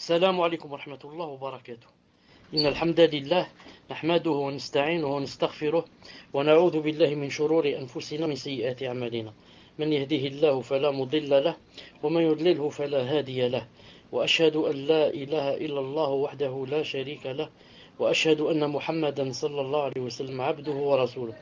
السلام عليكم ورحمة الله وبركاته. إن الحمد لله نحمده ونستعينه ونستغفره ونعوذ بالله من شرور أنفسنا ومن سيئات أعمالنا. من يهده الله فلا مضل له ومن يضلله فلا هادي له، وأشهد أن لا إله إلا الله وحده لا شريك له، وأشهد أن محمدا صلى الله عليه وسلم عبده ورسوله.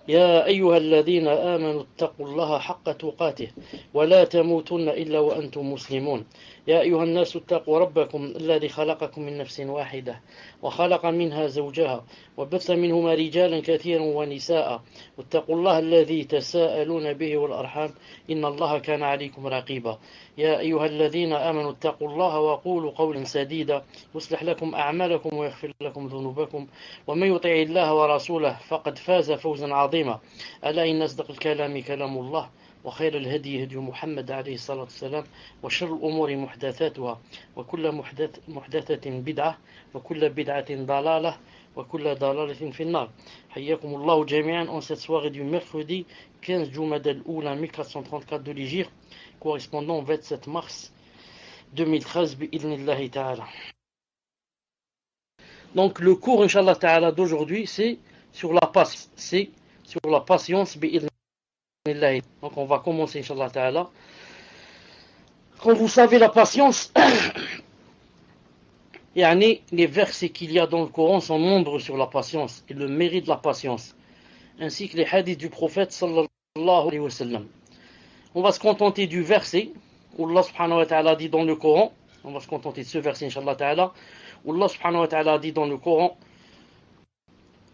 يا أيها الذين آمنوا اتقوا الله حق تقاته ولا تموتن إلا وأنتم مسلمون. يا أيها الناس اتقوا ربكم الذي خلقكم من نفس واحدة وخلق منها زوجها وبث منهما رجالا كثيرا ونساء، واتقوا الله الذي تساءلون به والأرحام إن الله كان عليكم رقيبا. يا أيها الذين آمنوا اتقوا الله وقولوا قولا سديدا يصلح لكم أعمالكم ويغفر لكم ذنوبكم، ومن يطع الله ورسوله فقد فاز فوزا عظيما. ألا إن أصدق الكلام كلام الله، وخير الهدي هدي محمد عليه الصلاة والسلام، وشر الأمور محدثاتها، وكل محدثة بدعة، وكل بدعة ضلالة، وكل ضلالة في النار. حياكم الله جميعا en cette soirée du mercredi 15 Jumada al-Oula 1434 de l'Hégire, correspondant au 27 mars 2013 bi'idhnillahi ta'ala. Donc le cours Inch'Allah ta'ala d'aujourd'hui c'est sur la patience bi'idhnillahi. Donc on va commencer Inch'Allah ta'ala. Comme vous savez, la patience les versets qu'il y a dans le Coran sont nombreux sur la patience et le mérite de la patience, ainsi que les hadiths du prophète sallallahu alayhi wa sallam. On va se contenter du verset où Allah subhanahu wa ta'ala dit dans le Coran, on va se contenter de ce verset Inch'Allah ta'ala, où Allah subhanahu wa ta'ala dit dans le Coran: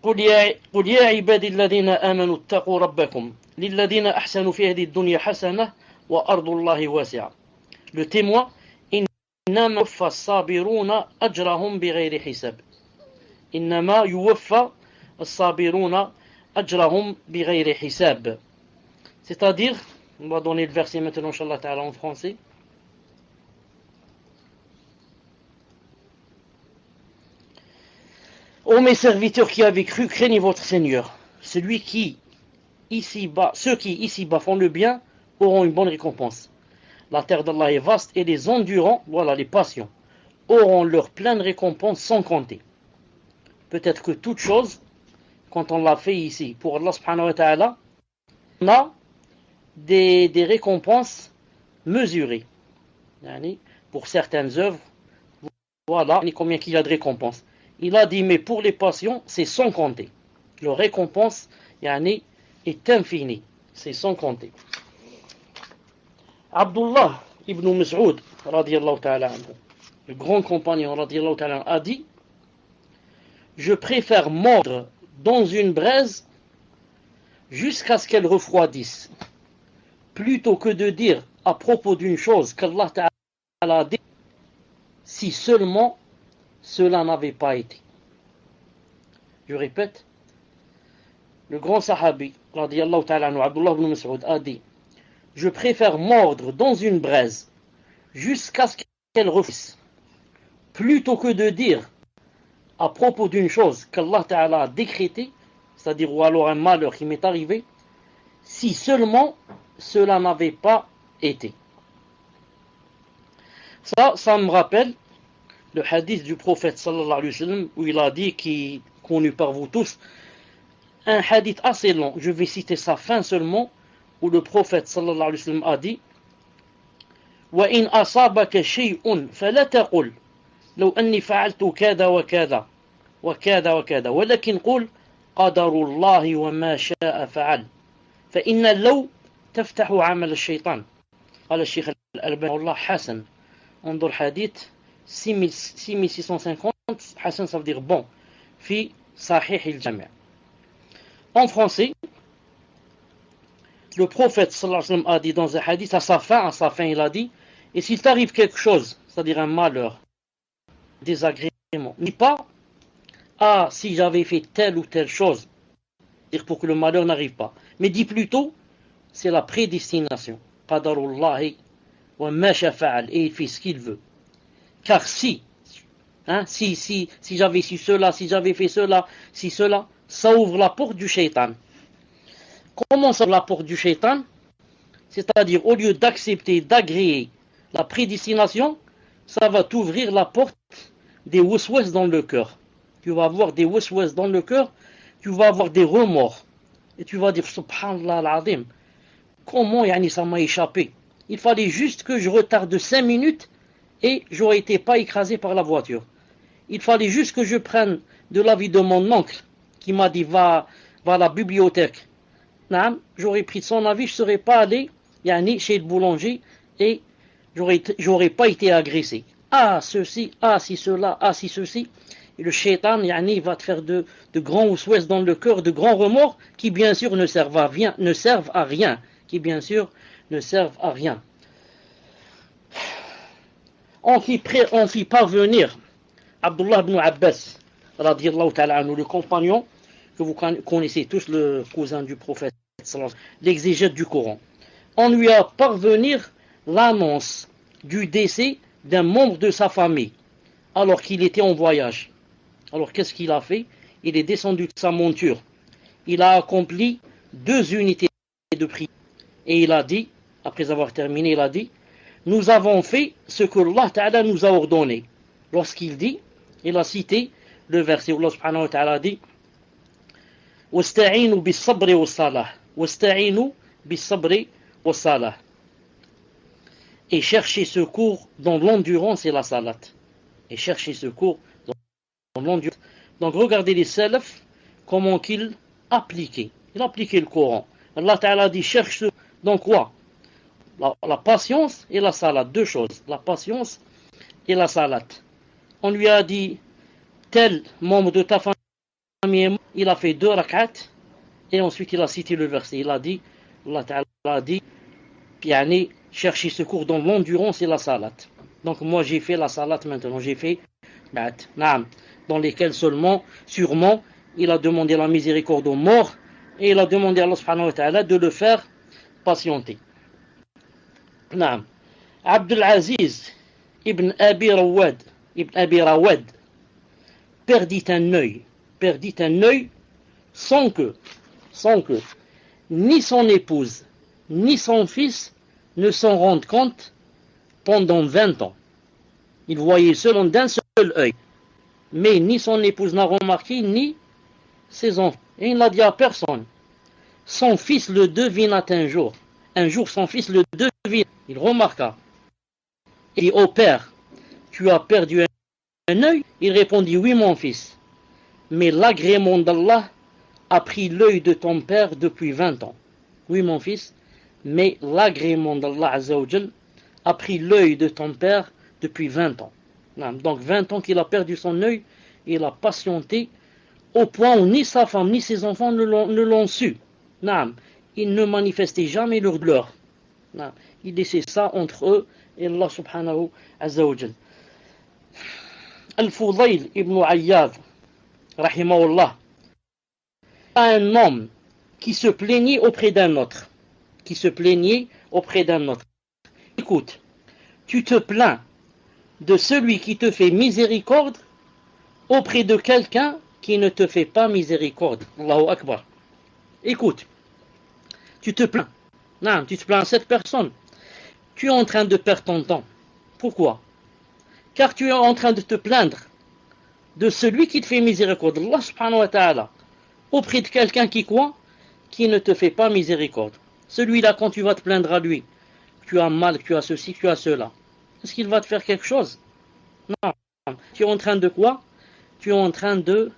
قل يا عبادي الذين آمنوا اتقوا ربكم للذين أحسنوا في هذه الدنيا حسنة وأرض الله واسعة. Le témoin: إنما يوفى الصابرون أجرهم بغير حساب. إنما يوفى الصابرون أجرهم بغير حساب. C'est-à-dire, on va donner le verset maintenant Inch'Allah ta'ala en français. Ô mes serviteurs qui avez cru, craignez votre Seigneur. Ceux qui ici-bas font le bien auront une bonne récompense. La terre d'Allah est vaste et les endurants, voilà les patients, auront leur pleine récompense sans compter. Peut-être que toute chose, quand on l'a fait ici pour Allah subhanahu wa ta'ala, on a des récompenses mesurées. Pour certaines œuvres, voilà combien qu'il y a de récompenses. Il a dit, mais pour les patients, c'est sans compter. Leur récompense est infinie, c'est sans compter. Abdullah ibn Mas'ud, radiyallahu ta'ala anhu, le grand compagnon, radiyallahu ta'ala anhu, a dit: je préfère mordre dans une braise jusqu'à ce qu'elle refroidisse, plutôt que de dire à propos d'une chose qu'Allah ta'ala a dit, si seulement cela n'avait pas été. Je répète, le grand sahabi, radiyallahu ta'ala anhu, Abdullah ibn Mas'ud, a dit: je préfère mordre dans une braise jusqu'à ce qu'elle refroidisse, plutôt que de dire à propos d'une chose qu'Allah Ta'ala a décrétée, c'est-à-dire ou alors un malheur qui m'est arrivé, si seulement cela n'avait pas été. Ça me rappelle le hadith du prophète sallallahu alayhi wa sallam où il a dit, qui est connu par vous tous, un hadith assez long, je vais citer sa fin seulement, où le prophète sallallahu alayhi wa sallam a dit: وَإِنْ أَصَابَكَ شَيْءٌ فَلَا تَقُلْ لَوْ أَنِّي فَعَلْتُ كَذَا وَكَذَا وَكَذَا وَكَذَا وَلَكِنْ قُلْ قَدَرُ اللَّهِ وَمَا شَاءَ فَعَلْ فَإِنَّ لَوْ تَفْتَحُ عَمَلَ الشَّيْطَانِ. قال الشيخ الألباني الله حسن. انظر حديث 6650. حسن ça veut dire bon. في صحيح الجامع. En français, le prophète sallallahu alayhi wa sallam a dit dans un hadith, à sa fin il a dit: et s'il t'arrive quelque chose, c'est-à-dire un malheur, désagrément, dis pas: ah, si j'avais fait telle ou telle chose, dire pour que le malheur n'arrive pas, mais dis plutôt: c'est la prédestination, qadarullahi wa ma shafa'al, et il fait ce qu'il veut. Car si j'avais su cela, si j'avais fait cela, si cela, ça ouvre la porte du shaitan. Comment ça ouvre la porte du shaitan? C'est-à-dire, au lieu d'accepter, d'agréer la prédestination, ça va t'ouvrir la porte des waswas dans le cœur. Tu vas avoir des waswas dans le cœur, tu vas avoir des remords. Et tu vas dire, subhanallah al-azim, comment yani, ça m'a échappé. Il fallait juste que je retarde de 5 minutes et j'aurais été pas écrasé par la voiture. Il fallait juste que je prenne de l'avis de mon oncle qui m'a dit, va à la bibliothèque. J'aurais pris de son avis, je ne serais pas allé yani, chez le boulanger et j'aurais pas été agressé. Ah, ceci, ah, si cela, ah, si ceci. Et le shaitan yani, va te faire de grands ousouès dans le cœur, de grands remords qui bien sûr ne servent à rien. Qui bien sûr ne servent à rien. On fit parvenir Abdullah ibn Abbas, radiallahu ta'ala anhu, le compagnon que vous connaissez tous, le cousin du prophète, l'exégète du Coran. On lui a parvenir l'annonce du décès d'un membre de sa famille, alors qu'il était en voyage. Alors qu'est-ce qu'il a fait? Il est descendu de sa monture. Il a accompli 2 unités de prière. Et il a dit, après avoir terminé, il a dit, nous avons fait ce que Allah Ta'ala nous a ordonné. Lorsqu'il dit, il a cité le verset où Allah Subhanahu wa Ta'ala dit, وَاسْتَعِينُوا بِالصَّبْرِ وَالصَّلَاةِ وَاسْتَعِينُوا بِالصَّبْرِ وَالصَّلَاةِ. Et chercher secours dans l'endurance et la salat. Et chercher secours dans l'endurance. Donc regardez les salafs, comment qu'ils appliquaient. Ils appliquaient le Coran. Allah Ta'ala dit, cherche dans quoi? La patience et la salat. 2 choses. La patience et la salat. On lui a dit, tel membre de ta famille, il a fait 2 rak'at, et ensuite il a cité le verset. Il a dit, Allah Ta'ala a dit, yani, chercher secours dans l'endurance et la salat. Donc moi j'ai fait la salat maintenant. J'ai fait dans lesquels sûrement, il a demandé la miséricorde aux morts, et il a demandé à Allah subhanahu wa ta'ala de le faire patienter. Abdul Aziz ibn Abi Rawad perdit un œil sans que ni son épouse ni son fils ne s'en rendent compte pendant 20 ans. Il voyait seulement d'un seul œil, mais ni son épouse n'a remarqué, ni ses enfants. Et il n'a dit à personne. Son fils le devina un jour. Un jour, son fils le devina. Il remarqua. Il dit, ô père, tu as perdu un œil? Il répondit, oui, mon fils. Mais l'agrément d'Allah a pris l'œil de ton père depuis 20 ans. Oui, mon fils, mais l'agrément d'Allah Azzawajal a pris l'œil de ton père depuis 20 ans. Donc 20 ans qu'il a perdu son œil, il a patienté au point où ni sa femme ni ses enfants ne l'ont su. Ils ne manifestaient jamais leur douleur. Ils laissaient ça entre eux et Allah subhanahu Azzawajal. Al-Fudayl ibn Ayyad, rahimahullah, un homme qui se plaignait auprès d'un autre. Écoute, tu te plains de celui qui te fait miséricorde auprès de quelqu'un qui ne te fait pas miséricorde. Allahu Akbar. Écoute, tu te plains. Non, tu te plains à cette personne. Tu es en train de perdre ton temps. Pourquoi? Car tu es en train de te plaindre de celui qui te fait miséricorde, Allah subhanahu wa ta'ala, auprès de quelqu'un qui ne te fait pas miséricorde. Celui-là, quand tu vas te plaindre à lui, tu as mal, tu as ceci, tu as cela, est-ce qu'il va te faire quelque chose? Non. Tu es en train de quoi? Tu es en train de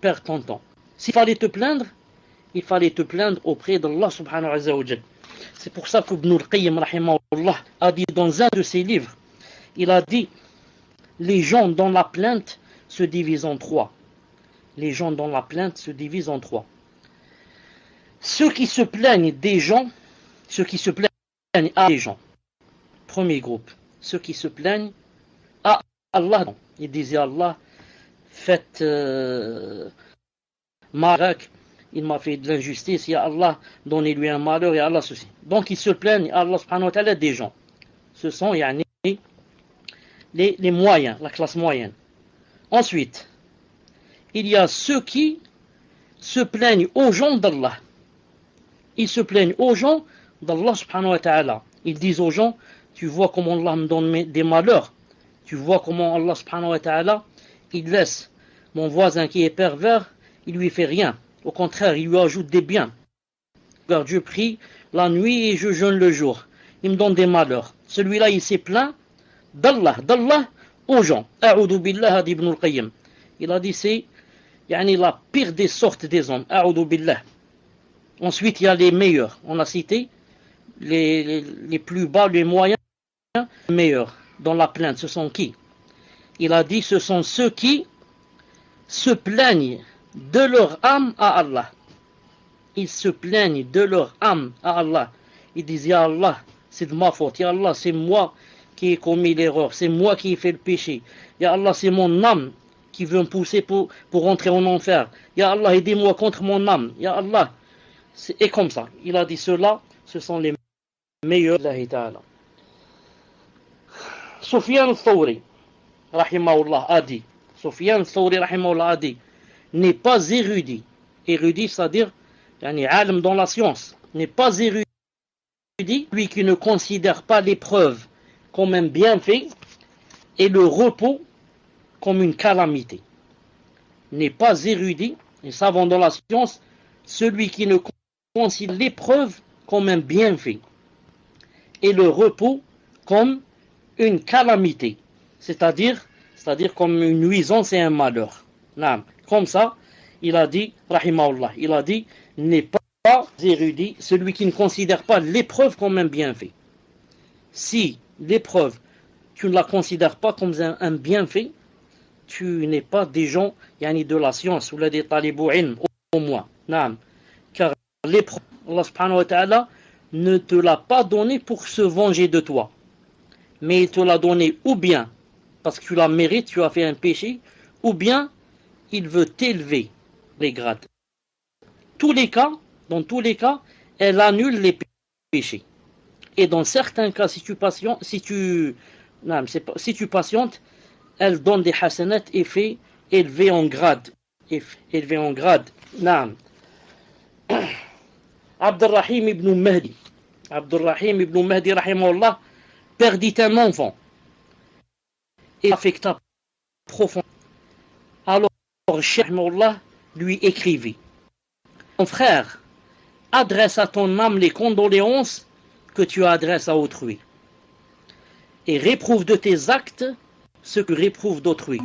perdre ton temps. S'il fallait te plaindre, il fallait te plaindre auprès d'Allah subhanahu wa ta'ala. C'est pour ça qu'Ibn al-Qayyim rahimahullah a dit dans un de ses livres, il a dit, les gens dans la plainte se divisent en 3. Les gens dans la plainte se divisent en 3. Ceux qui se plaignent des gens, ceux qui se plaignent à des gens. Premier groupe. Ceux qui se plaignent à Allah. Ils disaient à Allah, faites Marak, il m'a fait de l'injustice, ya Allah, donnez-lui un malheur, ya Allah, ceci. Donc ils se plaignent à Allah subhanahu wa ta'ala des gens. Ce sont les moyens, la classe moyenne. Ensuite, il y a ceux qui se plaignent aux gens d'Allah. Ils se plaignent aux gens d'Allah subhanahu wa ta'ala. Ils disent aux gens, tu vois comment Allah me donne des malheurs. Tu vois comment Allah subhanahu wa ta'ala, il laisse mon voisin qui est pervers, il lui fait rien. Au contraire, il lui ajoute des biens. Car je prie la nuit et je jeûne le jour. Il me donne des malheurs. Celui-là, il s'est plaint d'Allah aux gens. A'udhu billah d'Ibn al-Qayyim. Il a dit c'est la pire des sortes des hommes. A'udhu billah. Ensuite, il y a les meilleurs. On a cité les plus bas, les moyens, les meilleurs. Dans la plainte, ce sont qui? Il a dit ce sont ceux qui se plaignent de leur âme à Allah. Ils se plaignent de leur âme à Allah. Ils disent, Ya Allah, c'est de ma faute. Ya Allah, c'est moi qui ai commis l'erreur. C'est moi qui ai fait le péché. Ya Allah, c'est mon âme qui veut me pousser pour rentrer en enfer. Ya Allah, aidez-moi contre mon âme. Ya Allah. Et comme ça, il a dit cela, ce sont les meilleurs. Sufyan al-Thawri, rahimahullah, a dit, Sufyan al-Thawri, rahimahullah, a dit, n'est pas érudit. Érudit, c'est-à-dire, alim dans la science, n'est pas érudit, lui qui ne considère pas l'épreuve comme un bienfait et le repos comme une calamité. N'est pas érudit, et savant dans la science, celui qui ne considère l'épreuve comme un bienfait et le repos comme une calamité, c'est-à-dire comme une nuisance et un malheur. Comme ça, il a dit, rahimahullah, il a dit, n'est pas érudit, celui qui ne considère pas l'épreuve comme un bienfait. Si l'épreuve, tu ne la considères pas comme un bienfait, tu n'es pas des gens de la science ou des talibou'in au moins. Car l'épreuve, Allah subhanahu wa ta'ala ne te l'a pas donné pour se venger de toi, mais il te l'a donné ou bien parce que tu la mérites, tu as fait un péché, ou bien il veut t'élever les grades. Dans tous les cas, elle annule les péchés. Et dans certains cas, si tu patientes, elle donne des hasanat et fait élever en grade. Abdurrahim ibn Mahdi, rahimahullah, perdit un enfant et affecta profondément. Alors, Cheikh rahimahullah lui écrivit, mon frère, adresse à ton âme les condoléances que tu adresses à autrui et réprouve de tes actes ce que réprouve d'autrui.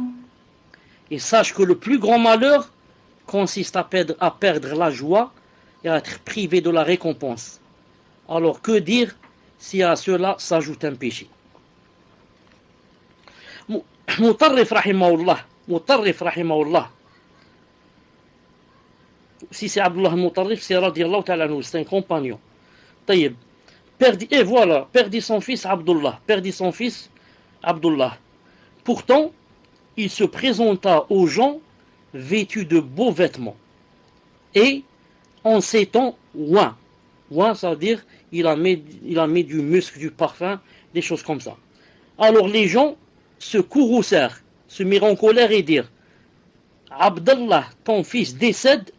Et sache que le plus grand malheur consiste à perdre la joie et à être privé de la récompense. Alors que dire si à cela s'ajoute un péché? Mutarrif rahimahullah. Si c'est Abdullah Mutarrif, c'est radiallahu ta'ala anhu, c'est un compagnon. Taïb. Et voilà, perdit son fils Abdullah. Pourtant, il se présenta aux gens vêtu de beaux vêtements. Et en ces temps, ouin, ça veut dire il a mis du musc, du parfum, des choses comme ça. Alors les gens se courroucèrent, se mirent en colère et dirent, Abdallah, ton fils décède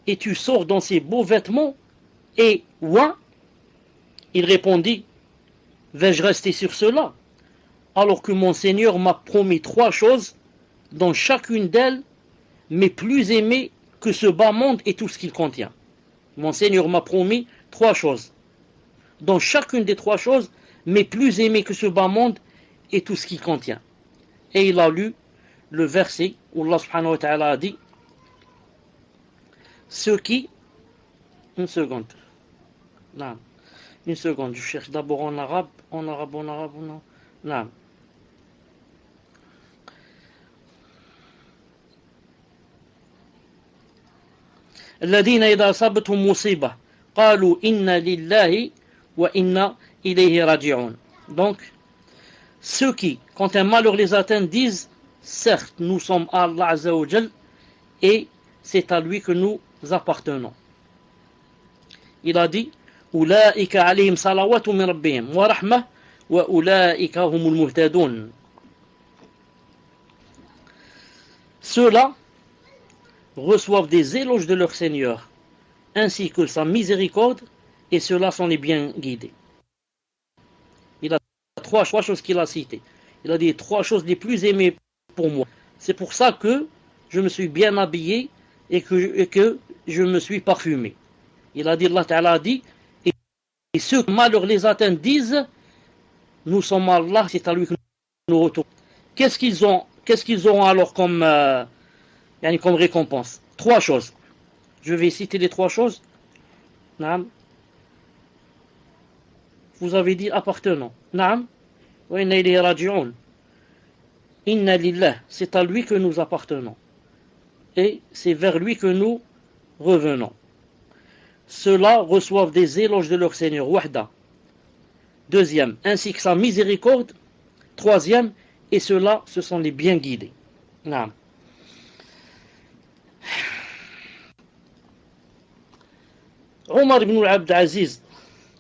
et tu sors dans ces beaux vêtements et ouin. Il répondit, vais-je rester sur cela alors que mon Seigneur m'a promis 3 choses dont chacune d'elles m'est plus aimée que ce bas monde et tout ce qu'il contient. Mon Seigneur m'a promis 3 choses dont chacune des 3 choses m'est plus aimée que ce bas monde et tout ce qu'il contient. Et il a lu le verset où Allah subhanahu wa ta'ala a dit, ceux qui... Une seconde, je cherche d'abord en arabe. Non. الذين إذا أصابتهم مصيبة قالوا إنا لله وإنا إليه راجعون. Donc, ceux qui, quand un malheur les atteint, disent, certes, nous sommes Allah Azza wa Jal et c'est à lui que nous appartenons. Il a dit, أولئك عليهم صلوات من ربهم ورحمة وأولئك هم المهتدون. Ceux-là reçoivent des éloges de leur Seigneur, ainsi que sa miséricorde, et ceux-là sont les bien guidés. Il a 3 choses qu'il a citées. Il a dit les 3 choses les plus aimées pour moi. C'est pour ça que je me suis bien habillé et que je me suis parfumé. Il a dit, Allah Ta'ala a dit, et ceux qui malheur les atteints disent, nous sommes Allah, c'est à lui que nous retournons. Qu'est-ce qu'ils auront alors comme récompense? 3 choses. Je vais citer les 3 choses. Naam. Vous avez dit appartenant. Naam. Wa inna ilayhi raji'un. Inna lillah, c'est à lui que nous appartenons. Et c'est vers lui que nous revenons. Ceux-là reçoivent des éloges de leur Seigneur. Wahda. Deuxième, ainsi que sa miséricorde. Troisième, et ceux-là, ce sont les bien guidés. Naam. Omar ibn Abd Aziz,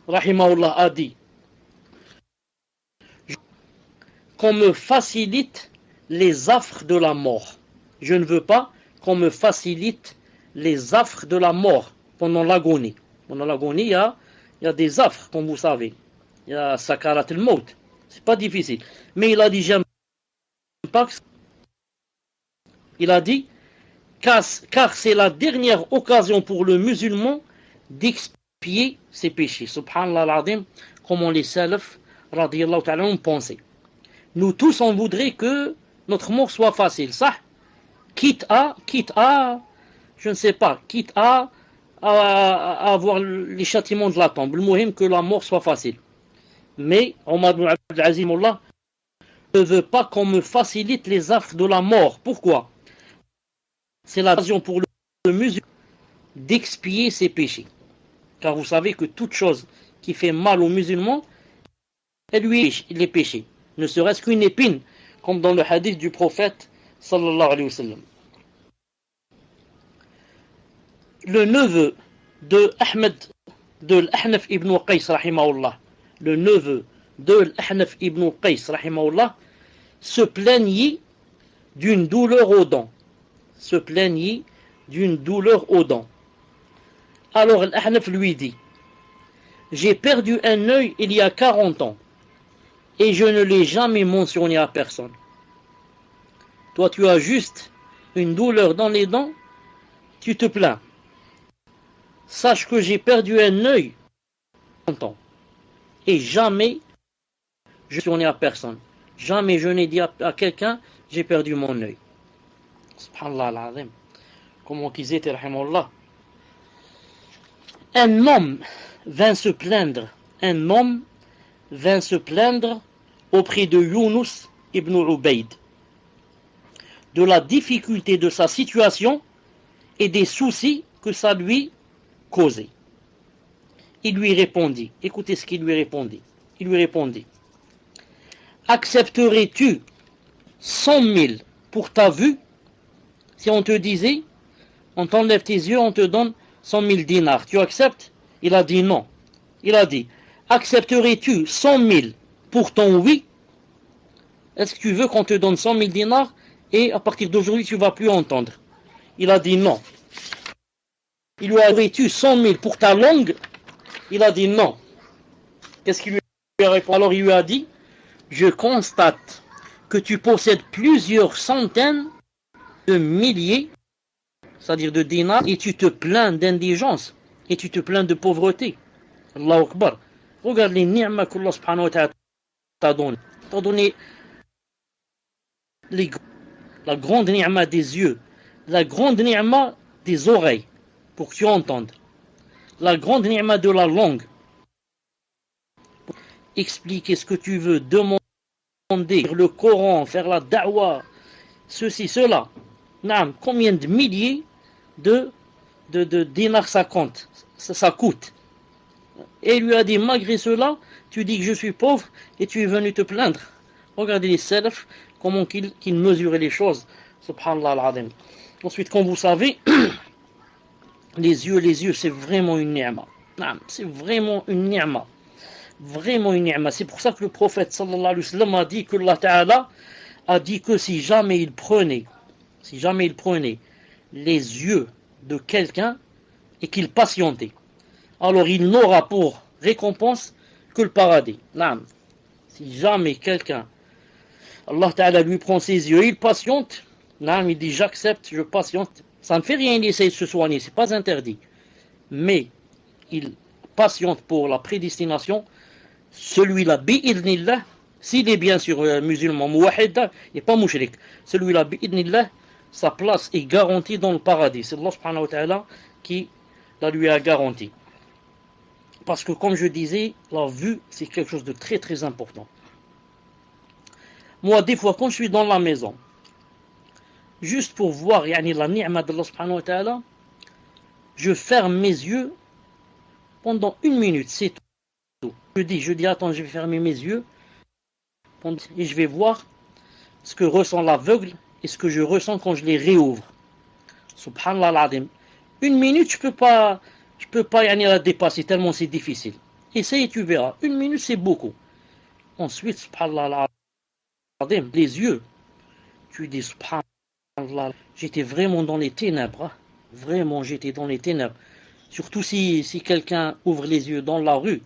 rahimahullah, a dit qu'on me facilite les affres de la mort. Je ne veux pas qu'on me facilite les affres de la mort pendant l'agonie. Pendant l'agonie, il y a des affres, comme vous savez. Il y a sakarat al-maut. C'est pas difficile. Mais il a dit, j'aime pas que... Il a dit, car c'est la dernière occasion pour le musulman d'expier ses péchés. Subhanallah al-Azim, comment les salafs, radiyallahu ta'ala, ont pensé. Nous tous, on voudrait que notre mort soit facile, ça. Quitte à, je ne sais pas, quitte à avoir les châtiments de la tombe. Le muhim que la mort soit facile. Mais Omar ibn Abd Aziz ne veut pas qu'on me facilite les affres de la mort. Pourquoi? C'est l'occasion pour le musulman d'expier ses péchés. Car vous savez que toute chose qui fait mal aux musulmans, elle lui est les péchés. Ne serait-ce qu'une épine, comme dans le hadith du prophète sallallahu alayhi wa sallam. Le neveu de Ahmed, de l'Ahnaf ibn Qais rahimahullah, le neveu de l'Ahnaf ibn Qais rahimahullah, se plaignit d'une douleur aux dents. Se plaignit d'une douleur aux dents. Alors l'Ahnaf lui dit, j'ai perdu un œil il y a 40 ans et je ne l'ai jamais mentionné à personne. Toi tu as juste une douleur dans les dents, tu te plains. Sache que j'ai perdu un œil 40 ans et jamais je ne mentionné à personne. Jamais je n'ai dit à quelqu'un, j'ai perdu mon œil. Subhanallah al-Azim. Comment qu'ils étaient, rahimahullah. Un homme vint se plaindre auprès de Yunus ibn Ubayd de la difficulté de sa situation et des soucis que ça lui causait. Il lui répondit, écoutez ce qu'il lui répondit. Il lui répondit, accepterais-tu 100 000 pour ta vue si on te disait, on t'enlève tes yeux, on te donne 100 000 dinars, tu acceptes? Il a dit non. Il a dit, accepterais-tu 100 000 pour ton oui? Est-ce que tu veux qu'on te donne 100 000 dinars et à partir d'aujourd'hui tu ne vas plus entendre? Il a dit non. Il lui a dit, 100 000 pour ta langue? Il a dit non. Qu'est-ce qu'il lui a répondu? Alors il lui a dit, je constate que tu possèdes plusieurs centaines de milliers, c'est-à-dire de dinars, et tu te plains d'indigence, et tu te plains de pauvreté. Allahu Akbar. Regarde les ni'mas qu'Allah subhanahu wa ta'ala t'a donné. T'a donné la grande ni'ma des yeux, la grande ni'ma des oreilles, pour que tu entendes, la grande ni'ma de la langue, pour expliquer ce que tu veux, demander, le Coran, faire la da'wah, ceci, cela. Naam, combien de milliers de dinars ça compte, ça coûte. Et il lui a dit, malgré cela, tu dis que je suis pauvre et tu es venu te plaindre. Regardez les salafs, comment qu'ils mesuraient les choses. Subhanallah al-Azim. Ensuite, comme vous savez, les yeux, c'est vraiment une ni'ma. C'est vraiment une ni'ma. Vraiment une ni'ma. C'est pour ça que le prophète sallallahu alayhi wa sallam a dit que Allah Ta'ala a dit que si jamais il prenait les yeux de quelqu'un et qu'il patientait, alors il n'aura pour récompense que le paradis. Si jamais quelqu'un Allah Ta'ala lui prend ses yeux, il patiente. Non, il dit j'accepte, je patiente. Ça ne fait rien, il essaie de se soigner, c'est pas interdit. Mais il patiente pour la prédestination. Celui-là, bi'idnillah, s'il est bien sûr musulman, mouahid, il n'est pas mouchrik. Celui-là, bi'idnillah, sa place est garantie dans le paradis. C'est Allah subhanahu wa ta'ala qui la lui a garantie. Parce que comme je disais, la vue, c'est quelque chose de très très important. Moi, des fois, quand je suis dans la maison, juste pour voir la ni'ma d'Allah subhanahu wa ta'ala, je ferme mes yeux pendant 1 minute, c'est tout. Je dis, attends, je vais fermer mes yeux et je vais voir ce que ressent l'aveugle et ce que je ressens quand je les réouvre. Subhanallah al-Azim. 1 minute, je peux pas la dépasser tellement c'est difficile. Essaye et tu verras. 1 minute, c'est beaucoup. Ensuite, subhanallah al-Azim, les yeux, tu dis subhanallah, j'étais vraiment dans les ténèbres. Hein. Vraiment, j'étais dans les ténèbres. Surtout si quelqu'un ouvre les yeux dans la rue,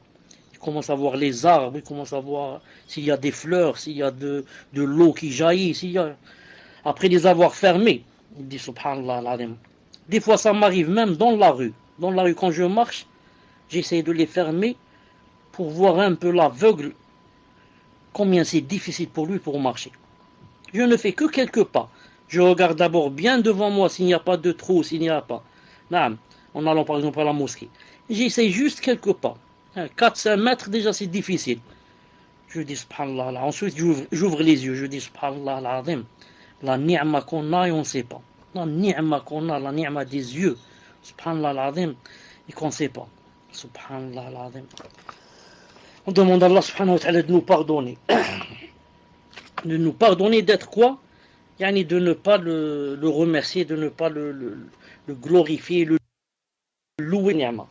il commence à voir les arbres, il commence à voir s'il y a des fleurs, s'il y a de l'eau qui jaillit, après les avoir fermés, il dit subhanallah al-Azim. Des fois ça m'arrive même dans la rue. Dans la rue quand je marche, j'essaie de les fermer pour voir un peu l'aveugle, combien c'est difficile pour lui pour marcher. Je ne fais que quelques pas. Je regarde d'abord bien devant moi s'il n'y a pas de trou, s'il n'y a pas. En allant par exemple à la mosquée. J'essaie juste quelques pas. 4-5 mètres déjà c'est difficile. Je dis subhanallah. Ensuite j'ouvre les yeux. Je dis subhanallah al-Azim. La ni'ma qu'on a et on ne sait pas. La ni'ma qu'on a, la ni'ma des yeux. Subhanallah al-Azim. Et qu'on ne sait pas. Subhanallah al-Azim. On demande à Allah subhanahu wa ta'ala de nous pardonner. De nous pardonner d'être quoi? De ne pas le remercier, de ne pas le glorifier, le louer ni'ma.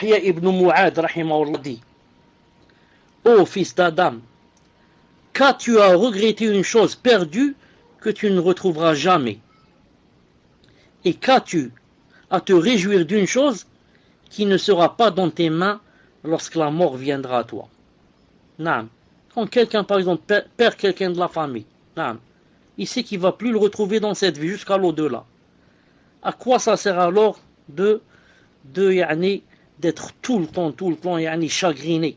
Yahya ibn Mu'ad rahimahullah dit: Ô fils d'Adam, qu'as-tu à regretter une chose perdue que tu ne retrouveras jamais? Et qu'as-tu à te réjouir d'une chose qui ne sera pas dans tes mains lorsque la mort viendra à toi? Naam. Quand quelqu'un, par exemple, perd quelqu'un de la famille, naam, il sait qu'il ne va plus le retrouver dans cette vie jusqu'à l'au-delà. À quoi ça sert alors d'être tout le temps chagriné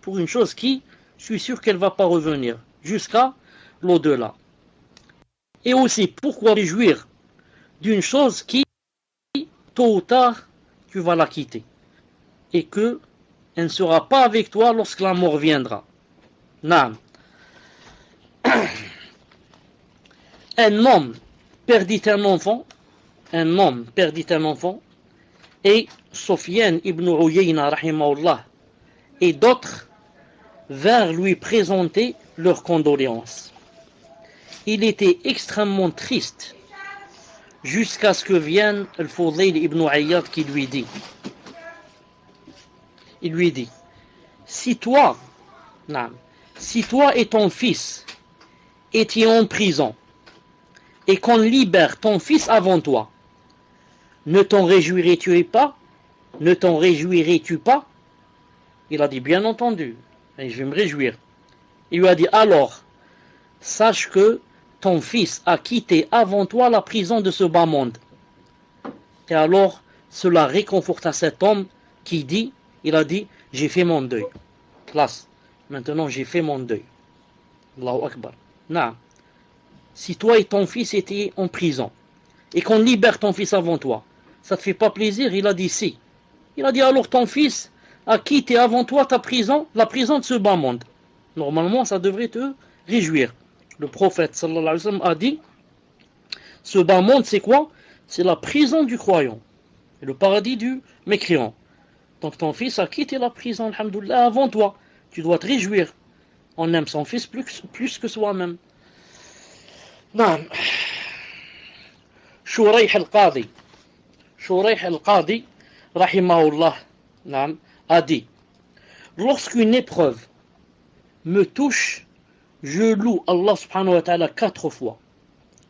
pour une chose qui, je suis sûr qu'elle ne va pas revenir jusqu'à l'au-delà. Et aussi, pourquoi réjouir d'une chose qui, tôt ou tard, tu vas la quitter et que elle ne sera pas avec toi lorsque la mort viendra. Naam. Un homme perdit un enfant, et Sufyan ibn Uyayna rahimahullah et d'autres vinrent lui présenter leurs condoléances. Il était extrêmement triste jusqu'à ce que vienne Al-Fudayl ibn Ayyad qui lui dit, si toi et ton fils étiez en prison et qu'on libère ton fils avant toi, ne t'en réjouirais-tu pas? Il a dit, bien entendu, et je vais me réjouir. Il lui a dit, alors, sache que ton fils a quitté avant toi la prison de ce bas monde. Et alors, cela réconforta cet homme il a dit, j'ai fait mon deuil. Classe, maintenant j'ai fait mon deuil. Allahu Akbar. Non. Si toi et ton fils étaient en prison, et qu'on libère ton fils avant toi, ça te fait pas plaisir? Il a dit si. Il a dit alors ton fils a quitté avant toi ta prison, la prison de ce bas monde. Normalement, ça devrait te réjouir. Le prophète sallallahu alayhi wa sallam a dit, ce bas monde c'est quoi? C'est la prison du croyant et le paradis du mécréant. Donc ton fils a quitté la prison, alhamdoulilah, avant toi. Tu dois te réjouir. On aime son fils plus que soi-même. Non. Shurayh al-Qadi, rahimahullah, a dit, lorsqu'une épreuve me touche, je loue Allah subhanahu wa ta'ala 4 fois.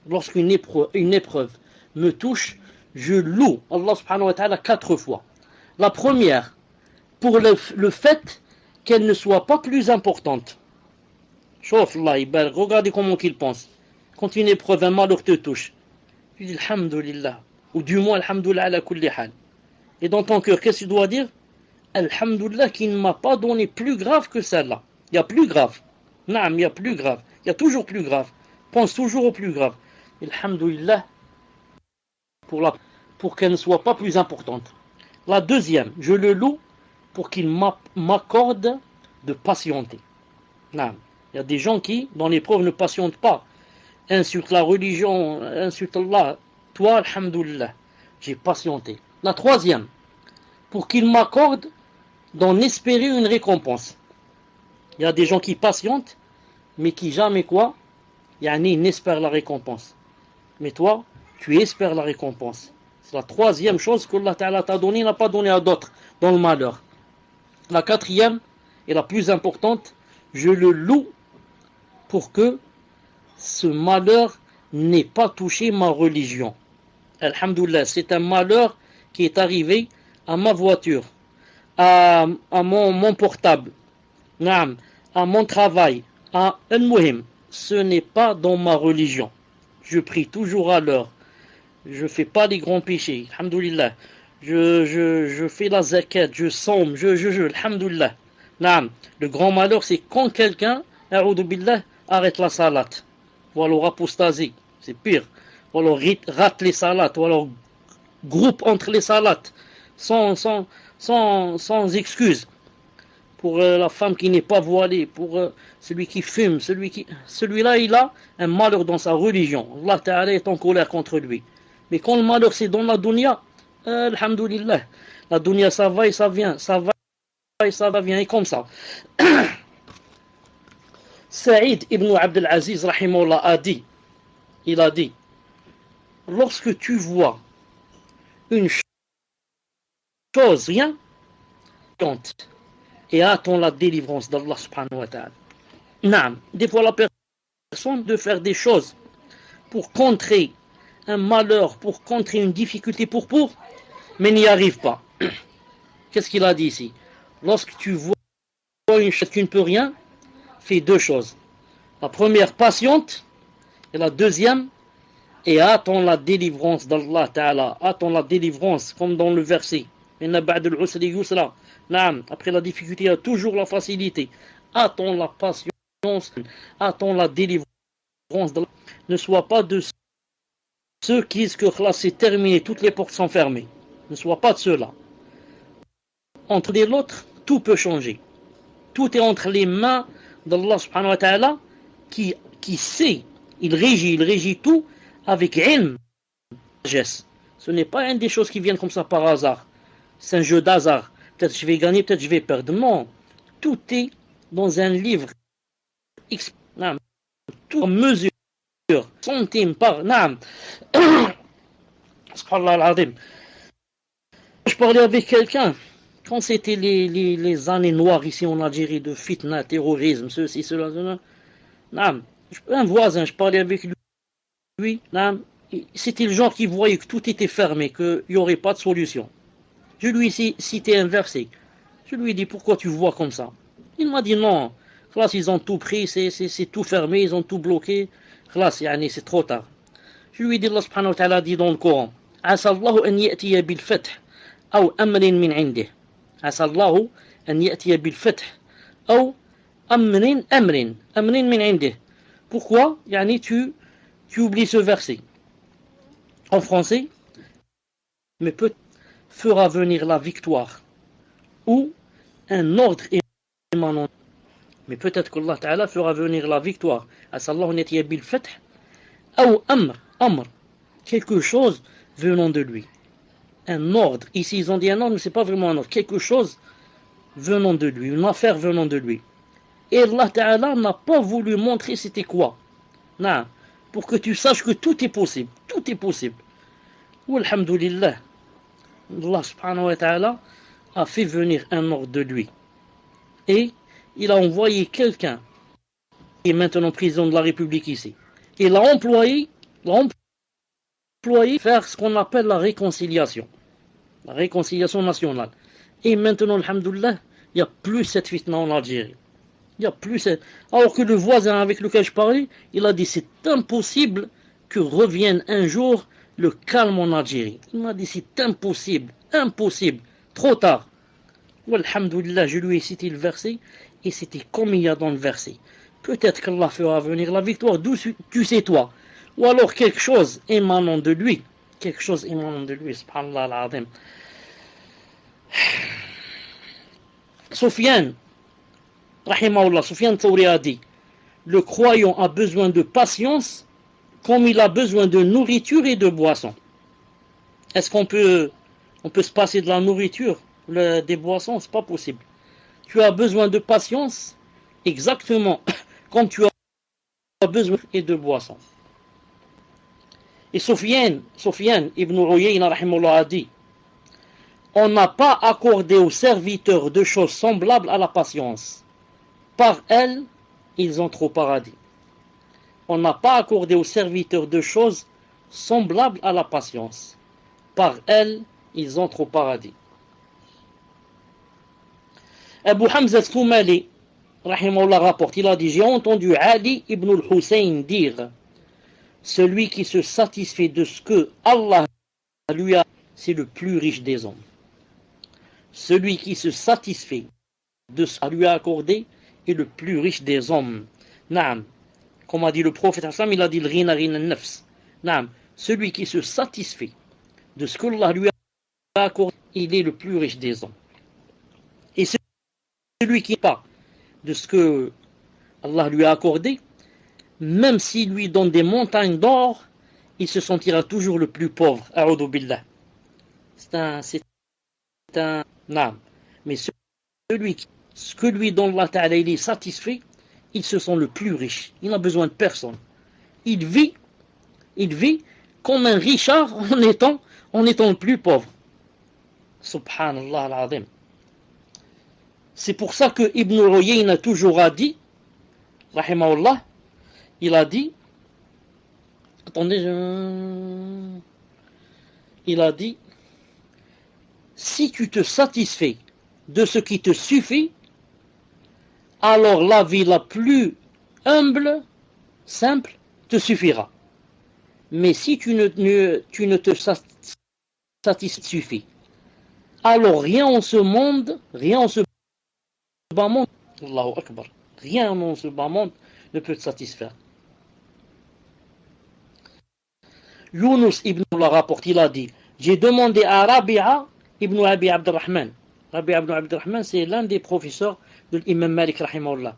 Lorsqu'une épreuve me touche, je loue Allah subhanahu wa ta'ala 4 fois. La première, pour le fait qu'elle ne soit pas plus importante. Chauffe Allah, regardez comment il pense. Quand une épreuve, un malheur te touche, tu dis Alhamdulillah, ou du moins Alhamdulillah ala kulli hal. Et dans ton cœur, qu'est-ce que tu dois dire? Alhamdulillah qui ne m'a pas donné plus grave que celle-là. Il y a plus grave. Naam, il y a plus grave. Il y a toujours plus grave. Pense toujours au plus grave. Alhamdulillah pour qu'elle ne soit pas plus importante. La deuxième, je le loue pour qu'il m'accorde de patienter. Naam. Il y a des gens qui, dans l'épreuve, ne patientent pas. Insultent la religion, insultent Allah. Toi, alhamdulillah, j'ai patienté. La troisième, pour qu'il m'accorde d'en espérer une récompense. Il y a des gens qui patientent, mais qui jamais quoi? Yani n'espèrent la récompense. Mais toi, tu espères la récompense. C'est la troisième chose que Allah Ta'ala t'a donné, n'a pas donné à d'autres dans le malheur. La quatrième et la plus importante, je le loue pour que ce malheur n'ait pas touché ma religion. Alhamdulillah, c'est un malheur qui est arrivé à ma voiture, à mon portable, à mon travail, à Al-Muhim. Ce n'est pas dans ma religion. Je prie toujours à l'heure. Je ne fais pas les grands péchés. Alhamdulillah. Je fais la zakat, je somme, je alhamdulillah. Le grand malheur, c'est quand quelqu'un, a'oudou billah, arrête la salat. Ou alors apostasie. C'est pire. Ou alors rate les salats. Ou alors groupe entre les salats. Sans excuse. Pour la femme qui n'est pas voilée, pour celui qui fume, celui-là, il a un malheur dans sa religion. Allah Ta'ala est en colère contre lui. Mais quand le malheur c'est dans la dunya, alhamdulillah, la dunya ça va et ça vient, ça va et ça vient, et comme ça. Saïd ibn Abdel Aziz, rahimahullah, il a dit, lorsque tu vois une chose, rien, compte. Et attends la délivrance d'Allah subhanahu wa ta'ala. Naam, des fois la personne de faire des choses pour contrer un malheur, pour contrer une difficulté mais n'y arrive pas. Qu'est-ce qu'il a dit ici? Lorsque tu vois une chose qui ne peut rien, fais deux choses. La première, patiente, et la deuxième, et attends la délivrance d'Allah ta'ala. Attends la délivrance, comme dans le verset. Inna ba'dal usri yusra. Après la difficulté, il y a toujours la facilité. Attends la patience, attends la délivrance. Ne sois pas de ceux qui disent que c'est terminé, toutes les portes sont fermées. Ne sois pas de ceux-là. Entre les autres, tout peut changer. Tout est entre les mains d'Allah subhanahu wa ta'ala qui sait, il régit tout avec ilm, sagesse. Ce n'est pas une des choses qui viennent comme ça par hasard. C'est un jeu d'hasard. Peut-être je vais gagner, peut-être je vais perdre. Non. Tout est dans un livre. Tout en mesure. Centime par. Subhanallah al-Azim. Je parlais avec quelqu'un. Quand c'était les années noires ici en Algérie, de fitna, terrorisme, ceci, cela. Un voisin, je parlais avec lui. C'était le genre qui voyait que tout était fermé, qu'il n'y aurait pas de solution. Je lui ai cité un verset. Je lui ai dit, pourquoi tu vois comme ça? Il m'a dit, non, classe, ils ont tout pris, c'est tout fermé, ils ont tout bloqué. Classe, c'est trop tard. Je lui ai dit, Allah subhanahu wa ta'ala dit dans le Coran, عسى الله أن يأتي بالفتح أو أمر من عنده. عسى الله أن يأتي بالفتح أو أمر من عنده. Pourquoi? Tu oublies ce verset. En français, mais peut fera venir la victoire ou un ordre émanant. Mais peut-être qu'Allah Ta'ala fera venir la victoire. Asallahu netiya bil fath ou amr, quelque chose venant de lui. Un ordre. Ici ils ont dit un ordre, mais c'est pas vraiment un ordre. Quelque chose venant de lui, une affaire venant de lui. Et Allah Ta'ala n'a pas voulu montrer c'était quoi. Non, pour que tu saches que tout est possible. Tout est possible. Walhamdulillah. Allah subhanahu wa ta'ala a fait venir un ordre de lui. Et il a envoyé quelqu'un qui est maintenant président de la République ici. Il l'a employé faire ce qu'on appelle la réconciliation. La réconciliation nationale. Et maintenant, alhamdoulilah, Il n'y a plus cette fitna en Algérie. Il n'y a plus cette... Alors que le voisin avec lequel je parlais, il a dit c'est impossible que revienne un jour le calme en Algérie. Il m'a dit c'est impossible, impossible, trop tard. Alhamdoulilah, je lui ai cité le verset et c'était comme il y a dans le verset. Peut-être qu'Allah fera venir la victoire, d'où tu sais toi. Ou alors quelque chose émanant de lui. Quelque chose émanant de lui, subhanallah al-azim. Soufiane, rahimahullah, Soufiane Thauri a dit, le croyant a besoin de patience comme il a besoin de nourriture et de boisson. Est-ce qu'on peut se passer de la nourriture, des boissons? C'est pas possible. Tu as besoin de patience exactement comme tu as besoin et de boisson. Et Soufiane ibn Uyayna rahimahullah a dit, on n'a pas accordé aux serviteurs de choses semblables à la patience. Par elles, ils entrent au paradis. On n'a pas accordé aux serviteurs de choses semblables à la patience. Par elles, ils entrent au paradis. Abu Hamza al-Thumali, rahimahullah, rapporte, il a dit, j'ai entendu Ali ibn al-Hussein dire, celui qui se satisfait de ce que Allah lui a, c'est le plus riche des hommes. Celui qui se satisfait de ce qu'il lui a accordé est le plus riche des hommes. Naam. Comme a dit le prophète, il a dit le ghina ghina nafs. Naam. Celui qui se satisfait de ce que Allah lui a accordé, il est le plus riche des hommes. Et celui qui n'est pas de ce que Allah lui a accordé, même s'il lui donne des montagnes d'or, il se sentira toujours le plus pauvre. A'udhu billah. C'est un naam. Mais celui qui, ce que lui donne Allah Ta'ala, il est satisfait, il se sent le plus riche. Il n'a besoin de personne. Il vit comme un richard en étant le plus pauvre. Subhanallah al-azim. C'est pour ça que Ibn Uyayna a toujours dit, rahimahullah, il a dit, il a dit, si tu te satisfais de ce qui te suffit, alors la vie la plus humble, simple, te suffira. Mais si tu ne te satisfais, alors rien en ce bas monde, Allahu Akbar, rien en ce bas monde ne peut te satisfaire. Yunus ibn la rapporte, il a dit, j'ai demandé à Rabi'a ibn Abi Abdurrahman. Rabi'a ibn Abdurrahman, c'est l'un des professeurs de l'imam Malik rahimahullah.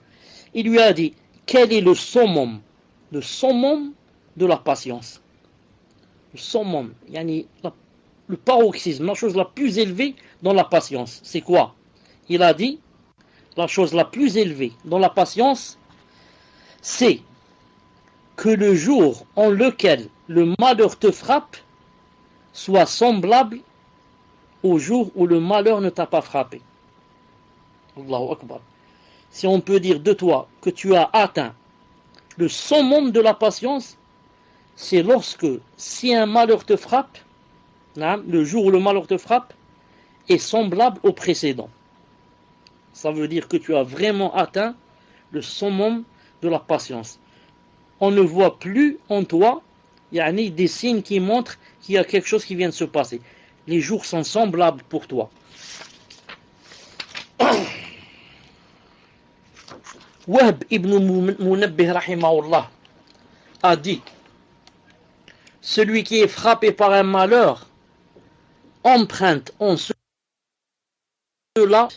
Il lui a dit, quel est le summum de la patience? Le summum, yani le paroxysme, la chose la plus élevée dans la patience, c'est quoi? Il a dit, la chose la plus élevée dans la patience, c'est que le jour en lequel le malheur te frappe soit semblable au jour où le malheur ne t'a pas frappé. Allahu Akbar. Si on peut dire de toi que tu as atteint le summum de la patience, c'est lorsque, si un malheur te frappe, le jour où le malheur te frappe est semblable au précédent. Ça veut dire que tu as vraiment atteint le summum de la patience. On ne voit plus en toi des signes qui montrent qu'il y a quelque chose qui vient de se passer. Les jours sont semblables pour toi. Wahb ibn Munabbih rahimahullah a dit, celui qui est frappé par un malheur emprunte en cela,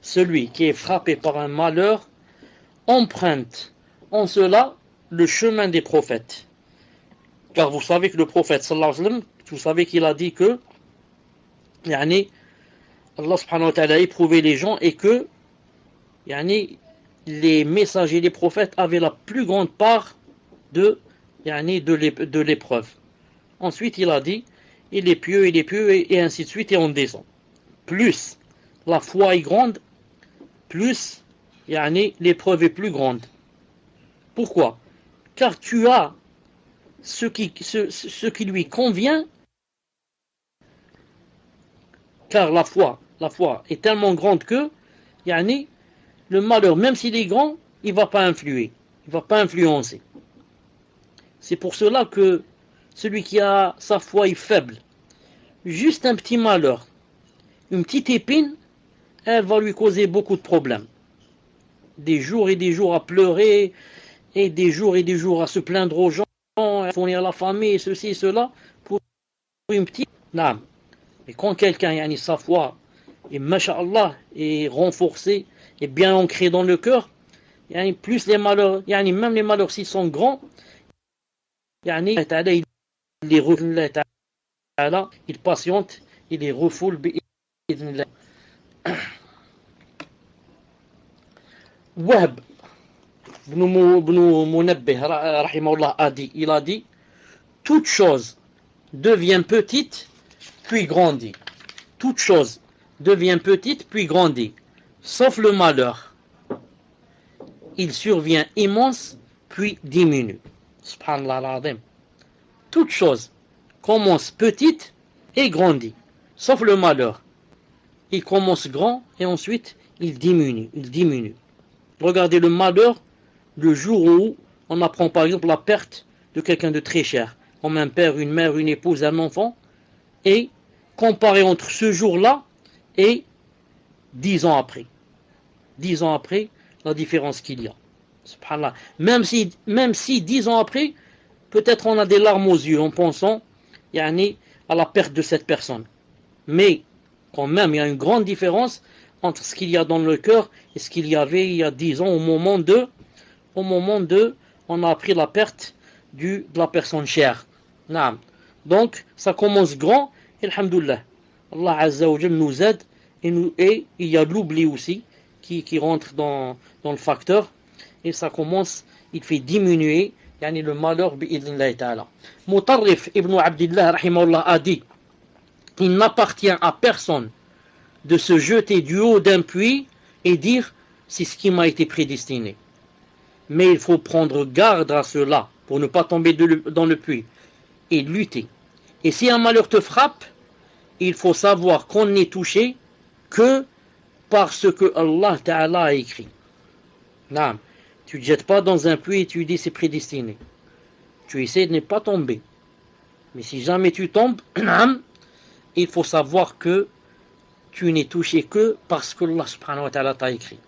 celui qui est frappé par un malheur emprunte en cela le chemin des prophètes. Car vous savez que le prophète sallallahu alayhi wa sallam, vous savez qu'il a dit que Allah subhanahu wa ta'ala a éprouvé les gens et que les messagers et les prophètes avaient la plus grande part de l'épreuve. Ensuite il a dit, il est pieux et ainsi de suite et on descend. Plus la foi est grande, plus l'épreuve est plus grande. Pourquoi? Car tu as ce qui lui convient, car la foi est tellement grande que yani, le malheur, même s'il est grand, il ne va pas influer, il ne va pas influencer. C'est pour cela que celui qui a sa foi est faible, juste un petit malheur, une petite épine, elle va lui causer beaucoup de problèmes. Des jours et des jours à pleurer, et des jours à se plaindre aux gens, à fournir la famille, ceci et cela, pour une petite... Non. Mais quand quelqu'un a sa foi, et masha'Allah, est renforcé, et bien ancré dans le cœur, plus les malheurs, même les malheurs s'ils sont grands, il les refule, il patiente, il les refoule. Wahb ibn Munabbih, rahimahullah, il a dit, toute chose devient petite, puis grandit. Toute chose devient petite, puis grandit, sauf le malheur. Il survient immense, puis diminue. Subhanallah al-Azim. Toute chose commence petite et grandit, sauf le malheur. Il commence grand et ensuite il diminue. Regardez le malheur, le jour où on apprend par exemple la perte de quelqu'un de très cher, comme un père, une mère, une épouse, un enfant, et comparer entre ce jour-là et 10 ans après. 10 ans après, la différence qu'il y a. Subhanallah. Même si 10 ans après, peut-être on a des larmes aux yeux en pensant à la perte de cette personne. Mais quand même, il y a une grande différence entre ce qu'il y a dans le cœur et ce qu'il y avait il y a 10 ans au moment de on a appris la perte de la personne chère. Naam. Donc, ça commence grand, et alhamdoulilah. Allah Azza wa Jal nous aide, et il y a l'oubli aussi qui rentre dans le facteur, et ça commence, il fait diminuer le malheur bi'idhnillahi ta'ala. Mutarrif ibn Abdillah rahimahullah a dit, il n'appartient à personne de se jeter du haut d'un puits et dire c'est ce qui m'a été prédestiné. Mais il faut prendre garde à cela pour ne pas tomber dans le puits et lutter. Et si un malheur te frappe, il faut savoir qu'on n'est touché que parce que Allah Ta'ala a écrit. Non, tu ne te jettes pas dans un puits et tu dis c'est prédestiné. Tu essaies de ne pas tomber. Mais si jamais tu tombes, il faut savoir que tu n'es touché que parce que Allah subhanahu wa ta'ala t'a écrit.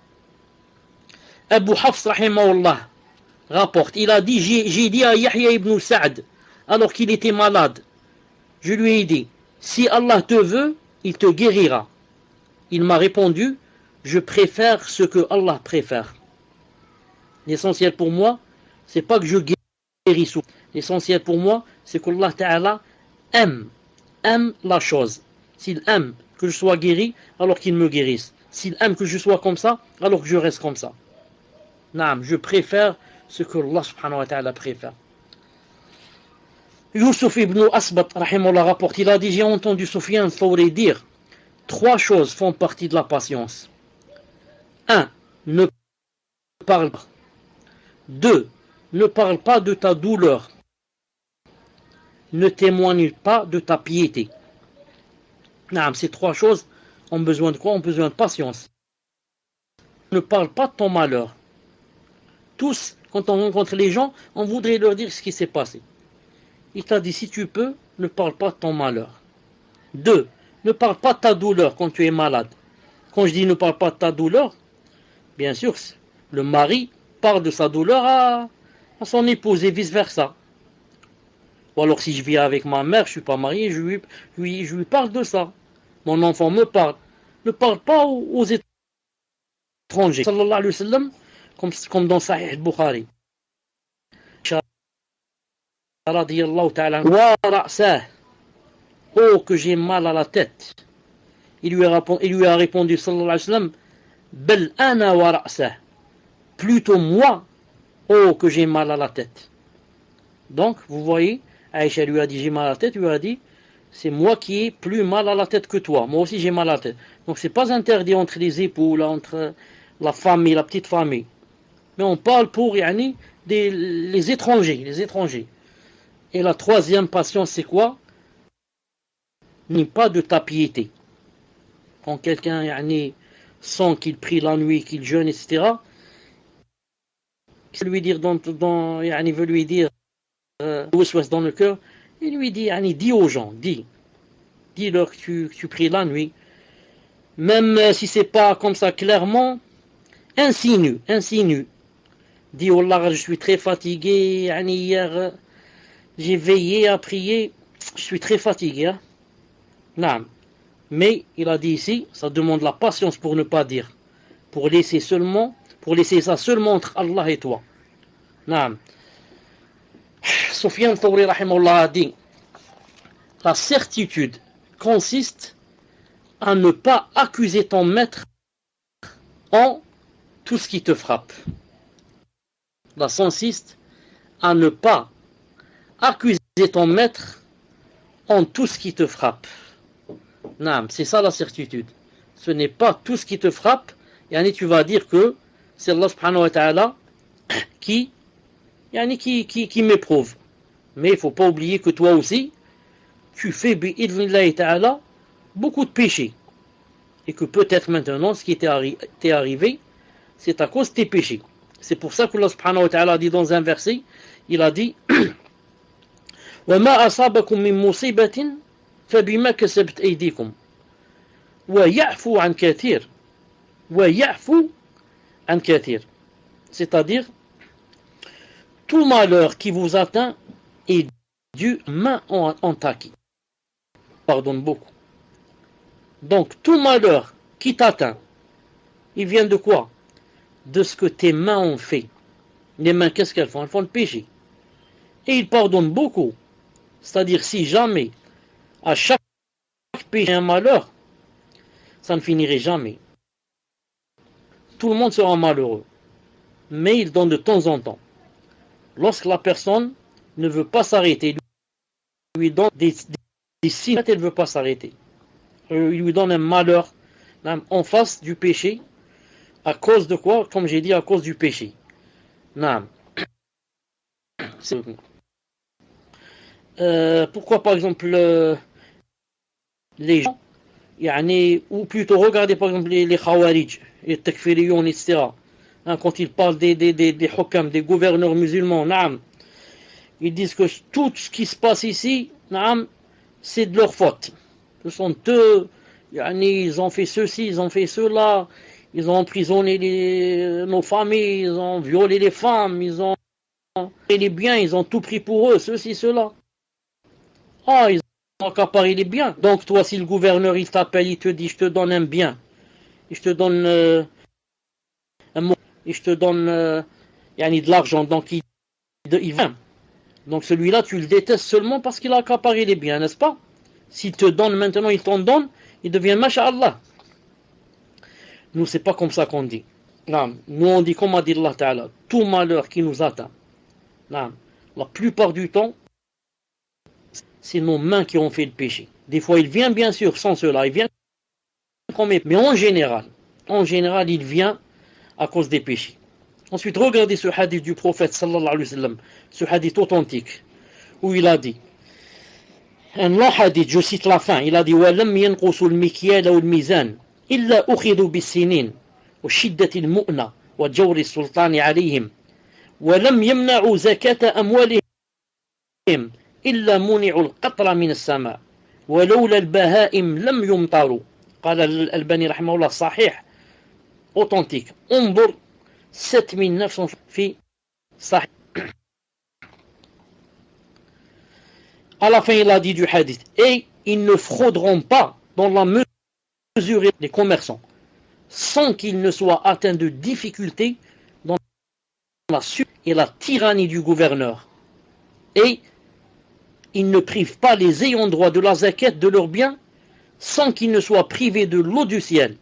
Abu Hafs rahimahullah rapporte, il a dit, j'ai dit à Yahya ibn Sa'd, alors qu'il était malade, je lui ai dit, si Allah te veut, il te guérira. Il m'a répondu, je préfère ce que Allah préfère. L'essentiel pour moi, c'est pas que je guérisse. L'essentiel pour moi, c'est que Allah Ta'ala aime la chose. S'il aime que je sois guéri, alors qu'il me guérisse. S'il aime que je sois comme ça, alors que je reste comme ça. Naam, je préfère ce que Allah subhanahu wa ta'ala préfère. Yusuf ibn Asbat, rahimahullah, rapporte, il a dit, j'ai entendu Sufyan Thawri dire, 3 choses font partie de la patience. 1. Ne parle pas. 2. Ne parle pas de ta douleur. Ne témoigne pas de ta piété. Naam, ces 3 choses ont besoin de quoi? Ont besoin de patience. Ne parle pas de ton malheur. Tous, quand on rencontre les gens, on voudrait leur dire ce qui s'est passé. Il t'a dit, si tu peux, ne parle pas de ton malheur. 2. Ne parle pas de ta douleur quand tu es malade. Quand je dis ne parle pas de ta douleur, bien sûr, le mari parle de sa douleur à son épouse et vice-versa. Ou alors si je vis avec ma mère, je ne suis pas marié, je lui parle de ça. Mon enfant me parle. Ne parle pas aux étrangers. Sallallahu alayhi wa sallam, comme dans Sahih al-Bukhari. Radiyallahu ta'ala wa ra'sah. Oh, que j'ai mal à la tête. Il lui a répondu, sallallahu alayhi wa sallam, bel ana wa ra'sah. Plutôt moi, oh, que j'ai mal à la tête. Donc, vous voyez, Aïcha lui a dit, j'ai mal à la tête, lui a dit, c'est moi qui ai plus mal à la tête que toi. Moi aussi, j'ai mal à la tête. Donc, c'est pas interdit entre les époux, là, entre la famille, la petite famille. Mais on parle pour, les étrangers. Et la 3e patience, c'est quoi? N'est pas de ta piété. Quand quelqu'un, sans qu'il prie la nuit, qu'il jeûne, etc. Il lui dire il veut lui dire dans le cœur, il lui dit, dis aux gens, dis-leur que tu pries la nuit, même si c'est pas comme ça clairement, insinue, dis oh là, je suis très fatigué, hier j'ai veillé à prier, je suis très fatigué, hein? Non. Mais il a dit ici, ça demande la patience pour ne pas dire, pour laisser ça seulement entre Allah et toi. Non. Sufyan Thawri rahimahullah a dit, la certitude consiste à ne pas accuser ton maître en tout ce qui te frappe. La consiste à ne pas accuser ton maître en tout ce qui te frappe. Non, c'est ça la certitude. Ce n'est pas tout ce qui te frappe. Et tu vas dire que c'est Allah subhanahu wa ta'ala qui m'éprouve. Mais il ne faut pas oublier que toi aussi, tu fais bi'idhnillahi ta'ala beaucoup de péchés. Et que peut-être maintenant, ce qui t'est arrivé, c'est à cause de tes péchés. C'est pour ça que Allah subhanahu wa ta'ala dit dans un verset, il a dit وَمَا أَصَابَكُم مِّن مُّصِيبَةٍ فَبِمَا كَسَبَتْ أَيْدِيكُمْ وَيَعْفُو عَنْ كَثِيرٍ وَيَعْفُو عَنْ كَثِيرٍ. C'est-à-dire, tout malheur qui vous atteint est dû main en taquis. Pardonne beaucoup. Donc, tout malheur qui t'atteint, il vient de quoi? De ce que tes mains ont fait. Les mains, qu'est-ce qu'elles font? Elles font le péché. Et il pardonne beaucoup. C'est-à-dire, si jamais, à chaque péché, un malheur, ça ne finirait jamais. Tout le monde sera malheureux. Mais il donne de temps en temps. Lorsque la personne ne veut pas s'arrêter, il lui donne des signes, elle ne veut pas s'arrêter. Il lui donne un malheur en face du péché. À cause de quoi? Comme j'ai dit, à cause du péché. Non. Pourquoi par exemple les gens, ou plutôt regardez par exemple les Khawarij, les Takfiriyoun, etc. Quand ils parlent des hukam, des gouverneurs musulmans, ils disent que tout ce qui se passe ici, c'est de leur faute. Ce sont eux, ils ont fait ceci, ils ont fait cela, ils ont emprisonné nos familles, ils ont violé les femmes, ils ont pris les biens, ils ont tout pris pour eux, ceci, cela. Ils ont accaparé les biens. Donc toi, si le gouverneur il t'appelle, il te dit, je te donne un bien, je te donne un mot, et je te donne de l'argent, donc il vient. Donc celui-là, tu le détestes seulement parce qu'il a accaparé les biens, n'est-ce pas? S'il te donne maintenant, il t'en donne, il devient masha'Allah. Nous, c'est pas comme ça qu'on dit. Non. Nous, on dit, comme a dit Allah Ta'ala, tout malheur qui nous atteint, non. La plupart du temps, c'est nos mains qui ont fait le péché. Des fois, il vient bien sûr sans cela, il vient mais en général, il vient à cause des péchés. Ensuite, regardez ce hadith du prophète sallallahu alayhi wa sallam, ce hadith authentique, où il a dit, un long hadith, je cite la fin, il a dit وَلَمْ يَنْقُصُوا الْمِكْيَالَ وَالْمِيزَانَ إِلَّا أُخِذُوا بِالسِّنِينَ وشدة المؤنة وجور السلطان عليهم ولم يمنعوا زكاة أموالهم إلا منعوا القطر من السماء ولولا البهائم لم يمطروا. قال الألباني رحمه الله صحيح authentique. انظر 7900 في صحيح. À la fin, il a dit du hadith, et ils ne frauderont pas dans la mesure des commerçants sans qu'ils ne soient atteints de difficultés dans la et la tyrannie du gouverneur. Et ils ne privent pas les ayants droit de la zakat de leurs biens sans qu'ils ne soient privés de l'eau du ciel.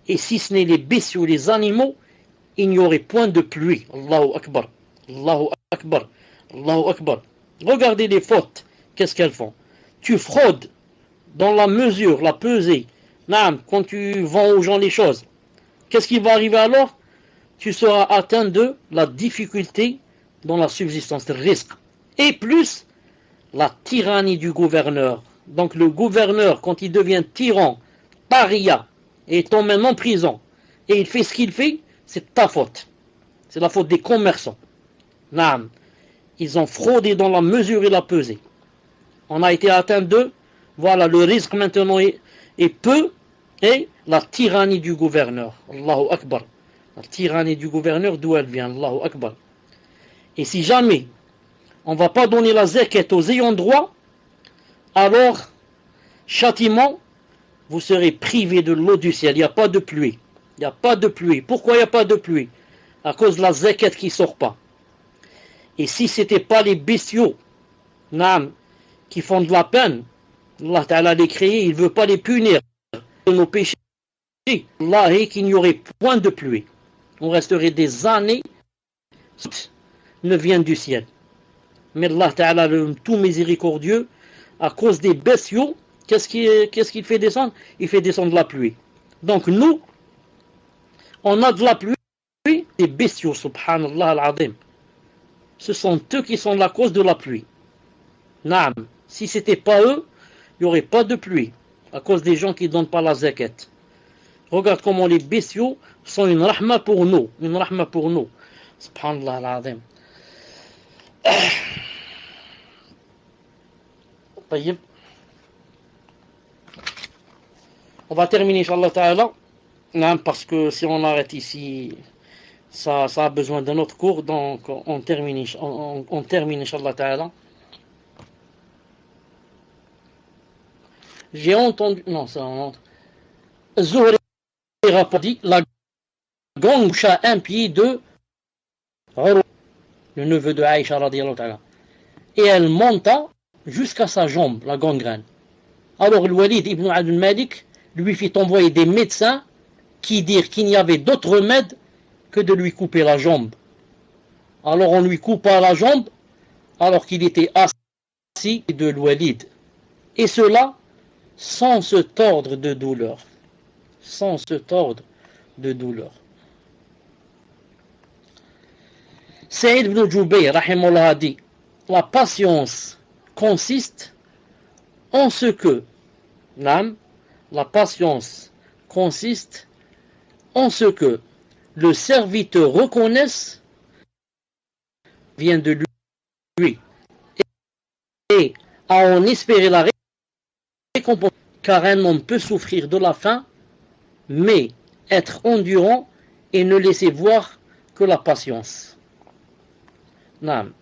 Et si ce n'est les bestiaux, les animaux, il n'y aurait point de pluie. Allahu Akbar, Allahu Akbar, Allahu Akbar. Regardez les fautes, qu'est-ce qu'elles font? Tu fraudes dans la mesure, la pesée. Quand tu vends aux gens les choses, qu'est-ce qui va arriver alors? Tu seras atteint de la difficulté dans la subsistance, le risque. Et plus la tyrannie du gouverneur. Donc le gouverneur, quand il devient tyran, paria, et il tombe maintenant en prison, et il fait ce qu'il fait, c'est ta faute. C'est la faute des commerçants. Naam. Ils ont fraudé dans la mesure et la pesée. On a été atteint d'eux. Voilà, le risque maintenant est peu, et la tyrannie du gouverneur. Allahu Akbar. La tyrannie du gouverneur, d'où elle vient. Allahu Akbar. Et si jamais on ne va pas donner la zakat aux ayants droit, alors, châtiment, vous serez privé de l'eau du ciel. Il n'y a pas de pluie. Il n'y a pas de pluie. Pourquoi il n'y a pas de pluie? À cause de la zakat qui ne sort pas. Et si ce n'était pas les bestiaux, naam, qui font de la peine, Allah Ta'ala les créé, il ne veut pas les punir de nos péchés. Allah est qu'il n'y aurait point de pluie. On resterait des années, ne viennent du ciel. Mais Allah Ta'ala, le tout miséricordieux, à cause des bestiaux, qu'est-ce qu'il fait descendre? Il fait descendre la pluie. Donc nous, on a de la pluie, des bestiaux, subhanallah al-azim. Ce sont eux qui sont la cause de la pluie. Naam. Si ce n'était pas eux, il n'y aurait pas de pluie, à cause des gens qui ne donnent pas la zakat. Regarde comment les bestiaux sont une rahma pour nous. Une rahma pour nous. Subhanallah al-azim. On va terminer, Inch'Allah Ta'ala, parce que si on arrête ici, ça a besoin d'un autre cours, donc on termine, Inch'Allah Ta'ala. J'ai entendu, non, c'est un autre. Zuhri rapporte, la gangue toucha un pied de Urwa, le neveu de Aïcha radiyallahu ta'ala, et elle monta jusqu'à sa jambe, la gangrène. Alors le Walid ibn Abdul Malik lui fit envoyer des médecins qui dirent qu'il n'y avait d'autre remède que de lui couper la jambe. Alors on lui coupa la jambe alors qu'il était assis de l'Walid. Et cela sans se tordre de douleur. Sans se tordre de douleur. Saïd ibn Jubayr, rahimahullah, a dit, la patience consiste en ce que, la patience consiste en ce que le serviteur reconnaisse vient de lui et à en espérer la récompense, car un homme peut souffrir de la faim, mais être endurant et ne laisser voir que la patience. Naam.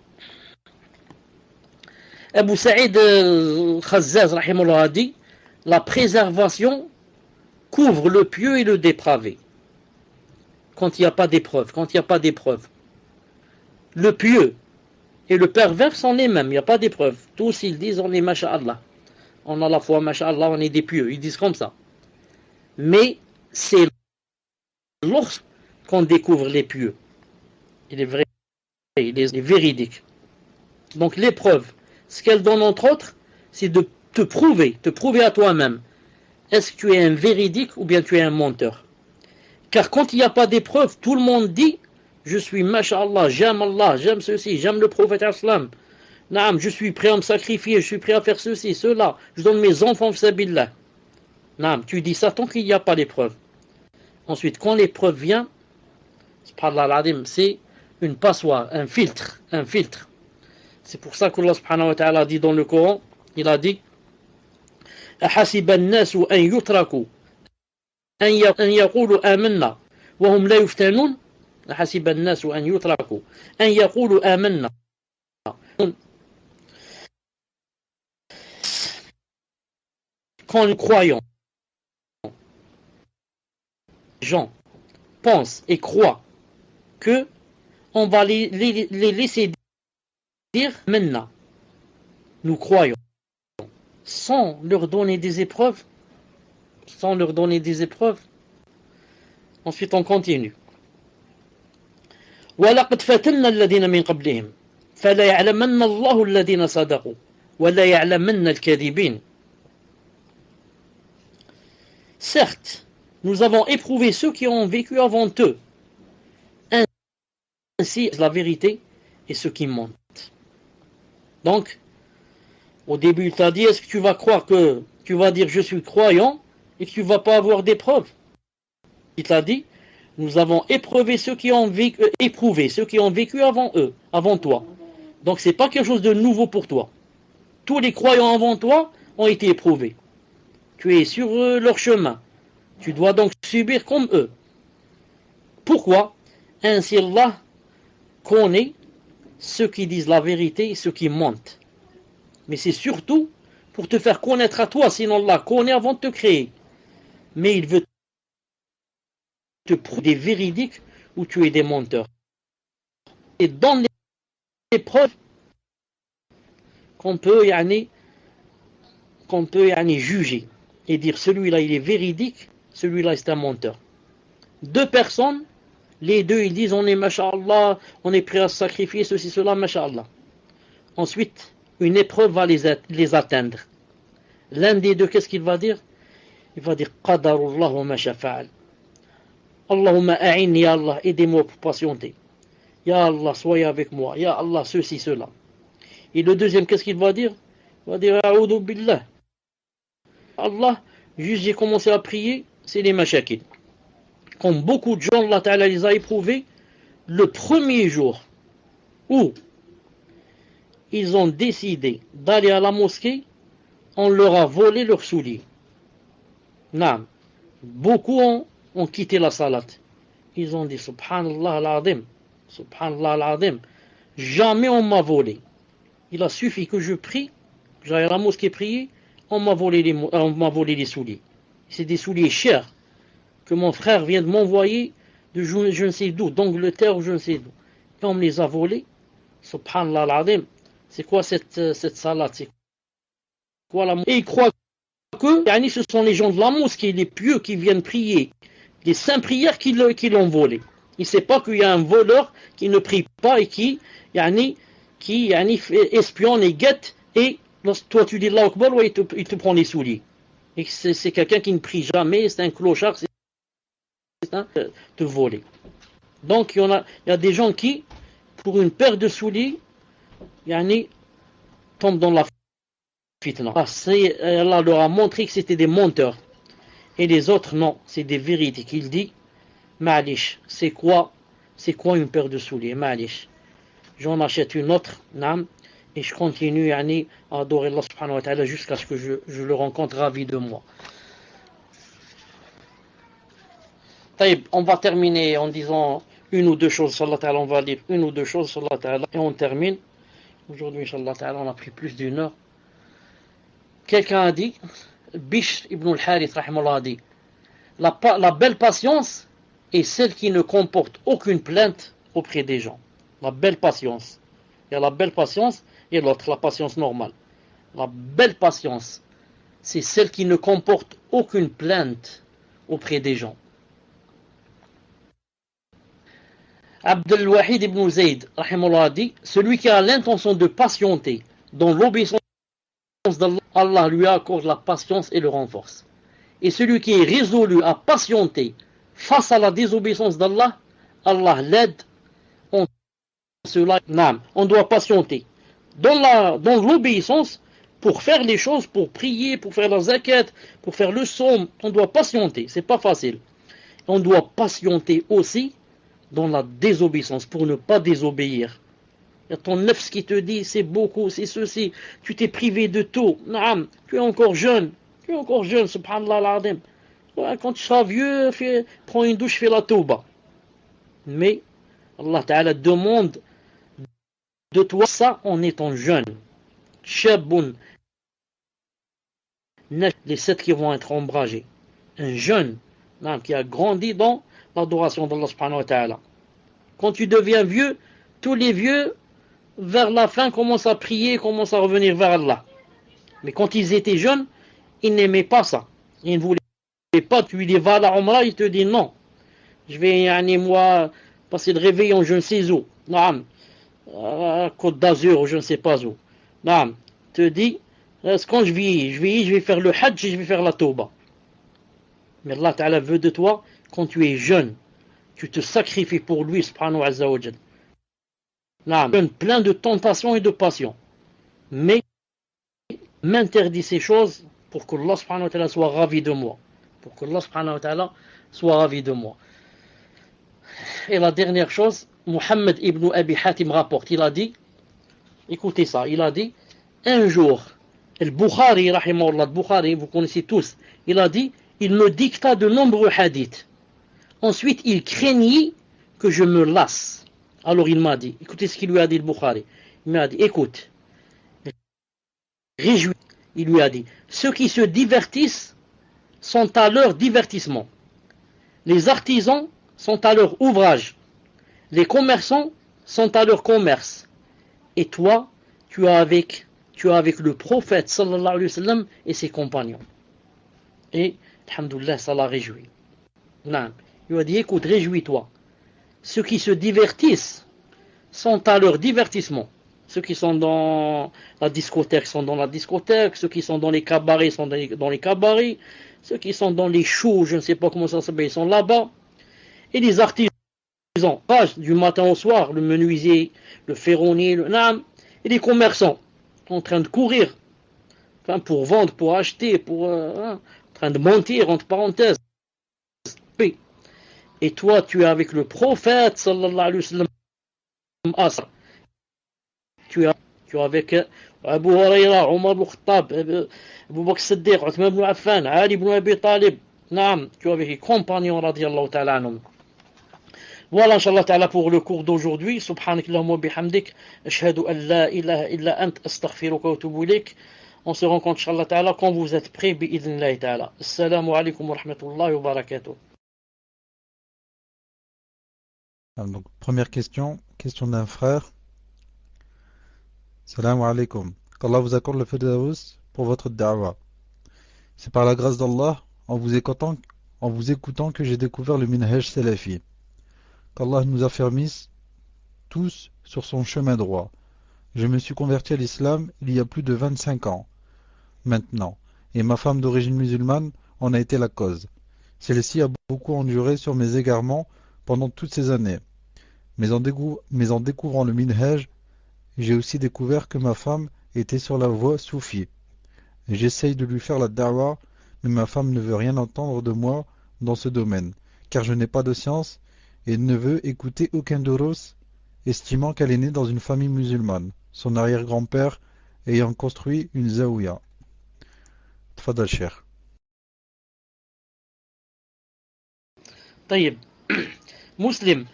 Abu Saïd al-Khazzaz rahimahullah a dit, la préservation couvre le pieux et le dépravé. Quand il n'y a pas d'épreuve, le pieux et le pervers sont les mêmes, il n'y a pas d'épreuve. Tous ils disent on est masha'Allah. On a la foi, masha'Allah, on est des pieux. Ils disent comme ça. Mais c'est lorsqu'on découvre les pieux. Il est vrai, il est véridique. Donc l'épreuve, ce qu'elle donne entre autres, c'est de te prouver à toi-même. Est-ce que tu es un véridique ou bien tu es un menteur? Car quand il n'y a pas d'épreuve, tout le monde dit je suis masha'Allah, j'aime ceci, j'aime le prophète islam. Naam, je suis prêt à me sacrifier, je suis prêt à faire ceci, cela. Je donne mes enfants fisabilillah. Naam, tu dis ça tant qu'il n'y a pas d'épreuve. Ensuite, quand l'épreuve vient, c'est une passoire, un filtre. C'est pour ça qu'Allah subhanahu wa ta'ala dit dans le Coran, il a dit أحسب الناس أن يتركوا أن يقولوا آمنا وهم لا يفتنون أحسب الناس أن يتركوا أن يقولوا آمنا. Quand nous croyons, les gens pensent et croient que on va les laisser dire maintenant. Nous croyons sans leur donner des épreuves. Ensuite on continue. وَلَقَدْ فَتَنَّا الَّذِينَ مِنْ قَبْلِهِمْ فَلَا يَعْلَمَنَّ اللَّهُ الَّذِينَ صَدَقُوا وَلَا يَعْلَمَنَّ الْكَاذِبِينَ. Certes, nous avons éprouvé ceux qui ont vécu avant eux. Ainsi, la vérité et ceux qui mentent. Donc, au début, il t'a dit, est-ce que tu vas croire que tu vas dire je suis croyant et que tu ne vas pas avoir d'épreuve? Il t'a dit, nous avons éprouvé ceux qui ont vécu avant eux, avant toi. Donc c'est pas quelque chose de nouveau pour toi. Tous les croyants avant toi ont été éprouvés. Tu es sur leur chemin. Tu dois donc subir comme eux. Pourquoi? Ainsi Allah connaît ceux qui disent la vérité et ceux qui mentent. Mais c'est surtout pour te faire connaître à toi, sinon Allah connaît avant de te créer. Mais il veut te prouver des véridiques où tu es des menteurs. Et dans les preuves qu'on peut juger et dire celui-là il est véridique, celui-là c'est un menteur. Deux personnes, les deux ils disent on est masha'Allah, on est prêt à sacrifier ceci, cela, masha'Allah. Ensuite, une épreuve va les atteindre. L'un des deux, qu'est-ce qu'il va dire? Il va dire qadarullah wa ma shafa'al. Allahumma a'inni, ya Allah, aidez-moi pour patienter. Ya Allah, soyez avec moi. Ya Allah, ceci, cela. Et le deuxième, qu'est-ce qu'il va dire? Il va dire a'udhu billah. Allah, juste j'ai commencé à prier, c'est les mashakil. Comme beaucoup de gens, Allah Ta'ala les a éprouvés le premier jour où ils ont décidé d'aller à la mosquée, on leur a volé leurs souliers. Naam. Beaucoup ont quitté la salat. Ils ont dit Subhanallah al-Azim, Subhanallah al-Azim, jamais on m'a volé. Il a suffi que je prie, que j'aille à la mosquée prier, on m'a volé les souliers. C'est des souliers chers que mon frère vient de m'envoyer de je ne sais d'où, d'Angleterre ou je ne sais d'où. Et on me les a volés. Subhanallah al-Azim. C'est quoi cette salat? C'est quoi la... Et ils croient que ce sont les gens de la mosquée, les pieux qui viennent prier, les saints prières qui l'ont volé. Il ne sait pas qu'il y a un voleur qui ne prie pas et qui espionne et guette, et toi tu dis Allahu Akbar, ouais, il te prend les souliers. Et c'est quelqu'un qui ne prie jamais, c'est un clochard, c'est un te voler. Donc il y a des gens qui, pour une paire de souliers, tombent dans la fitna. Allah leur a montré que c'était des menteurs. Et les autres, non, c'est des vérités. Il dit, Ma'alish, c'est quoi une paire de souliers? Ma'alish. J'en achète une autre, nam, et je continue à adorer Allah subhanahu wa ta'ala jusqu'à ce que je le rencontre ravi de moi. On va terminer en disant une ou deux choses sur Allah ta'ala. On va lire une ou deux choses sur Allah ta'ala et on termine. Aujourd'hui, inshallah ta'ala, on a pris plus d'une heure. Quelqu'un a dit, Bishr ibn al-Harith rahimahullah a dit, la belle patience est celle qui ne comporte aucune plainte auprès des gens. La belle patience. Il y a la belle patience et l'autre, la patience normale. La belle patience, c'est celle qui ne comporte aucune plainte auprès des gens. Abdel Wahid ibn Zayd rahimahullah a dit, celui qui a l'intention de patienter dans l'obéissance d'Allah, Allah lui accorde la patience et le renforce. Et celui qui est résolu à patienter face à la désobéissance d'Allah, Allah l'aide en cela. On doit patienter dans l'obéissance pour faire les choses, pour prier, pour faire la zakat, pour faire le psaume. On doit patienter, c'est pas facile. On doit patienter aussi dans la désobéissance pour ne pas désobéir. Il y a ton nefs qui te dit c'est beaucoup, c'est ceci, tu t'es privé de tout. Naam, tu es encore jeune, subhanallah al-azim. Quand tu seras vieux, prends une douche, fais la tauba. Mais Allah Ta'ala demande de toi ça en étant jeune. Shabun, les 7 qui vont être ombragés. Un jeune qui a grandi dans l'adoration d'Allah subhanahu wa ta'ala. Quand tu deviens vieux, tous les vieux vers la fin commencent à prier, commencent à revenir vers Allah. Mais quand ils étaient jeunes, ils n'aimaient pas ça. Ils ne voulaient pas. Tu lui dis va à la Umrah, il te dit non. Je vais moi passer le réveillon je ne sais où. Naam. Côte d'Azur, je ne sais pas où. Naam. Te dit quand je vais faire le Hajj et je vais faire la Tauba. Mais Allah Ta'ala veut de toi, quand tu es jeune, tu te sacrifies pour lui, subhanahu wa ta'ala. Plein de tentations et de passions. Mais m'interdis ces choses pour que Allah subhanahu wa ta'ala soit ravi de moi. Pour que Allah subhanahu wa ta'ala sois ravi de moi. Et la dernière chose, Mohammed ibn Abi Hatim rapporte, il a dit, écoutez ça, il a dit, un jour, Al-Bukhari, rahimahullah, Al-Bukhari, vous connaissez tous, il a dit, il me dicta de nombreux hadiths. Ensuite, il craignit que je me lasse. Alors il m'a dit, écoutez ce qu'il lui a dit, Al-Bukhari. Il m'a dit, écoute, réjouis. Il lui a dit, ceux qui se divertissent sont à leur divertissement. Les artisans sont à leur ouvrage. Les commerçants sont à leur commerce. Et toi, tu es avec le prophète sallallahu alayhi wa sallam et ses compagnons. Et, alhamdoulilah, ça l'a réjoui. Non. Il lui a dit, écoute, réjouis-toi. Ceux qui se divertissent sont à leur divertissement. Ceux qui sont dans la discothèque sont dans la discothèque. Ceux qui sont dans les cabarets sont dans les cabarets. Ceux qui sont dans les shows, je ne sais pas comment ça s'appelle, ils sont là-bas. Et les artisans, du matin au soir, le menuisier, le ferronnier, le nam, et les commerçants, en train de courir, enfin, pour vendre, pour acheter, en train de mentir, entre parenthèses. Et toi, tu es avec le prophète, sallallahu alayhi wa sallam, tu es avec Abu Huraira, Omar ibn Khattab, Abu Bakr Siddiq, Uthman ibn Affan, Ali ibn Abi Talib, naam, tu es avec les compagnons, radiyallahu ta'ala anhum. Voilà, Inch'Allah ta'ala, pour le cours d'aujourd'hui. Subhanakallahumma bihamdik, ashhadu an la ilaha illa ant, astaghfiruka wa atubu ilayk. On se rencontre, Inch'Allah ta'ala, quand vous êtes prêts, bi'idhnillahi ta'ala. Assalamu alaikum wa rahmatullahi wa barakatuh. Donc, première question d'un frère. Salam alaikum. Qu'Allah vous accorde le Firdaus pour votre da'wa. C'est par la grâce d'Allah, en vous écoutant que j'ai découvert le minhaj salafi. Qu'Allah nous affermisse tous sur son chemin droit. Je me suis converti à l'islam il y a plus de 25 ans maintenant, et ma femme d'origine musulmane en a été la cause. Celle-ci a beaucoup enduré sur mes égarements pendant toutes ces années. Mais en découvrant le minhaj, j'ai aussi découvert que ma femme était sur la voie soufie. J'essaye de lui faire la da'wa, mais ma femme ne veut rien entendre de moi dans ce domaine, car je n'ai pas de science et ne veut écouter aucun doros, estimant qu'elle est née dans une famille musulmane, son arrière-grand-père ayant construit une zaouia. Tfadal Cheikh. Taïb. Muslim,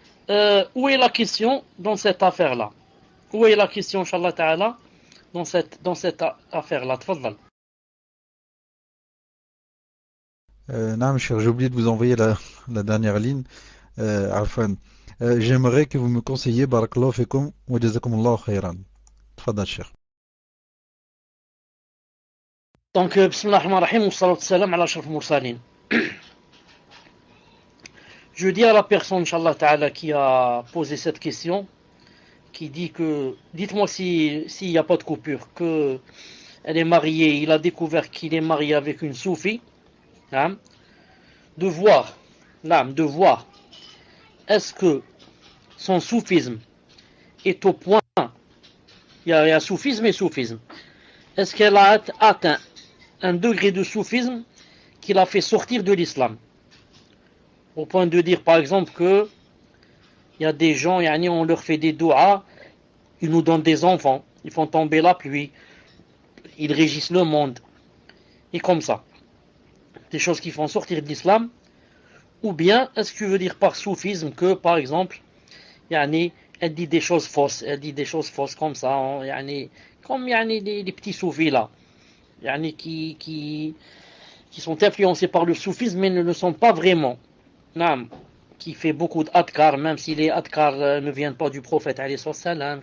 où est la question dans cette affaire-là? Où est la question, Inch'Allah ta'ala, dans cette affaire-là? Tfadal. Non, cher, j'ai oublié de vous envoyer la dernière ligne. Afan. J'aimerais que vous me conseilliez barakallahu fikum wa jazakumullahu khairan. Tfadal Cheikh. Donc, bismillah ar-Rahman ar-Rahim, wa salatu salam ala ashraf al-mursalin. Je dis à la personne, Inch'Allah ta'ala, qui a posé cette question, qui dit que, dites-moi s'il n'y a pas de coupure, que elle est mariée, il a découvert qu'il est marié avec une soufie, hein, de voir, est-ce que son soufisme est au point, il y a soufisme et soufisme, est-ce qu'elle a atteint un degré de soufisme qui l'a fait sortir de l'islam, au point de dire par exemple que il y a des gens, on leur fait des douas, ils nous donnent des enfants, ils font tomber la pluie, ils régissent le monde, et comme ça, des choses qui font sortir de l'islam. Ou bien, est-ce que tu veux dire par soufisme que, par exemple, elle dit des choses fausses, comme ça, comme les petits soufis là, qui sont influencés par le soufisme mais ne le sont pas vraiment. Qui fait beaucoup d'adkar, même si les adkar ne viennent pas du prophète,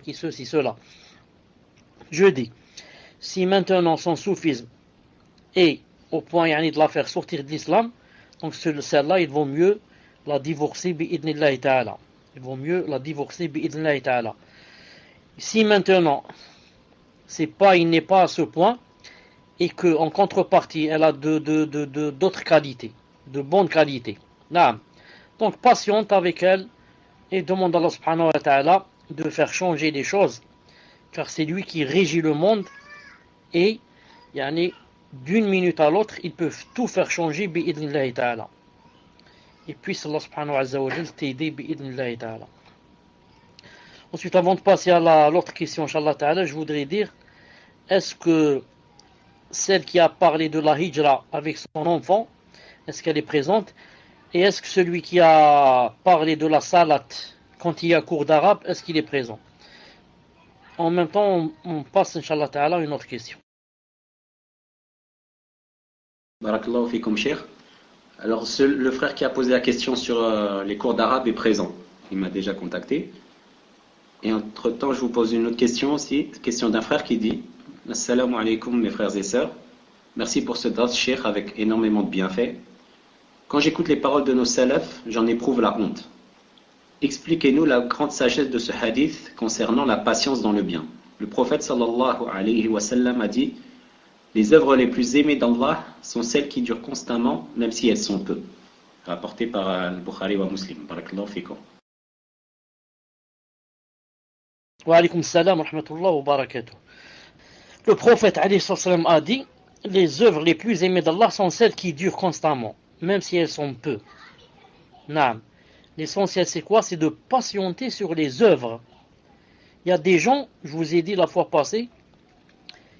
qui ceci, cela. Je dis, si maintenant son soufisme est au point de la faire sortir de l'islam, donc celle-là, il vaut mieux la divorcer bi'idnillahi ta'ala. Si maintenant, il n'est pas à ce point, et qu'en contrepartie, elle a d'autres qualités, de bonnes qualités. Donc patiente avec elle et demande à Allah subhanahu wa ta'ala de faire changer les choses, car c'est lui qui régit le monde, et d'une minute à l'autre, ils peuvent tout faire changer bi'idnillahi ta'ala. et puisse Allah subhanahu wa ta'ala t'aider bi'idnillahi ta'ala. Ensuite, avant de passer à l'autre question, inshallah ta'ala, je voudrais dire, est-ce que celle qui a parlé de la hijra avec son enfant, est-ce qu'elle est présente? Et est-ce que celui qui a parlé de la salat quand il y a cours d'arabe, est-ce qu'il est présent? En même temps, on passe, inshallah ta'ala, à une autre question. Barakallahu fikum, Cheikh. Alors, le frère qui a posé la question sur les cours d'arabe est présent. Il m'a déjà contacté. Et entre-temps, je vous pose une autre question aussi. Question d'un frère qui dit: Assalamu alaikum, mes frères et sœurs. Merci pour ce dars, Cheikh, avec énormément de bienfaits. Quand j'écoute les paroles de nos salafs, j'en éprouve la honte. Expliquez-nous la grande sagesse de ce hadith concernant la patience dans le bien. Le prophète sallallahu alayhi wa sallam a dit: les œuvres les plus aimées d'Allah sont celles qui durent constamment, même si elles sont peu. Rapporté par Al-Bukhari wa Muslim. Barakallahu fikum. Wa alaykum salam wa rahmatullah wa barakatuh. Le prophète alayhi salam a dit: les œuvres les plus aimées d'Allah sont celles qui durent constamment, même si elles sont peu. Naam. L'essentiel c'est quoi? C'est de patienter sur les œuvres. Il y a des gens, je vous ai dit la fois passée,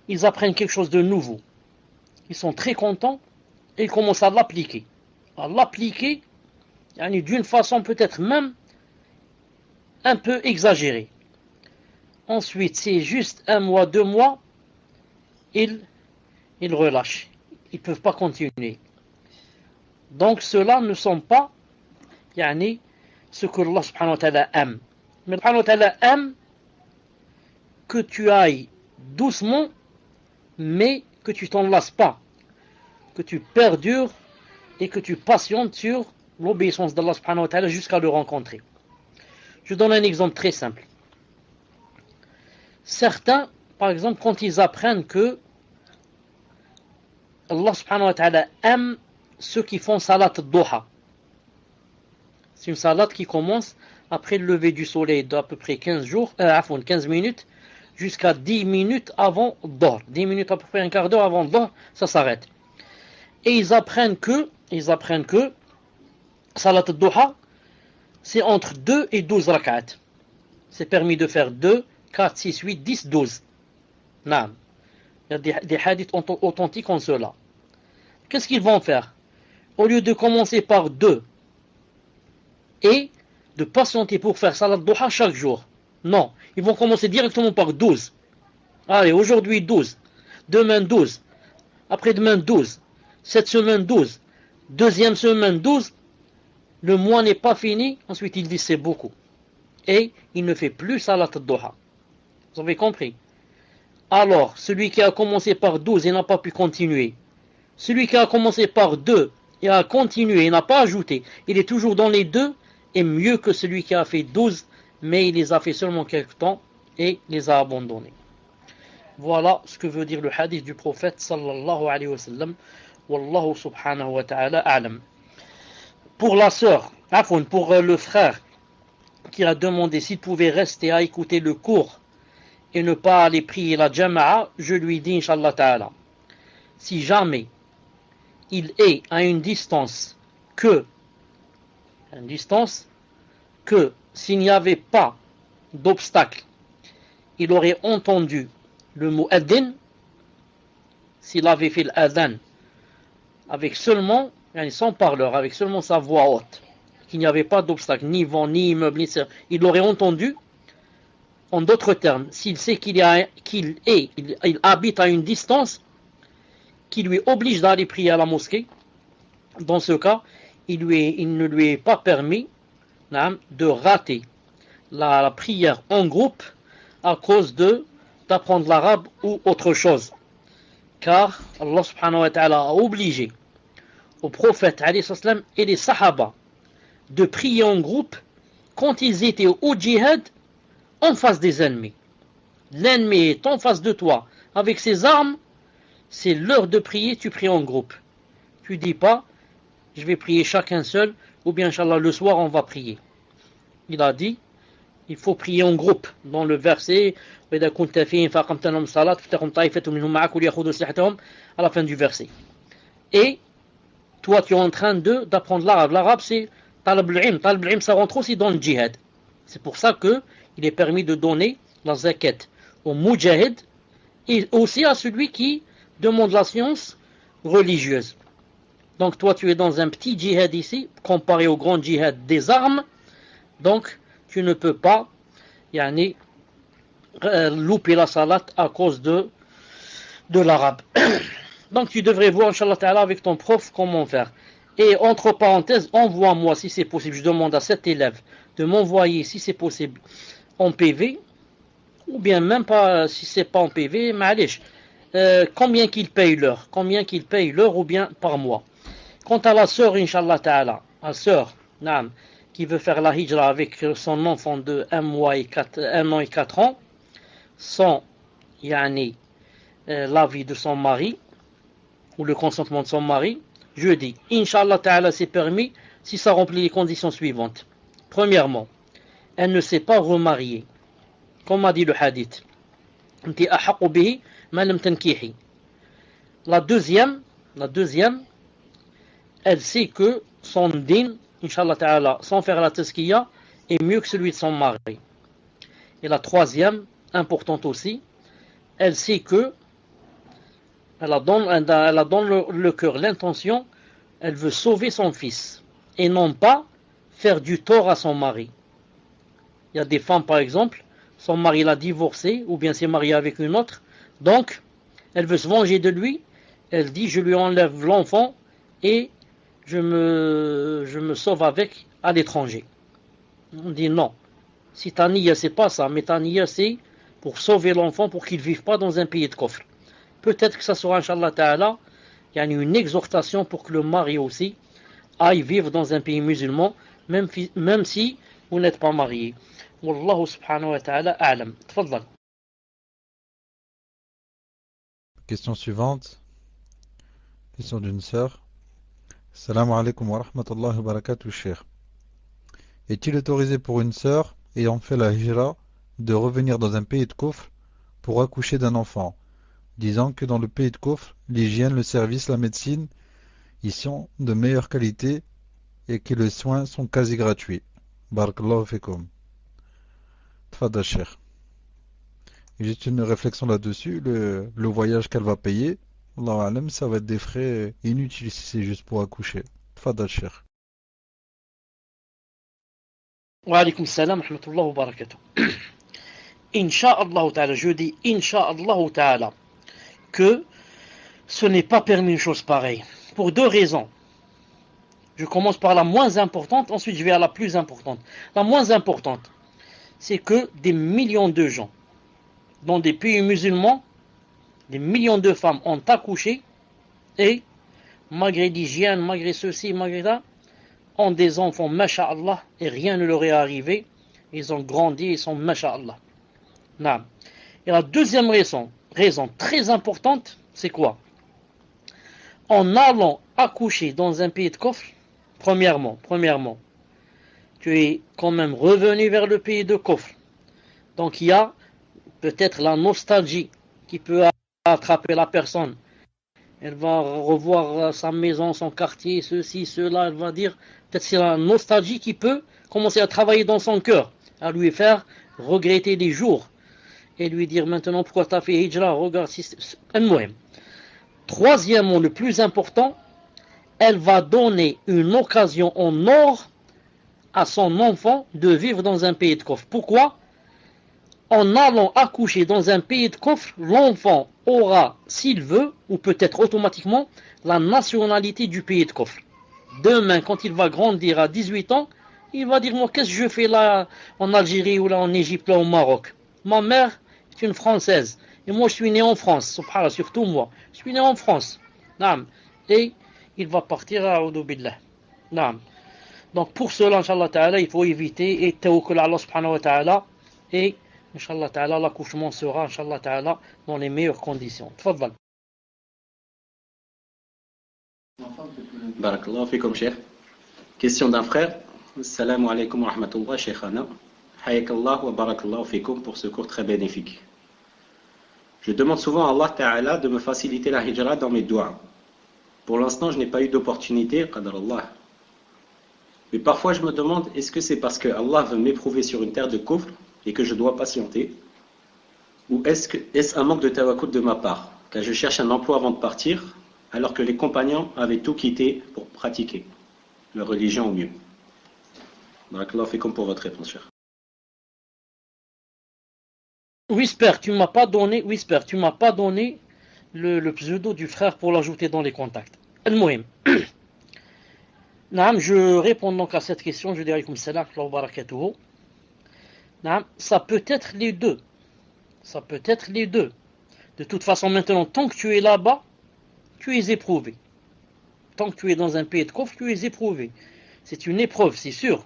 ils apprennent quelque chose de nouveau. Ils sont très contents et ils commencent à l'appliquer. D'une façon peut-être même un peu exagérée. Ensuite, c'est juste 1 mois, 2 mois, ils relâchent. Ils ne peuvent pas continuer. Donc ceux-là ne sont pas ce que Allah subhanahu wa ta'ala aime. Mais Allah subhanahu wa ta'ala aime que tu ailles doucement, mais que tu t'en lasses pas, que tu perdures et que tu patientes sur l'obéissance d'Allah subhanahu wa ta'ala jusqu'à le rencontrer. Je donne un exemple très simple. Certains, par exemple, quand ils apprennent que Allah subhanahu wa ta'ala aime ceux qui font salat duha. C'est une salat qui commence après le lever du soleil d'à peu près 15 minutes jusqu'à 10 minutes avant Dhuhr. 10 minutes à peu près un quart d'heure avant Dhuhr, ça s'arrête. Et ils apprennent que salat duha, c'est entre 2 et 12 rak'at. C'est permis de faire 2, 4, 6, 8, 10, 12. Naam. Il y a des hadiths authentiques en cela. Qu'est-ce qu'ils vont faire? Au lieu de commencer par 2 et de patienter pour faire salat duha chaque jour, non, ils vont commencer directement par 12. Allez, aujourd'hui 12, demain 12, après-demain 12, cette semaine 12, deuxième semaine 12, le mois n'est pas fini, ensuite il dit c'est beaucoup. Et il ne fait plus salat duha. Vous avez compris? Alors, celui qui a commencé par 12 et n'a pas pu continuer, celui qui a commencé par 2 et a continué et n'a pas ajouté, il est toujours dans les 2, est mieux que celui qui a fait 12, mais il les a fait seulement quelque temps et les a abandonnés. Voilà ce que veut dire le hadith du prophète sallallahu alayhi wa sallam. Wallahu subhanahu wa ta'ala a'lam. Pour la sœur, pour le frère qui a demandé s'il pouvait rester à écouter le cours et ne pas aller prier la jama'a, je lui dis inshallah ta'ala, si jamais il est à une distance que s'il n'y avait pas d'obstacle, il aurait entendu le mu'addin, s'il avait fait l'adhan avec seulement, sans parleur, avec seulement sa voix haute, qu'il n'y avait pas d'obstacle, ni vent, ni immeuble, il l'aurait entendu. En d'autres termes, s'il sait qu'il habite à une distance qui lui oblige d'aller prier à la mosquée, dans ce cas, il ne lui est pas permis de rater la prière en groupe à cause d'apprendre l'arabe ou autre chose. Car Allah subhanahu wa ta'ala a obligé au prophète alayhi salam et les sahaba de prier en groupe quand ils étaient au djihad en face des ennemis. L'ennemi est en face de toi avec ses armes, c'est l'heure de prier, tu pries en groupe. Tu dis pas, je vais prier chacun seul, ou bien Inch'Allah le soir on va prier. Il a dit, il faut prier en groupe. Dans le verset, à la fin du verset. Et toi tu es en train d'apprendre l'arabe. L'arabe c'est talab al-ilm. Talab al-ilm ça rentre aussi dans le djihad. C'est pour ça que il est permis de donner la zakat au mujahid et aussi à celui qui demande la science religieuse. Donc toi tu es dans un petit djihad ici, comparé au grand djihad des armes, donc tu ne peux pas louper la salat à cause de l'arabe. Donc tu devrais voir, Inch'Allah Ta'ala, avec ton prof comment faire. Et entre parenthèses, envoie-moi si c'est possible, je demande à cet élève de m'envoyer si c'est possible en PV, ou bien même pas si c'est pas en PV, ma'alish, combien qu'il paye l'heure, ou bien par mois. Quant à la sœur, Inch'Allah Ta'ala, la sœur, qui veut faire la hijra avec son enfant de 1 an et 4 ans, sans l'avis de son mari, ou le consentement de son mari, je dis, Inch'Allah Ta'ala, c'est permis si ça remplit les conditions suivantes. Premièrement, elle ne s'est pas remariée, comme a dit le hadith. La deuxième, elle sait que son din, Inch'Allah Ta'ala, sans faire la tazkiya, est mieux que celui de son mari. Et la troisième, importante aussi, elle sait que elle a dans le cœur l'intention, elle veut sauver son fils et non pas faire du tort à son mari. Il y a des femmes par exemple, son mari l'a divorcée ou bien s'est marié avec une autre, donc elle veut se venger de lui, elle dit je lui enlève l'enfant et je me sauve avec à l'étranger. On dit non, si ta niya c'est pas ça, mais ta niya c'est pour sauver l'enfant pour qu'il ne vive pas dans un pays de coffre. Peut-être que ça sera, Inch'Allah Ta'ala, il y a une exhortation pour que le mari aussi aille vivre dans un pays musulman, même si vous n'êtes pas marié. Wallahu subhanahu wa ta'ala a'lam. Tfaddal. Question suivante. Question d'une sœur. Salam alaikum wa rahmatullahi wa barakatuh, cheikh. Est-il autorisé pour une sœur ayant fait la hijra de revenir dans un pays de kufr pour accoucher d'un enfant, disant que dans le pays de kufr, l'hygiène, le service, la médecine y sont de meilleure qualité et que les soins sont quasi gratuits. Barakallahu fikum. Tfadal cheikh. Juste une réflexion là-dessus, le voyage qu'elle va payer, Allahu alam, ça va être des frais inutiles si c'est juste pour accoucher. Tfadal cheikh. Wa alaykum salam wa rahmatullahi wa barakatuh. Inch'Allah Ta'ala, je dis Inch'Allah Ta'ala que ce n'est pas permis une chose pareille. Pour deux raisons. Je commence par la moins importante, ensuite je vais à la plus importante. La moins importante, c'est que des millions de gens, dans des pays musulmans, des millions de femmes ont accouché et, malgré l'hygiène, malgré ceci, malgré ça, ont des enfants, masha'Allah, et rien ne leur est arrivé. Ils ont grandi, ils sont masha'Allah. Et la deuxième raison très importante, c'est quoi? En allant accoucher dans un pays de kufr, premièrement, tu es quand même revenu vers le pays de kufr. Donc il y a peut-être la nostalgie qui peut attraper la personne. Elle va revoir sa maison, son quartier, ceci, cela, elle va dire, peut-être c'est la nostalgie qui peut commencer à travailler dans son cœur, à lui faire regretter les jours. Et lui dire maintenant pourquoi tu as fait hijra, regarde si c'est un moyen. Troisièmement, le plus important, elle va donner une occasion en or à son enfant de vivre dans un pays de kufr. Pourquoi? En allant accoucher dans un pays de kufr, l'enfant aura, s'il veut, ou peut-être automatiquement, la nationalité du pays de kufr. Demain, quand il va grandir à 18 ans, il va dire, moi, qu'est-ce que je fais là en Algérie ou là en Égypte, là au Maroc? Ma mère est une Française. Et moi, je suis né en France. Subhanallah, surtout moi. Je suis né en France. Naam. Et il va partir à A'udhu Billah. Naam. Donc, pour cela, Inch'Allah Ta'ala, il faut éviter et tawakkul à Allah Subhanahu wa Ta'ala. Et, Inch'Allah Ta'ala, l'accouchement sera, Inch'Allah Ta'ala, dans les meilleures conditions. Tfaddal. Barakallahu fikum, cheikh. Question d'un frère. Assalamu alaikum wa rahmatullah, cheikhana. Hayakallah wa barakallahu fikum pour ce cours très bénéfique. Je demande souvent à Allah Ta'ala de me faciliter la hijra dans mes doigts Pour l'instant, je n'ai pas eu d'opportunité, qadar Allah. Mais parfois, je me demande, est-ce que c'est parce que Allah veut m'éprouver sur une terre de kufr et que je dois patienter? Ou est-ce un manque de tawakkul de ma part, car je cherche un emploi avant de partir, alors que les compagnons avaient tout quitté pour pratiquer leur religion au mieux? Barakallahu fikum pour votre réponse, cher. Whisper, tu m'as pas donné le pseudo du frère pour l'ajouter dans les contacts. Al-Muhim. Naam, je réponds donc à cette question, je dirais comme salam wa barakatuhu. Naam, ça peut être les deux. Ça peut être les deux. De toute façon, maintenant, tant que tu es là-bas, tu es éprouvé. Tant que tu es dans un pays de coffre, tu es éprouvé. C'est une épreuve, c'est sûr.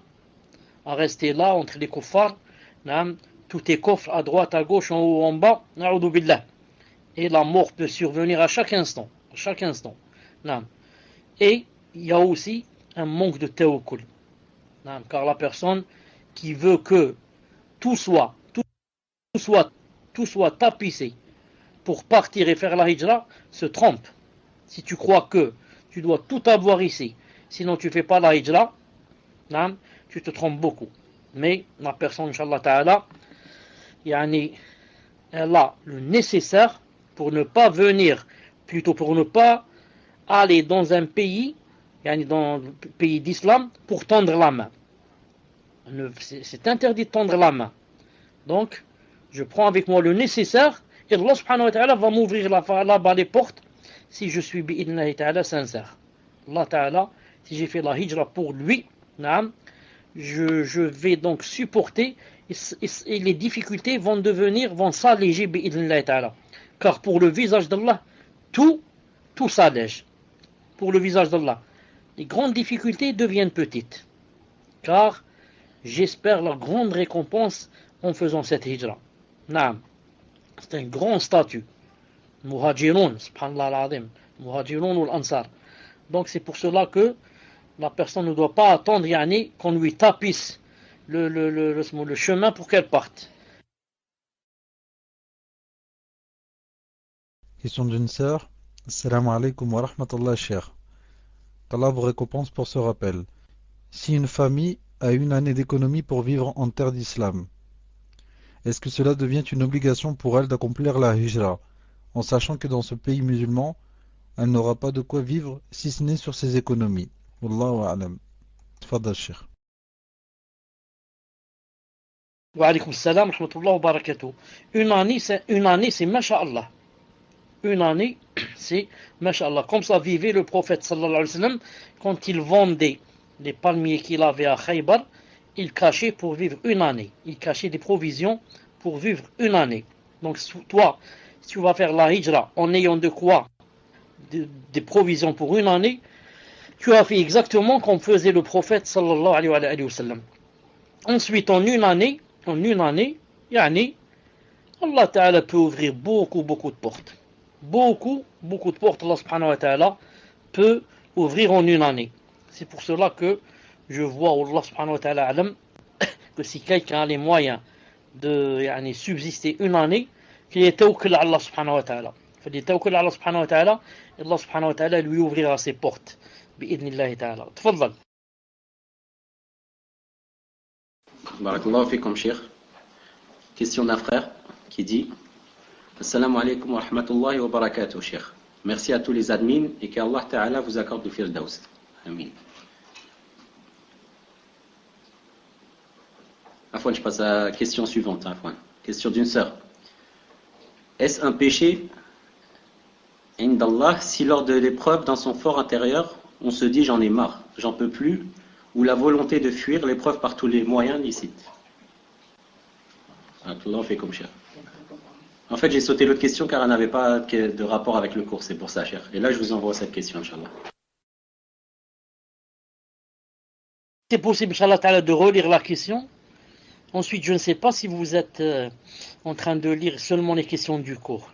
À rester là, entre les kuffars, naam, tout est coffre à droite, à gauche, en haut, en bas, na'udhu billah. Et la mort peut survenir à chaque instant. À chaque instant. Naam. Et il y a aussi un manque de tawakkul. Car la personne qui veut que tout soit tapissé pour partir et faire la hijra se trompe. Si tu crois que tu dois tout avoir ici, sinon tu ne fais pas la hijra, tu te trompes beaucoup. Mais la personne, Inch'Allah Ta'ala, elle a le nécessaire pour ne pas venir, plutôt pour ne pas aller dans un pays, dans le pays d'islam, pour tendre la main. C'est interdit de tendre la main. Donc, je prends avec moi le nécessaire, et Allah subhanahu wa ta'ala va m'ouvrir là-bas les portes, si je suis bi'idnahi ta'ala sincère. Allah ta'ala, si j'ai fait la hijra pour lui, je vais donc supporter, et les difficultés vont s'alléger bi'idnahi ta'ala. Car pour le visage d'Allah, tout s'allège. Pour le visage d'Allah, les grandes difficultés deviennent petites. Car j'espère la grande récompense en faisant cette hijra. Naam. C'est un grand statut. Muhajiroun, subhanallah al-azim. Muhajiroun ou l'Ansar. Donc c'est pour cela que la personne ne doit pas attendre qu'on lui tapisse le chemin pour qu'elle parte. Question d'une sœur. Assalamu alaikum wa rahmatullah, cher. Qu'Allah vous récompense pour ce rappel. Si une famille a une année d'économie pour vivre en terre d'islam, est-ce que cela devient une obligation pour elle d'accomplir la hijra, en sachant que dans ce pays musulman, elle n'aura pas de quoi vivre si ce n'est sur ses économies? Wallahu a'lam. Tfadal, cheikh. Wa alaykum salam wa rahmatullah wa barakatuh. Une année, c'est masha'Allah. Une année, c'est masha'Allah. Comme ça vivait le prophète sallallahu alayhi wa sallam, quand il vendait les palmiers qu'il avait à Khaybar, il cachait pour vivre une année. Il cachait des provisions pour vivre une année. Donc toi, si tu vas faire la hijra en ayant de quoi, des provisions pour une année, tu as fait exactement comme faisait le prophète sallallahu alayhi wa sallam. Ensuite, en une année, Allah Ta'ala peut ouvrir beaucoup de portes. Beaucoup de portes, Allah subhanahu wa ta'ala peut ouvrir en une année. C'est pour cela que je vois, Allah subhanahu wa ta'ala alam, que si quelqu'un a les moyens de subsister une année, qu'il est tawakkul à Allah subhanahu wa ta'ala. Il est tawakkul à Allah subhanahu wa ta'ala, et Allah subhanahu wa ta'ala lui ouvrira ses portes. Bi'idnillahi ta'ala. Tfaddal. Barakallahu fikum, cheikh. Question d'un frère qui dit: Assalamu alaikum wa rahmatullahi wa barakatuh, cheikh. Merci à tous les admins et qu'Allah Ta'ala vous accorde le firdaus. Amin. Afwan, je passe à la question suivante. Afwan. Question d'une sœur. Est-ce un péché, indallah, si lors de l'épreuve dans son fort intérieur, on se dit j'en ai marre, j'en peux plus, ou la volonté de fuir l'épreuve par tous les moyens licites? Allah fait comme cher. En fait, j'ai sauté l'autre question car elle n'avait pas de rapport avec le cours, c'est pour ça, cher. Et là, je vous envoie cette question, Inch'Allah. C'est possible, Inch'Allah Ta'ala, de relire la question. Ensuite, je ne sais pas si vous êtes en train de lire seulement les questions du cours.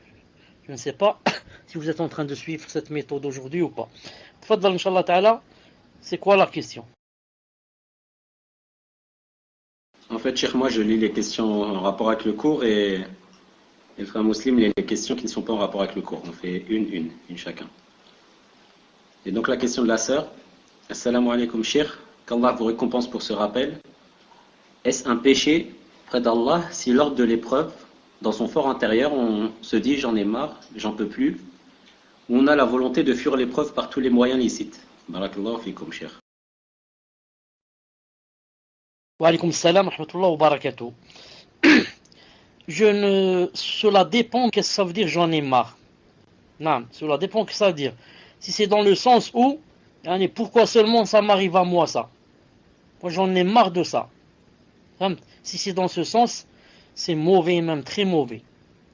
Je ne sais pas si vous êtes en train de suivre cette méthode aujourd'hui ou pas. Tfaddal, Inch'Allah Ta'ala, c'est quoi la question? En fait, Cheikh, moi, je lis les questions en rapport avec le cours et le frère Muslim lit les questions qui ne sont pas en rapport avec le cours. On fait une chacun. Et donc la question de la sœur, Assalamu alaikum Cheikh, qu'Allah vous récompense pour ce rappel. Est-ce un péché près d'Allah si lors de l'épreuve, dans son fort intérieur, on se dit j'en ai marre, j'en peux plus, ou on a la volonté de fuir l'épreuve par tous les moyens licites? Barakallahu fikum Cheikh. Wa alaykum salam wa rahmatullahi wa barakatuh. Cela dépend qu'est-ce que ça veut dire j'en ai marre. Non, cela dépend que ça veut dire. Si c'est dans le sens où, pourquoi seulement ça m'arrive à moi ça? Moi j'en ai marre de ça. Si c'est dans ce sens, c'est mauvais, même très mauvais.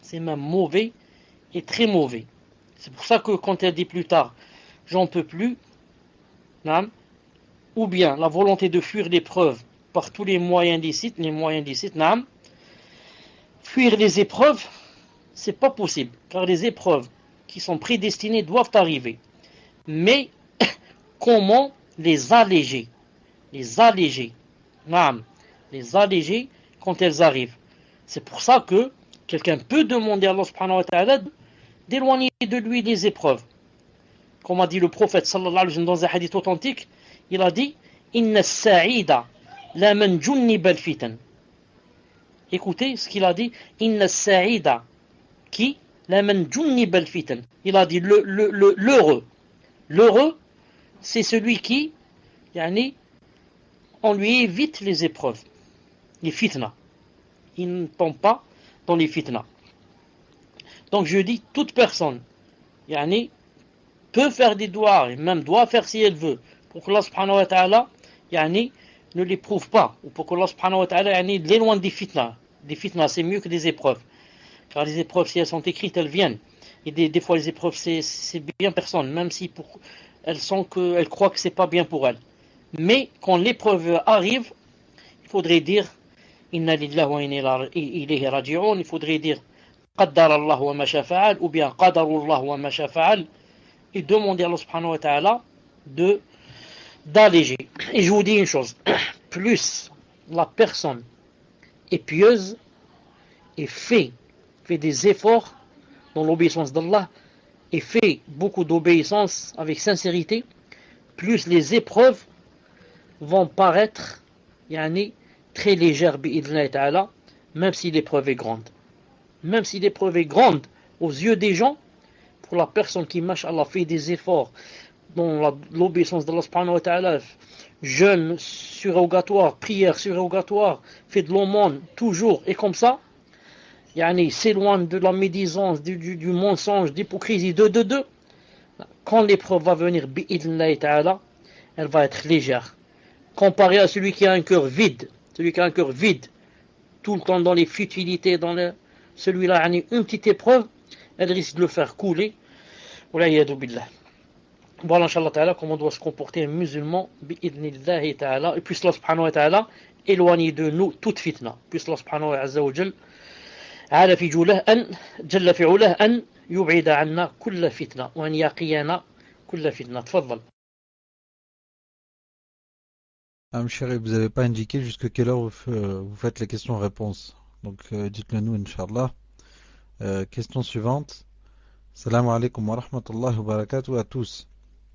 C'est même mauvais et très mauvais. C'est pour ça que quand elle dit plus tard, j'en peux plus, ou bien la volonté de fuir l'épreuve par tous les moyens licites, fuir les épreuves, c'est pas possible, car les épreuves qui sont prédestinées doivent arriver. Mais comment les alléger? Les alléger quand elles arrivent. C'est pour ça que quelqu'un peut demander à Allah subhanahu wa ta'ala d'éloigner de lui les épreuves. Comme a dit le prophète sallallahu alayhi wa sallam dans un hadith authentique, il a dit Inna as-sa'ida la man junnib al-fitan. Écoutez ce qu'il a dit, Inna as-sa'ida qui la man junnib al-fitan. Il a dit l'heureux. L'heureux, c'est celui qui, on lui évite les épreuves, les fitna. Il ne tombe pas dans les fitna. Donc je dis, toute personne peut faire des doigts, et même doit faire si elle veut, pour que Allah subhanahu wa ta'ala ne l'éprouve pas, ou pour que Allah subhanahu wa ta'ala l'éloigne des fitna. Des fitna, c'est mieux que des épreuves. Car les épreuves, si elles sont écrites, elles viennent. Et des fois, les épreuves, c'est bien personne, même si elles croient que c'est pas bien pour elles. Mais quand l'épreuve arrive, il faudrait dire Inna lillahi wa inna ilayhi raji'un. Il faudrait dire Qaddar Allah wa ma shafa'al, ou bien Qadarullah wa ma shafa'al, et demander à Allah subhanahu wa ta'ala d'alléger. Et je vous dis une chose, plus la personne est pieuse et fait des efforts dans l'obéissance d'Allah et fait beaucoup d'obéissance avec sincérité, plus les épreuves vont paraître très légères bi'idhnillahi ta'ala, même si l'épreuve est grande. Même si l'épreuve est grande aux yeux des gens, pour la personne qui, mashallah, fait des efforts dans l'obéissance d'Allah subhanahu wa ta'ala, jeûne surrogatoire, prière surrogatoire, fait de l'aumône toujours, et comme ça, s'éloigne de la médisance, du mensonge, d'hypocrisie, quand l'épreuve va venir, bi'idhnillahi ta'ala, elle va être légère. Comparé à celui qui a un cœur vide, tout le temps dans les futilités, celui-là, une petite épreuve, elle risque de le faire couler. Voilà, Inch'Allah ta'ala, comment doit se comporter un musulman, bi'idhnillahi ta'ala, et puis Allah subhanahu wa ta'ala, éloigner de nous toute fitna. Puis Allah subhanahu wa ta'ala, على في جوله جل في علاه أن يبعد عنا كل فتنة وأن يقينا كل فتنة. تفضل. Chéri, vous n'avez pas indiqué jusqu'à quelle heure vous faites les questions-réponses. Donc dites-le nous, Inch'Allah. Question suivante. Salam alaikum wa rahmatullahi wa barakatuh à tous.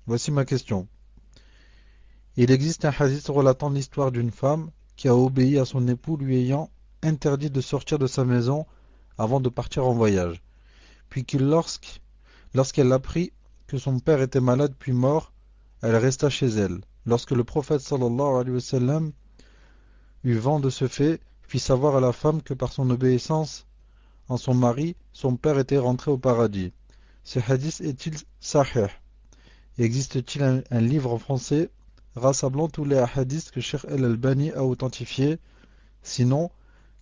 Voici ma question. Il existe un hadith relatant l'histoire d'une femme qui a obéi à son époux lui ayant interdit de sortir de sa maison avant de partir en voyage. Puis que lorsqu'elle apprit que son père était malade puis mort, elle resta chez elle. Lorsque le prophète sallallahu alayhi wa sallam eut vent de ce fait, fit savoir à la femme que par son obéissance en son mari, son père était rentré au paradis. Ce hadith est-il sahih? Existe-t-il un livre en français rassemblant tous les hadiths que Cheikh Al-Albani a authentifiés? Sinon,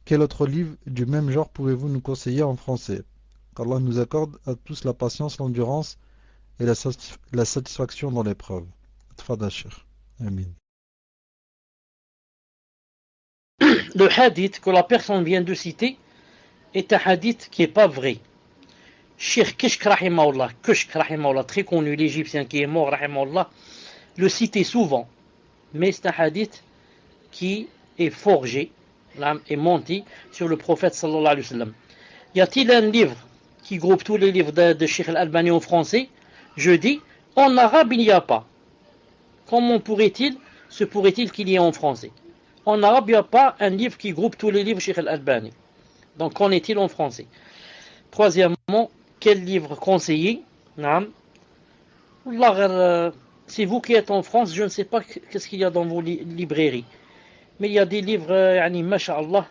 quel autre livre du même genre pouvez-vous nous conseiller en français? Qu'Allah nous accorde à tous la patience, l'endurance et la satisfaction dans l'épreuve. Tfadal Cheikh. Amin. Le hadith que la personne vient de citer est un hadith qui n'est pas vrai. Cheikh Kishk rahimahullah, très connu, l'Égyptien qui est mort rahimahullah, le citait souvent. Mais c'est un hadith qui est forgé et menti sur le prophète sallallahu alayhi wa sallam. Y a-t-il un livre qui groupe tous les livres de Cheikh Al-Albani en français? Je dis, En arabe, il n'y a pas. Comment se pourrait-il qu'il y ait en français? En arabe, il n'y a pas un livre qui groupe tous les livres Cheikh Al-Albani. Donc, qu'en est-il en français? Troisièmement, quel livre conseiller? Naam. C'est vous qui êtes en France, je ne sais pas qu'est-ce qu'il y a dans vos librairies. Mais il y a des livres, masha'Allah,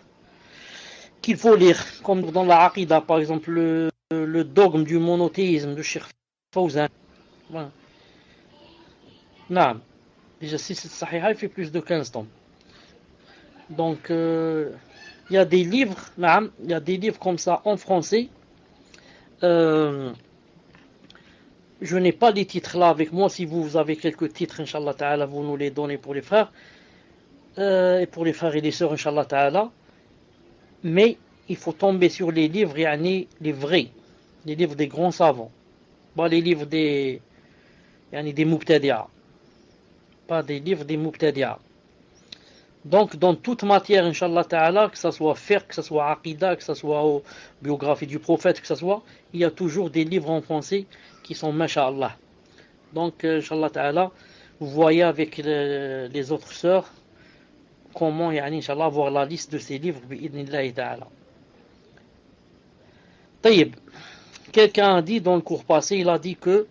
qu'il faut lire, comme dans la Aqida, par exemple, le dogme du monothéisme de Cheikh Fawzan. Voilà. Naam. Déjà, si c'est Sahiha, il fait plus de 15 tomes. Donc, il y a des livres, naam, il y a des livres comme ça en français. Je n'ai pas les titres là avec moi. Si vous avez quelques titres, Inch'Allah Ta'ala, vous nous les donnez pour les frères. Et pour les frères et les sœurs, Inch'Allah Ta'ala. Mais il faut tomber sur les livres, les vrais, les livres des grands savants. Pas les livres des Mubtadi'a. Pas des livres des Mubtadi'a. Donc, dans toute matière, Inch'Allah Ta'ala, que ce soit fiqh, que ce soit aqida, que ce soit biographie du prophète, que ce soit, il y a toujours des livres en français qui sont masha'Allah. Donc, Inch'Allah Ta'ala, vous voyez avec les autres sœurs comment, Inch'Allah, avoir la liste de ces livres, bi'idnillahi Ta'ala. Taïb, quelqu'un a dit dans le cours passé, il a dit que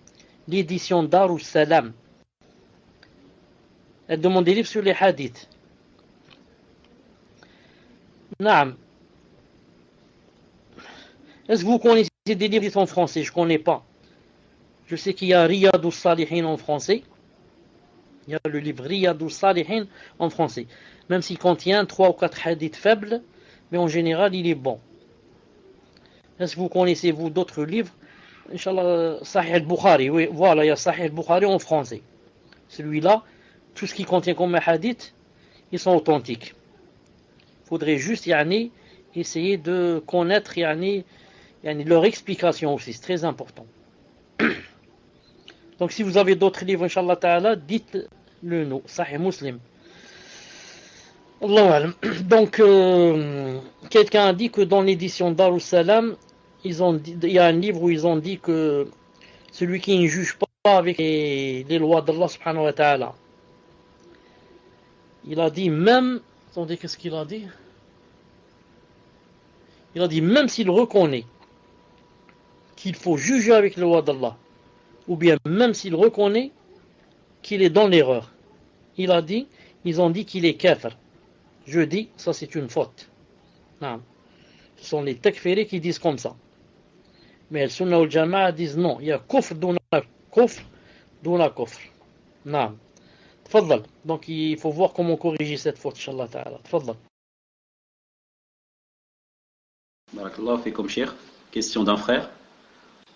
l'édition Darus Salam, elle demande des livres sur les hadiths. Naam. Est-ce que vous connaissez des livres en français? Je ne connais pas. Je sais qu'il y a Riyadus Salihin en français. Il y a le livre Riyadus Salihin en français. Même s'il contient 3 ou 4 hadiths faibles, mais en général, il est bon. Est-ce que vous connaissez, vous, d'autres livres? Inch'Allah, Sahih al-Bukhari. Oui, voilà, il y a Sahih al-Bukhari en français. Celui-là, tout ce qui contient comme hadith, ils sont authentiques. Il faudrait juste essayer de connaître leur explication aussi, c'est très important. Donc si vous avez d'autres livres, Inch'Allah Ta'ala, dites-le nous. Sahih Muslim. Allahu alam. Donc quelqu'un a dit que dans l'édition Darus Salam, il y a un livre où ils ont dit que celui qui ne juge pas avec les lois d'Allah subhanahu wa ta'ala, il a dit même... Attendez, qu'est-ce qu'il a dit? Il a dit même s'il reconnaît qu'il faut juger avec les lois d'Allah, ou bien même s'il reconnaît qu'il est dans l'erreur, ils ont dit qu'il est kafir. Je dis, ça c'est une faute. Non. Ce sont les takfiri qui disent comme ça. Mais les Sunnah wal Jama'a disent non, il y a kufr duna kufr. Non. Tfaddal. Donc il faut voir comment corriger cette faute, Inch'Allah Ta'ala. Tfaddal. Barakallahu fikum, Cheikh. Question d'un frère.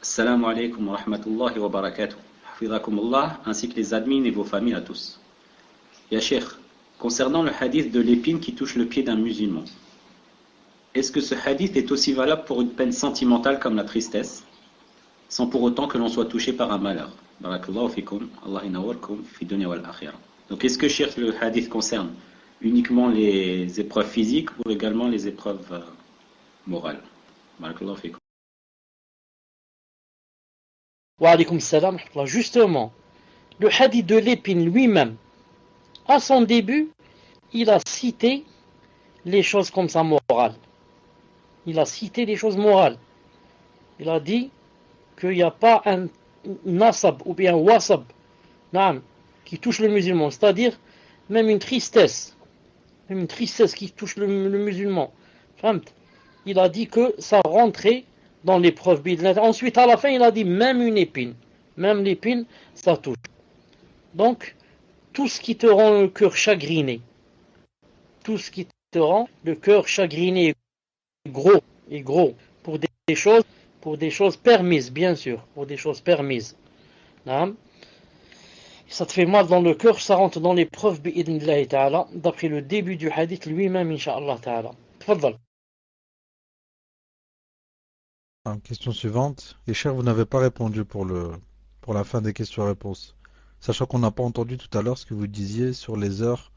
Assalamu alaikum wa rahmatullahi wa barakatuh. Hafidhakumullah, ainsi que les admins et vos familles à tous. Ya Cheikh, concernant le hadith de l'épine qui touche le pied d'un musulman, est-ce que ce hadith est aussi valable pour une peine sentimentale comme la tristesse, sans pour autant que l'on soit touché par un malheur? Barakallahu fikum, Allah inawarkum fi dunya wal akhirah. Donc est-ce que, Cheikh, le hadith concerne uniquement les épreuves physiques ou également les épreuves morales? Barakallahu fikum. Wa alaykum salam. Justement, le hadith de l'épine lui-même, à son début, il a cité les choses comme ça morales. Il a cité les choses morales. Il a dit qu'il n'y a pas un nasab ou bien un wasab qui touche le musulman, c'est-à-dire même une tristesse qui touche le musulman. Il a dit que ça rentrait dans l'épreuve. Ensuite, à la fin, il a dit même une épine. Même l'épine, ça touche. Donc, tout ce qui te rend le cœur chagriné, tout ce qui te rend le cœur chagriné et gros, pour des choses permises, bien sûr, pour des choses permises. Ça te fait mal dans le cœur, ça rentre dans l'épreuve, bi'idnillahi ta'ala, d'après le début du hadith lui-même, incha'Allah ta'ala. Tfaddal. Question suivante. Et cher, vous n'avez pas répondu pour la fin des questions-réponses. Sachant qu'on n'a pas entendu tout à l'heure ce que vous disiez sur les heures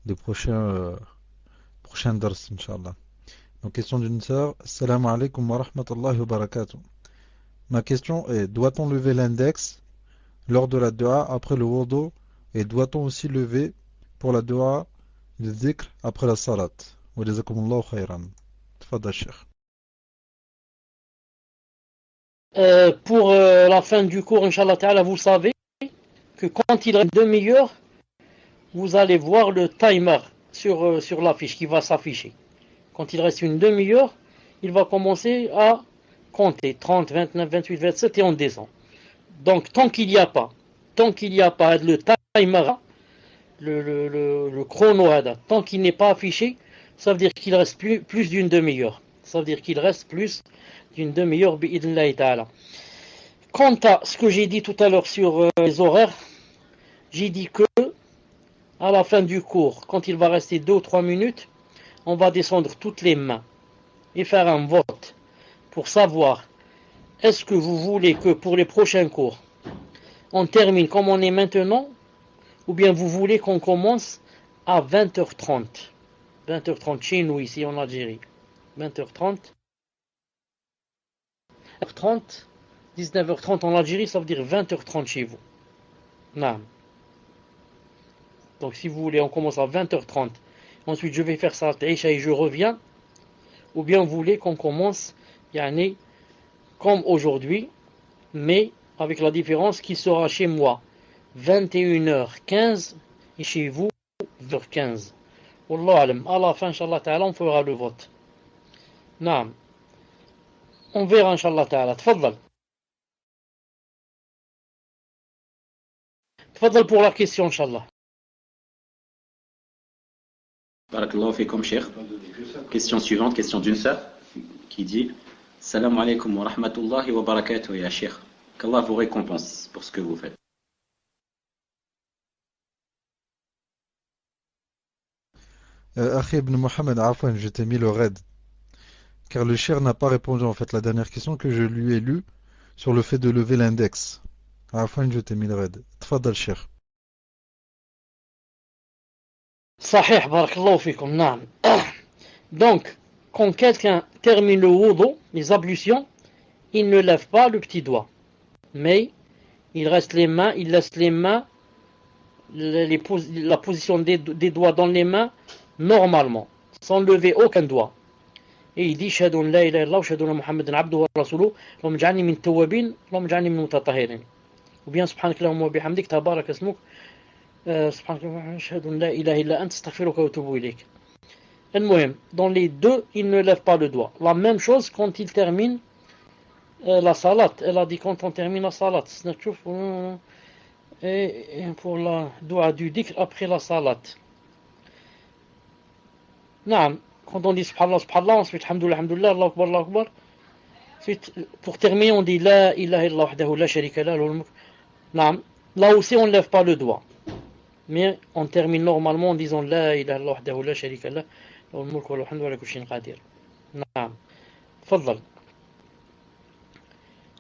des prochains dars, Inch'Allah. Donc, question d'une sœur. Assalamu alaikum wa rahmatullahi wa barakatuh. Ma question est, doit-on lever l'index lors de la dua après le wudu, et doit-on aussi lever pour la dua le dhikr après la salat? Wa jazakumullahu khayran. Tfadal Cheikh. Pour la fin du cours, Inch'Allah Ta'ala, vous savez que quand il reste une demi-heure, vous allez voir le timer sur l'affiche qui va s'afficher. Quand il reste une demi-heure, il va commencer à compter 30, 29, 28, 27 et on descend. Donc tant qu'il n'y a pas le timer, le chrono, tant qu'il n'est pas affiché, ça veut dire qu'il reste plus d'une demi-heure. Ça veut dire qu'il reste plus d'une demi-heure, bi'idnillahi ta'ala. Quant à ce que j'ai dit tout à l'heure sur les horaires, j'ai dit que à la fin du cours, quand il va rester 2 ou 3 minutes, on va descendre toutes les mains et faire un vote pour savoir est-ce que vous voulez que pour les prochains cours, on termine comme on est maintenant, ou bien vous voulez qu'on commence à 20h30. 20h30 chez nous ici en Algérie. 20h30. 19h30 en Algérie, ça veut dire 20h30 chez vous. Non. Donc si vous voulez, on commence à 20h30. Ensuite, je vais faire Salat Isha et je reviens. Ou bien vous voulez qu'on commence, comme aujourd'hui, mais avec la différence qui sera chez moi 21h15 et chez vous 20h15. Wallahu alam. À la fin, Inch'Allah Ta'ala, on fera le vote. Non. On verra, Inch'Allah Ta'ala. Tfaddal. Tfaddal pour la question, Inch'Allah. Barakallahu fikum, Cheikh. Question suivante, question d'une sœur qui dit Salam alaikum wa rahmatullahi wa barakatuh, ya Cheikh. Qu'Allah vous récompense pour ce que vous faites. Akhi ibn Mohamed, afwan, je t'ai mis le raid. Car le Cheikh n'a pas répondu en fait la dernière question que je lui ai lue sur le fait de lever l'index. Afwan, je t'ai mis le raid. Tfadal Cheikh. Sahih, barakallahu fikum, naam. Donc, quand quelqu'un termine le wudu, les ablutions, il ne lève pas le petit doigt. Mais il laisse les mains, la position des doigts dans les mains, normalement, sans lever aucun doigt. Et il dit Shahadu la ilaha illallah, shahadu anna Muhammadan abduhu wa rasuluhu, Allahumma ij'alni min tawwabin, Allahumma ij'alni min mutatahhirin. Ou bien subhanakallahumma wa bihamdik, tabarak ismuk, subhanakallahumma shahadu la ilaha illa anta astaghfiruka wa atubu ilayk. Dans les deux, il ne lève pas le doigt. La même chose quand il termine la salat. Elle a dit quand on termine la salat. Et pour la dua du dhikr après la salat. Naam. Quand on dit subhanallah, subhanallah, ensuite alhamdulillah, alhamdulillah, Allahu akbar, Allahu akbar. Ensuite, pour terminer, on dit la ilaha illallah wahdahu la sharika lah lahul mulk. Naam. Là aussi, on ne lève pas le doigt. Mais on termine normalement en disant la ilaha illallah wahdahu la sharika lah lahul mulk wa lahul hamdu wa ala kulli shay'in qadir. Naam. Tfaddal.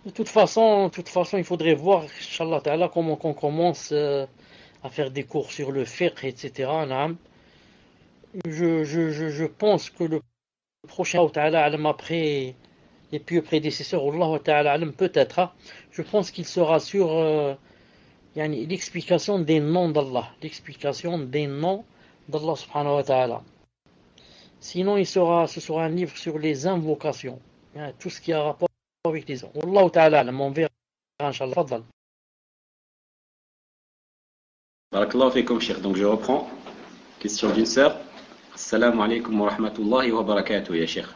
De toute façon, il faudrait voir, Inch'Allah Ta'ala, comment on commence à faire des cours sur le fiqh, etc. Naam. Je pense que le prochain Ta'ala alam après les plus prédécesseurs, Allah Ta'ala alam peut-être, je pense qu'il sera sur l'explication des noms d'Allah, l'explication des noms d'Allah subhanahu wa ta'ala. Sinon, ce sera un livre sur les invocations, tout ce qui a rapport avec les noms. Allah Ta'ala alam, on verra, Inch'Allah. Fadal. Barakallahu fikum, Cheikh. Donc je reprends. Question d'une sœur. Assalamu alaikum wa rahmatullahi wa barakatuh, ya Cheikh.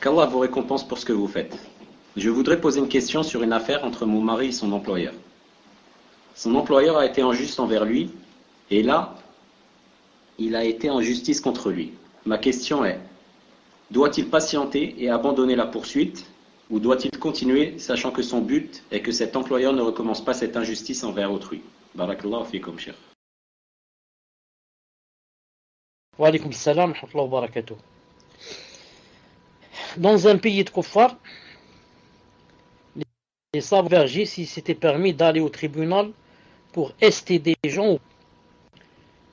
Qu'Allah vous récompense pour ce que vous faites. Je voudrais poser une question sur une affaire entre mon mari et son employeur. Son employeur a été injuste envers lui, et là, il a été en justice contre lui. Ma question est, doit-il patienter et abandonner la poursuite, ou doit-il continuer, sachant que son but est que cet employeur ne recommence pas cette injustice envers autrui? Barakallahu fikum, Cheikh. Wa alaykum salam wa rahmatullahi wa barakatuh. Dans un pays de kuffar, les sages vergers, si c'était permis d'aller au tribunal pour ester des gens,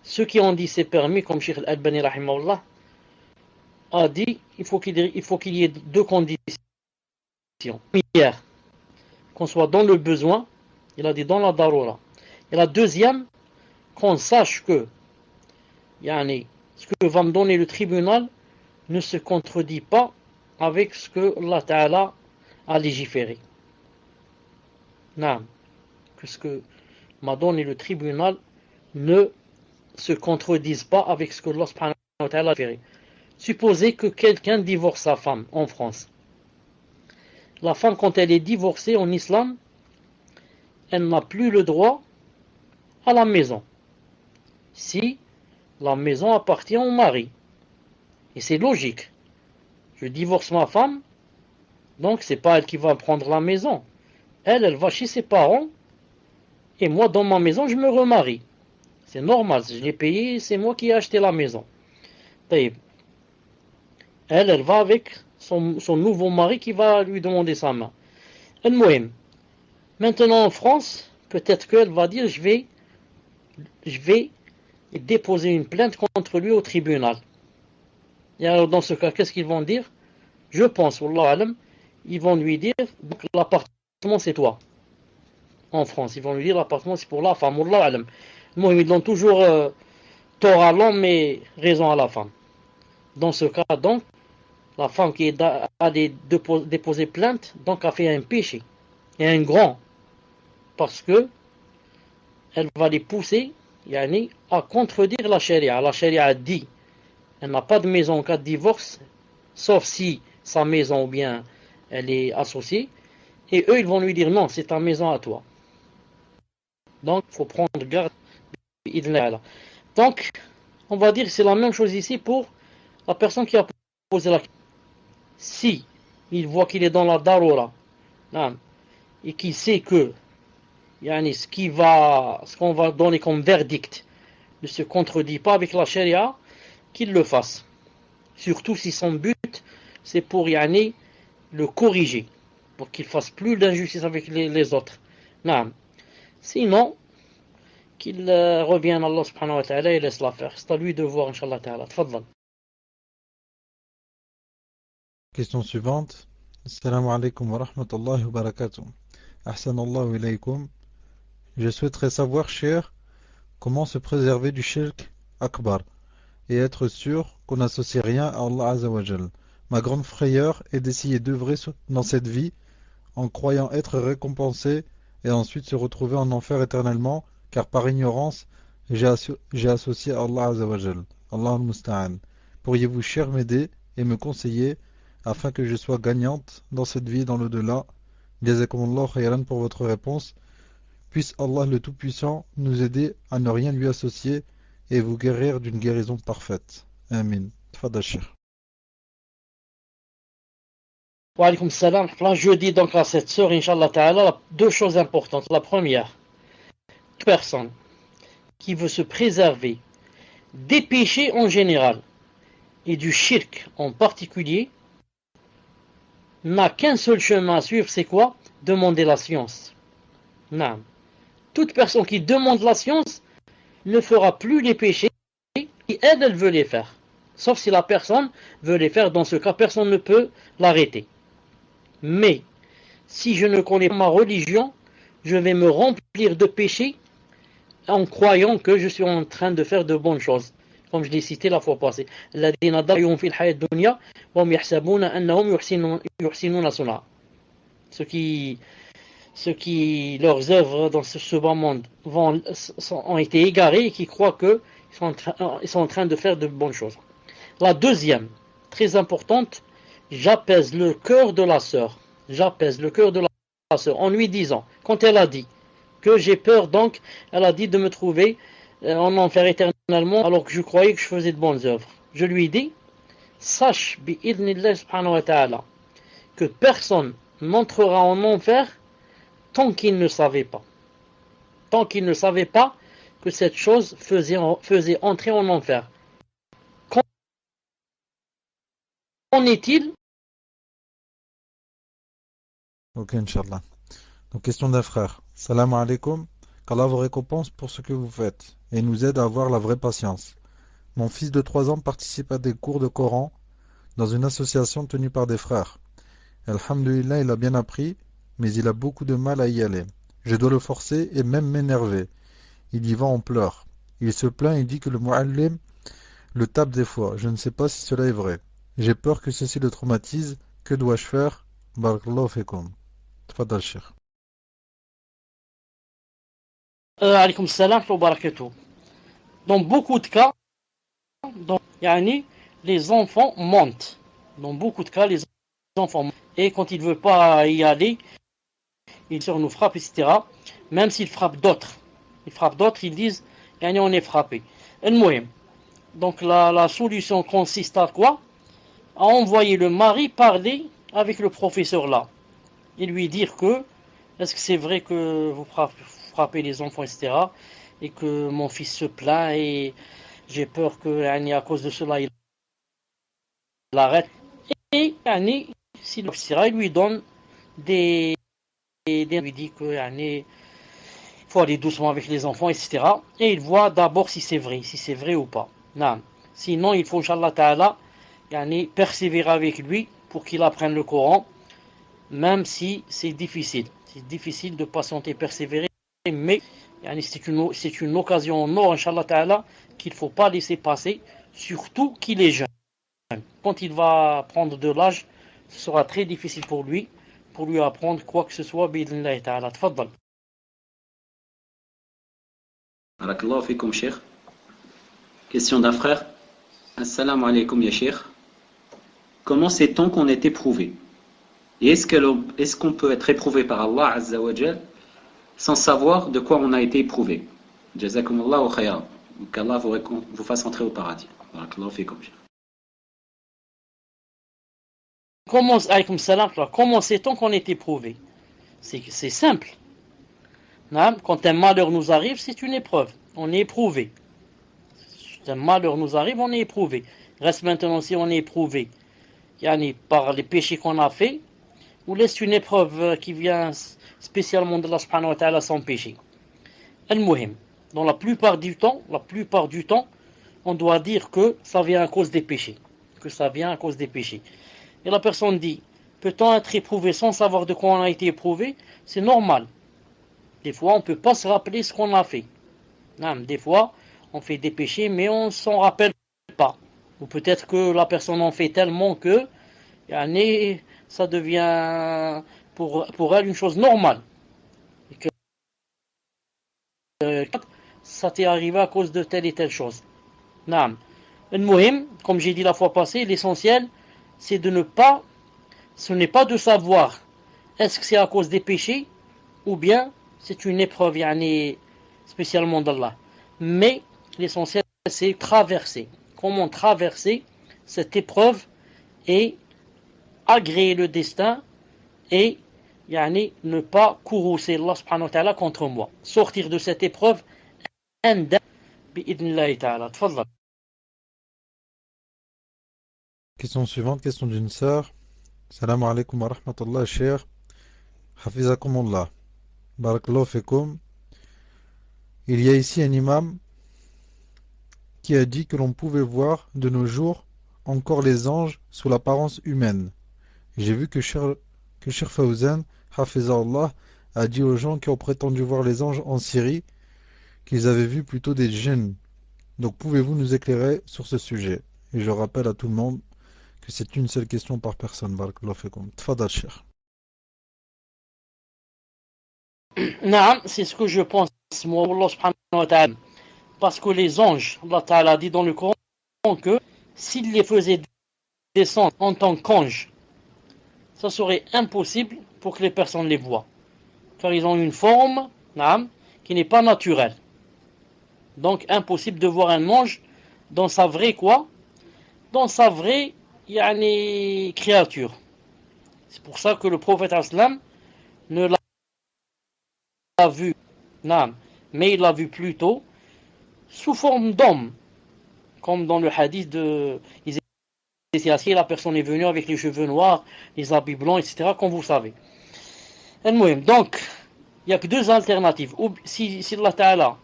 ceux qui ont dit c'est permis, comme Cheikh Al-Albani rahimahullah a dit, il faut qu'il y ait deux conditions. Première, qu'on soit dans le besoin, Il a dit dans la darura. Et la deuxième, qu'on sache que ce que va me donner le tribunal ne se contredit pas avec ce que Allah Ta'ala a légiféré. Non. Que ce que m'a donné le tribunal ne se contredise pas avec ce que Allah Subhanahu wa Ta'ala a légiféré. Supposez que quelqu'un divorce sa femme en France. La femme, quand elle est divorcée en islam, elle n'a plus le droit à la maison. Si la maison appartient au mari. Et c'est logique. Je divorce ma femme, donc c'est pas elle qui va prendre la maison. Elle va chez ses parents, et moi, dans ma maison, je me remarie. C'est normal, je l'ai payé, c'est moi qui ai acheté la maison. Elle va avec son nouveau mari qui va lui demander sa main. Maintenant en France, peut-être qu'elle va dire je vais déposer une plainte contre lui au tribunal. Et alors dans ce cas, qu'est-ce qu'ils vont dire? Je pense, Wallahu alam, ils vont lui dire donc l'appartement c'est toi. En France, ils vont lui dire l'appartement c'est pour la femme, Wallahu alam. Moi, ils donnent toujours tort à l'homme mais raison à la femme. Dans ce cas donc, la femme qui a déposé plainte, donc a fait un péché, et un grand, parce que elle va les pousser à contredire la charia. La charia dit, elle n'a pas de maison en cas de divorce, sauf si sa maison ou bien elle est associée, et eux ils vont lui dire non, c'est ta maison à toi. Donc il faut prendre garde. Donc on va dire que c'est la même chose ici pour la personne qui a posé la question. Si il voit qu'il est dans la darura et qu'il sait que ce qu'on va donner comme verdict ne se contredit pas avec la charia, qu'il le fasse. Surtout si son but c'est pour le corriger, pour qu'il fasse plus d'injustice avec les autres. Sinon, qu'il revienne à Allah subhanahu wa ta'ala et laisse la faire. C'est à lui de voir, Inch'Allah ta'ala. Tfadal. Question suivante. Assalamu alaikum wa rahmatullahi wa barakatuh. Ahsanallahu ilaykum. Je souhaiterais savoir, cher, comment se préserver du shirk akbar et être sûr qu'on n'associe rien à Allah Azza wa Jal. Ma grande frayeur est d'essayer d'œuvrer dans cette vie en croyant être récompensé et ensuite se retrouver en enfer éternellement, car par ignorance, j'ai associé à Allah Azza wa Jal. Allah al-Musta'an. Pourriez-vous, cher, m'aider et me conseiller afin que je sois gagnante dans cette vie et dans l'au-delà? Jazakumullah khayran pour votre réponse. Puisse Allah le Tout-Puissant nous aider à ne rien lui associer et vous guérir d'une guérison parfaite. Amin. Tfadal Cheikh. Wa alaykum salam. Là, je dis donc à cette sœur, Inch'Allah ta'ala, deux choses importantes. La première, toute personne qui veut se préserver des péchés en général et du shirk en particulier, n'a qu'un seul chemin à suivre, c'est quoi? Demander la science. Non. Toute personne qui demande la science ne fera plus les péchés et elle veut les faire. Sauf si la personne veut les faire, dans ce cas, personne ne peut l'arrêter. Mais, si je ne connais pas ma religion, je vais me remplir de péchés en croyant que je suis en train de faire de bonnes choses. Comme je l'ai cité la fois passée. Ceux qui, leurs œuvres dans ce bas monde ont été égarés et qui croient qu'ils sont en train de faire de bonnes choses. La deuxième, très importante, j'apaise le cœur de la sœur. J'apaise le cœur de la sœur en lui disant, quand elle a dit que j'ai peur, donc elle a dit de me trouver en enfer éternellement alors que je croyais que je faisais de bonnes œuvres. Je lui dis, sache, bi'idnillah subhanahu wa ta'ala, que personne n'entrera en enfer tant qu'il ne savait pas. Tant qu'il ne savait pas que cette chose faisait entrer en enfer. Qu'en est-il? Ok, Inch'Allah. Donc, question d'un frère. Salam alaikum. Qu'Allah vous récompense pour ce que vous faites et nous aide à avoir la vraie patience. Mon fils de 3 ans participe à des cours de Coran dans une association tenue par des frères. Alhamdulillah, il a bien appris, mais il a beaucoup de mal à y aller. Je dois le forcer et même m'énerver. Il y va en pleurs. Il se plaint et dit que le mu'allim le tape des fois. Je ne sais pas si cela est vrai. J'ai peur que ceci le traumatise. Que dois-je faire? Barakallahu fikum. Tfadal, Cheikh. Alaykoum salam wa barakatuh. Dans beaucoup de cas, yani, les enfants mentent. Dans beaucoup de cas, les enfants mentent. Et quand ils ne veulent pas y aller, ils nous frappent, etc. Même s'ils frappent d'autres. Ils disent, yani, on est frappé. Donc la solution consiste à quoi? À envoyer le mari parler avec le professeur là. Et lui dire que, est-ce que c'est vrai que vous frappez les enfants, etc. Et que mon fils se plaint et j'ai peur que, yani, à cause de cela, il arrête. Et yani, s'il il lui donne il lui dit que yani, faut aller doucement avec les enfants, etc. Et il voit d'abord si c'est vrai ou pas. Non. Sinon, il faut, Inch'Allah Ta'ala, yani, persévérer avec lui pour qu'il apprenne le Coran, même si c'est difficile. C'est difficile de patienter, persévérer, mais yani, c'est une occasion en or, Inch'Allah Ta'ala, qu'il ne faut pas laisser passer, surtout qu'il est jeune. Quand il va prendre de l'âge, ce sera très difficile pour lui apprendre quoi que ce soit. Bid'Illah Ta'ala. Tfaddal. Barakallahu fikum, Cheikh. Question d'un frère. Assalamu alaikum, ya Cheikh. Comment sait-on qu'on est éprouvé? Et est-ce qu'on peut être éprouvé par Allah Azza wa Jal sans savoir de quoi on a été éprouvé? Jazakumullahu khayran. Qu'Allah vous fasse entrer au paradis. Barakallahu fikum, Cheikh. Comment sait-on qu'on est éprouvé? C'est simple. Quand un malheur nous arrive, c'est une épreuve. On est éprouvé. Quand un malheur nous arrive, on est éprouvé. Reste maintenant si on est éprouvé yani, par les péchés qu'on a fait, ou laisse une épreuve qui vient spécialement de Allah subhanahu wa ta'ala sans péché. Al-Muhim. Dans la plupart du temps, on doit dire que ça vient à cause des péchés. Et la personne dit, peut-on être éprouvé sans savoir de quoi on a été éprouvé? C'est normal. Des fois, on ne peut pas se rappeler ce qu'on a fait. Des fois, on fait des péchés, mais on ne s'en rappelle pas. Ou peut-être que la personne en fait tellement que ça devient pour elle une chose normale. Et que ça t'est arrivé à cause de telle et telle chose. Comme j'ai dit la fois passée, l'essentiel, c'est ce n'est pas de savoir est-ce que c'est à cause des péchés ou bien c'est une épreuve spécialement d'Allah. Mais l'essentiel, c'est traverser. Comment traverser cette épreuve et agréer le destin et ne pas courroucer Allah subhanahu wa ta'ala contre moi. Sortir de cette épreuve bi'idnillahi ta'ala. Tfadhal. Question suivante, question d'une sœur. Salam alaikum wa rahmatullah, Cheikh. Hafizakumullah. Barakallahu fikum. Il y a ici un imam qui a dit que l'on pouvait voir de nos jours encore les anges sous l'apparence humaine. J'ai vu que Cheikh Fawzan, Hafizahullah, a dit aux gens qui ont prétendu voir les anges en Syrie qu'ils avaient vu plutôt des djinns. Donc pouvez-vous nous éclairer sur ce sujet? Et je rappelle à tout le monde que c'est une seule question par personne. Barakallahu fikum. Tfadal, Cheikh. C'est ce que je pense, moi, Allah subhanahu wa ta'ala. Parce que les anges, Allah ta'ala dit dans le Coran que s'il les faisait descendre en tant qu'anges, ça serait impossible pour que les personnes les voient. Car ils ont une forme qui n'est pas naturelle. Donc impossible de voir un ange dans sa vraie quoi? Dans sa vraie créature. C'est pour ça que le prophète aslam ne l'a vu, mais il l'a vu plutôt sous forme d'homme, comme dans le hadith de ils étaient assis, la personne est venue avec les cheveux noirs, les habits blancs, etc., comme vous savez. Donc, il n'y a que deux alternatives. Si Allah Ta'ala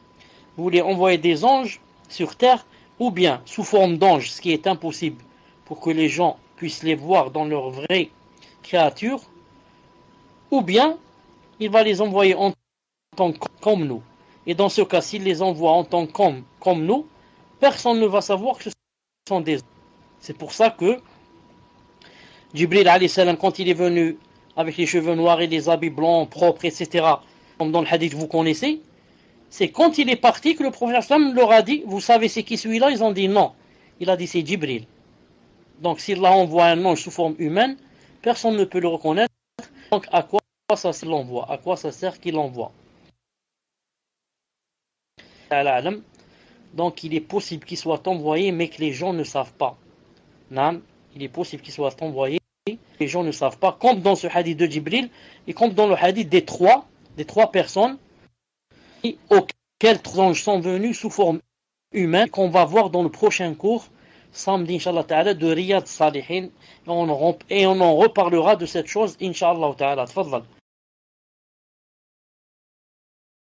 voulait envoyer des anges sur terre, ou bien sous forme d'anges, ce qui est impossible pour que les gens puissent les voir dans leur vraie créature, ou bien il va les envoyer en tant comme nous. Et dans ce cas, s'il les envoie en tant comme nous, personne ne va savoir que ce sont des... C'est pour ça que Jibril alayhi salam, quand il est venu avec les cheveux noirs et les habits blancs, propres, etc., comme dans le hadith vous connaissez, c'est quand il est parti que le prophète sallam leur a dit, vous savez c'est qui celui-là? Ils ont dit non. Il a dit c'est Jibril. Donc s'il a envoyé un ange sous forme humaine, personne ne peut le reconnaître. Donc à quoi ça sert qu'il l'envoie? À quoi ça sert qu'il l'envoie? Donc il est possible qu'il soit envoyé mais que les gens ne savent pas. Non, il est possible qu'il soit envoyé, les gens ne savent pas, comme dans ce hadith de Jibril et comme dans le hadith des trois personnes auxquelles trois anges sont venus sous forme humaine, qu'on va voir dans le prochain cours, samedi, Inch'Allah Ta'ala, de Riyad Salihin, et on en reparlera de cette chose, Inch'Allah Ta'ala. Tfadlal.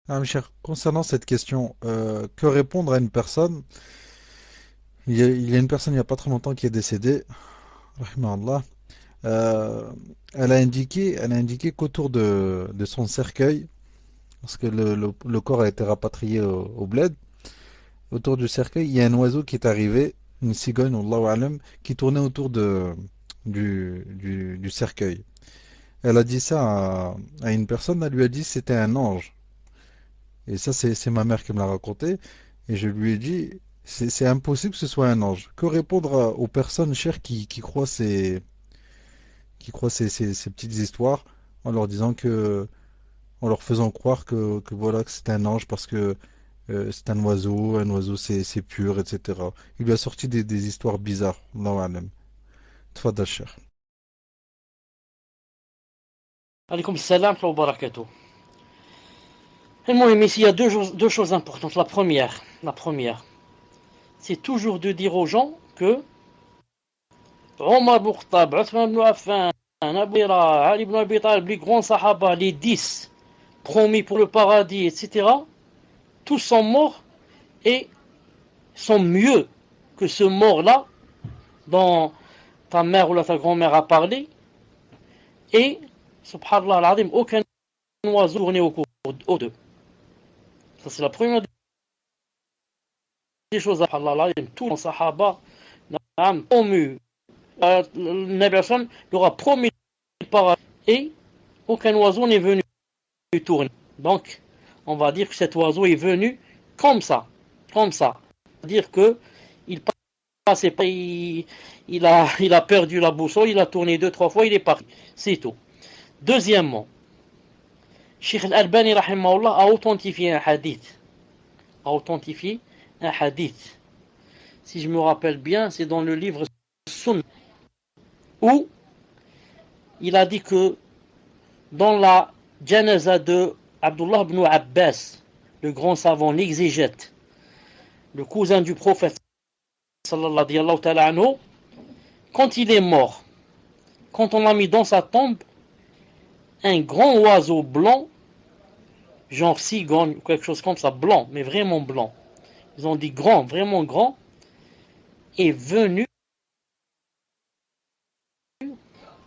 Ah, mes chers, concernant cette question, que répondre à une personne? Il y a une personne il n'y a pas très longtemps qui est décédée, rahimahullah. Elle a indiqué qu'autour de son cercueil, parce que le corps a été rapatrié au bled, autour du cercueil, il y a un oiseau qui est arrivé, une cigogne, Allahu alam, qui tournait autour du cercueil. Elle a dit ça à une personne, elle lui a dit que c'était un ange. Et ça, c'est ma mère qui me l'a raconté. Et je lui ai dit, c'est impossible que ce soit un ange. Que répondre aux personnes chères qui croient ces petites histoires en leur disant en leur faisant croire que voilà, que c'est un ange parce que c'est un oiseau c'est pur, etc. Il lui a sorti des histoires bizarres. Allahu alam. Tfadal, cher. Alaykoum salam wa barakatuh. Et moi, ici, il y a deux choses importantes. La première, c'est toujours de dire aux gens que Omar ibn Khattab, Othman ibn Affan, Abu Huraira, Ali ibn Abi Talib, les grands sahaba, les 10 promis pour le paradis, etc., tous sont morts et sont mieux que ce mort-là dont ta mère ou ta grand-mère a parlé. Et, subhanallah al-azim, aucun oiseau tourné au d'eux. Ça, c'est la première des choses. Subhanallah al-azim, tous les sahaba ont promu. Le Nabi Hassan leur a promis le paradis et aucun oiseau n'est venu tourner. Donc, on va dire que cet oiseau est venu comme ça. C'est-à-dire que il passait pas, il a perdu la boussole, il a tourné 2-3 fois, il est parti. C'est tout. Deuxièmement, Cheikh Al-Albani rahimahullah a authentifié un hadith. Si je me rappelle bien, c'est dans le livre Sunna, où il a dit que dans la janaza de Abdullah ibn Abbas, le grand savant, l'exégète, le cousin du prophète, sallallahu ta'ala anhu, quand il est mort, quand on l'a mis dans sa tombe, un grand oiseau blanc, genre cigogne, quelque chose comme ça, blanc, mais vraiment blanc, ils ont dit grand, vraiment grand, est venu,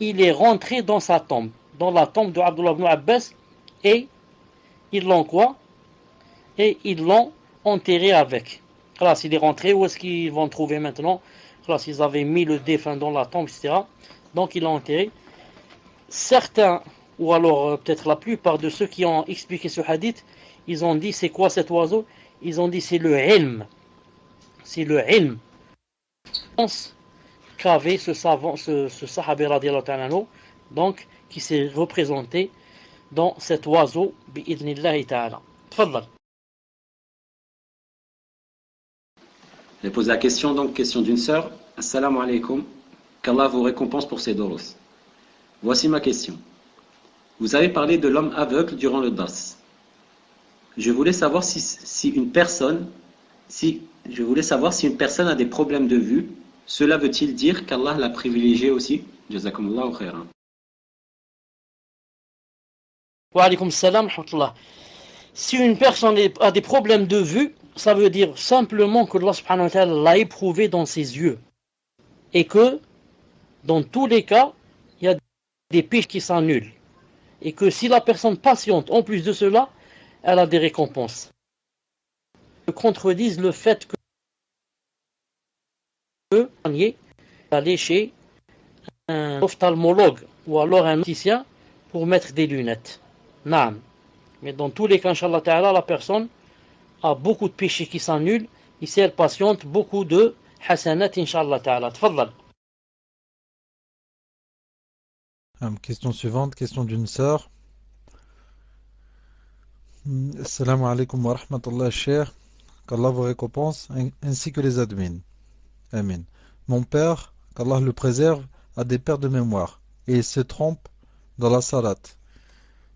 il est rentré dans sa tombe, dans la tombe de Abdullah ibn Abbas, et ils l'ont quoi? Et ils l'ont enterré avec. Voilà, s'il est rentré, où est-ce qu'ils vont le trouver maintenant? Voilà, s'ils avaient mis le défunt dans la tombe, etc. Donc ils l'ont enterré. Certains, ou alors peut-être la plupart de ceux qui ont expliqué ce hadith, ils ont dit c'est quoi cet oiseau? Ils ont dit c'est le ilm. C'est le ilm qu'avait ce savant, ce sahabi radiallahu ta'ala, donc qui s'est représenté dans cet oiseau bi'idnillahi ta'ala. Tfadlal. J'ai posé la question, donc question d'une sœur. Assalamu alaikum. Qu'Allah vous récompense pour ces doros. Voici ma question. Vous avez parlé de l'homme aveugle durant le dars. Je voulais savoir si une personne a des problèmes de vue. Cela veut-il dire qu'Allah l'a privilégié aussi? Jazakumullahu khairan. Wa alaykum salam wa rahmatullah. Si une personne a des problèmes de vue, ça veut dire simplement que Allah subhanahu wa ta'ala l'a éprouvé dans ses yeux. Et que, dans tous les cas, il y a des péchés qui s'annulent. Et que si la personne patiente, en plus de cela, elle a des récompenses. Contredisent le fait que aller chez un ophtalmologue ou alors un opticien pour mettre des lunettes. Naam. Mais dans tous les cas, Inch'Allah Ta'ala, la personne a beaucoup de péchés qui s'annulent. Ici, elle patiente beaucoup de hasanat, Inch'Allah Ta'ala. Tfaddal. Question suivante, question d'une sœur. Assalamu alaikum wa rahmatullah, cher. Qu'Allah vous récompense, ainsi que les admins. Amen. Mon père, qu'Allah le préserve, a des pertes de mémoire, et il se trompe dans la salate.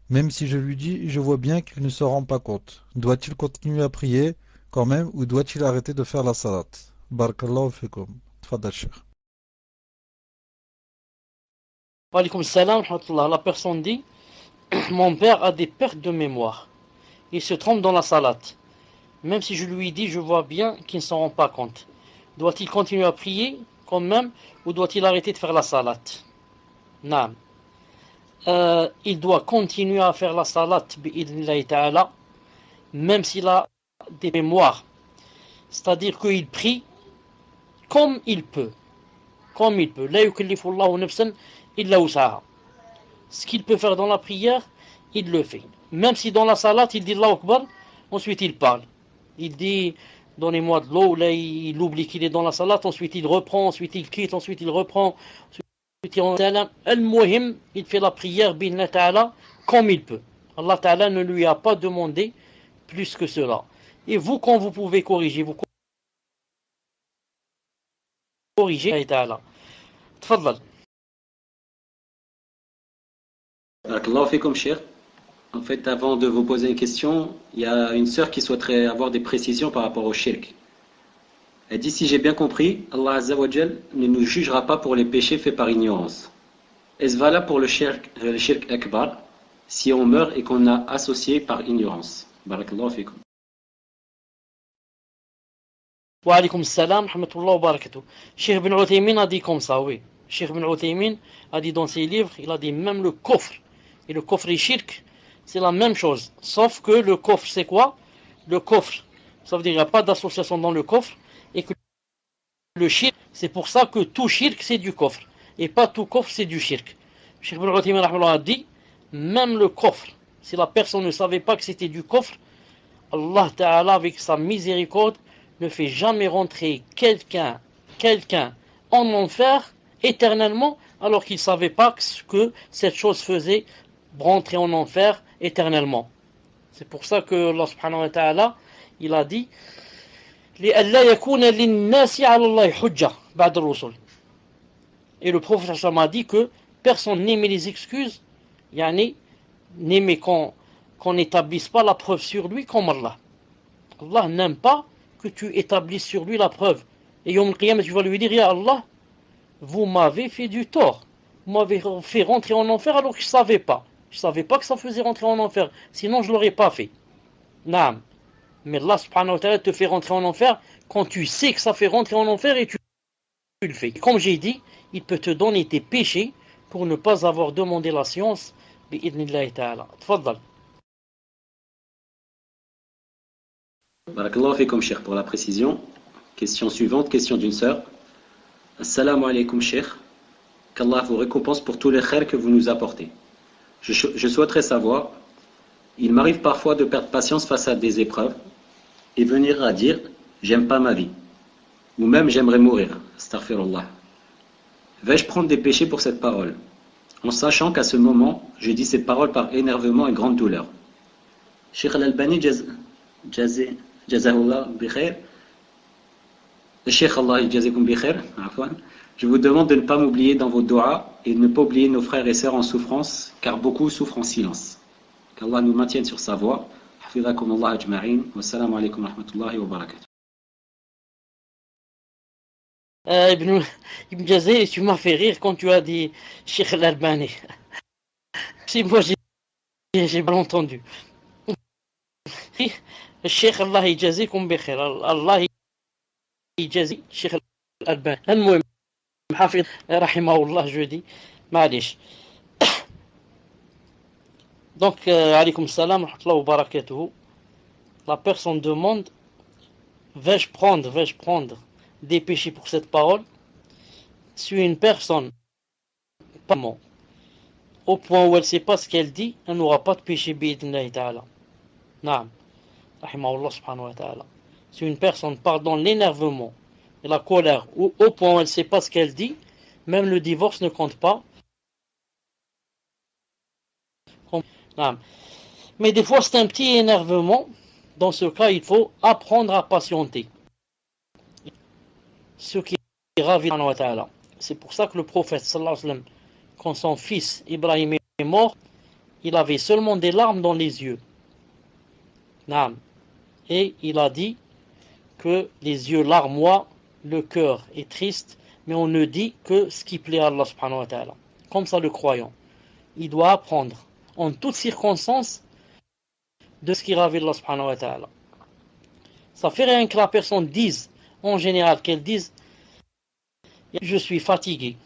Même si je lui dis, je vois bien qu'il ne se rend pas compte. Doit-il continuer à prier quand même, ou doit-il arrêter de faire la salate? Barakallahu fikum. Tfaddal, cher. Wa alaykum salam, rahmatullah. La personne dit, mon père a des pertes de mémoire. Il se trompe dans la salate. Même si je lui dis, je vois bien qu'il ne s'en rend pas compte. Doit-il continuer à prier quand même ou doit-il arrêter de faire la salate? Naam. Il doit continuer à faire la salate bi'idnillahi ta'ala, même s'il a des mémoires. C'est-à-dire qu'il prie comme il peut. Comme il peut. La yukallifullahu nafsan illa wus'aha. Ce qu'il peut faire dans la prière, il le fait. Même si dans la salate, il dit Allahu Akbar, ensuite il parle. Il dit donnez-moi de l'eau, là il oublie qu'il est dans la salate, ensuite il reprend, ensuite il quitte, ensuite il reprend, ensuite il rentre. Al-Muhim, il fait la prière bin ta'ala comme il peut. Allah ta'ala ne lui a pas demandé plus que cela. Et vous, quand vous pouvez corriger, vous corrigez ta'ala. Tfaddal. Barakallahu fikum, cher. En fait, avant de vous poser une question, il y a une sœur qui souhaiterait avoir des précisions par rapport au shirk. Elle dit, si j'ai bien compris, Allah Azza wa Jal ne nous jugera pas pour les péchés faits par ignorance. Est-ce valable pour le shirk akbar si on meurt et qu'on a associé par ignorance? Barakallahu fikum. Wa alaykum salam, rahmatullah wa barakatuh. Cheikh Ibn Uthaymin a dit comme ça, oui. Cheikh Ibn Uthaymin a dit dans ses livres, il a dit même le kufr. Et le kufr et shirk, c'est la même chose. Sauf que le kufr, c'est quoi? Le kufr, ça veut dire qu'il n'y a pas d'association dans le kufr. Et que le shirk, c'est pour ça que tout shirk, c'est du kufr. Et pas tout kufr, c'est du shirk. Cheikh Ibn Uthaymin a dit, même le kufr, si la personne ne savait pas que c'était du kufr, Allah Ta'ala, avec sa miséricorde, ne fait jamais rentrer quelqu'un en enfer éternellement, alors qu'il ne savait pas que cette chose faisait rentrer en enfer éternellement. C'est pour ça que Allah subhanahu wa ta'ala, il a dit لِأَلَّا يَكُونَ لِلنَّاسِ عَلَى اللَّهِ حُجَّةٌ بَعْدَ الرُّسُلِ. Et le prophète sallallahu a dit que personne n'aimait les excuses, yani n'aimait qu'on n'établisse pas la preuve sur lui comme Allah. Allah n'aime pas que tu établisses sur lui la preuve. Et Yom al-Qiyamah, tu vas lui dire, Ya Allah, vous m'avez fait du tort. Vous m'avez fait rentrer en enfer alors que je ne savais pas. Je ne savais pas que ça faisait rentrer en enfer. Sinon, je ne l'aurais pas fait. Naam. Mais Allah subhanahu wa ta'ala te fait rentrer en enfer quand tu sais que ça fait rentrer en enfer et tu le fais. Comme j'ai dit, il peut te donner tes péchés pour ne pas avoir demandé la science. Bi'idnillahi ta'ala. Tfaddal. Barakallahu fikum, cher, pour la précision. Question suivante, question d'une sœur. Assalamu alaikum, cher. Qu'Allah vous récompense pour tous les khairs que vous nous apportez. Je souhaiterais savoir, il m'arrive parfois de perdre patience face à des épreuves et venir à dire j'aime pas ma vie ou même j'aimerais mourir. Astaghfirullah. Vais-je prendre des péchés pour cette parole en sachant qu'à ce moment je dis ces paroles par énervement et grande douleur? Cheikh Al-Albani Jazahullah bi khair. Cheikh Allah jazakum bi khair. Je vous demande de ne pas m'oublier dans vos doigts et de ne pas oublier nos frères et sœurs en souffrance, car beaucoup souffrent en silence. Qu'Allah nous maintienne sur sa voie. Hafizakum Allah ajma'in. Wassalamu alaikum wa rahmatullahi wa barakatuh. Ibn Jazé, tu m'as fait rire quand tu as dit Cheikh Al-Albani. Si moi j'ai mal entendu. Cheikh Allah yajazikum bi khair. Allah yajazi Cheikh Al-Albani. المهم حافظ رحمه الله je dis معليش. Donc, alaykoum salam wa rahmatullahi wa barakatuhu. La personne demande, vais-je prendre des péchés pour cette parole? Si une personne, pas bon, au point où elle ne sait pas ce qu'elle dit, elle n'aura pas de péché bi'idnillahi ta'ala. Naam. Rahimahullah subhanahu wa ta'ala. Si une personne part dans l'énervement et la colère, ou au point où elle ne sait pas ce qu'elle dit, même le divorce ne compte pas. Naam. Mais des fois c'est un petit énervement. Dans ce cas, il faut apprendre à patienter. Ce qui ravit subhanahu wa ta'ala. C'est pour ça que le prophète sallallahu alayhi wa sallam, quand son fils Ibrahim est mort, il avait seulement des larmes dans les yeux. Naam. Et il a dit que les yeux larmoient, le cœur est triste, mais on ne dit que ce qui plaît à Allah subhanahu wa ta'ala. Comme ça le croyant. Il doit apprendre en toutes circonstances de ce qui ravit Allah subhanahu wa ta'ala. Ça fait rien que la personne dise, en général, qu'elle dise je suis fatigué,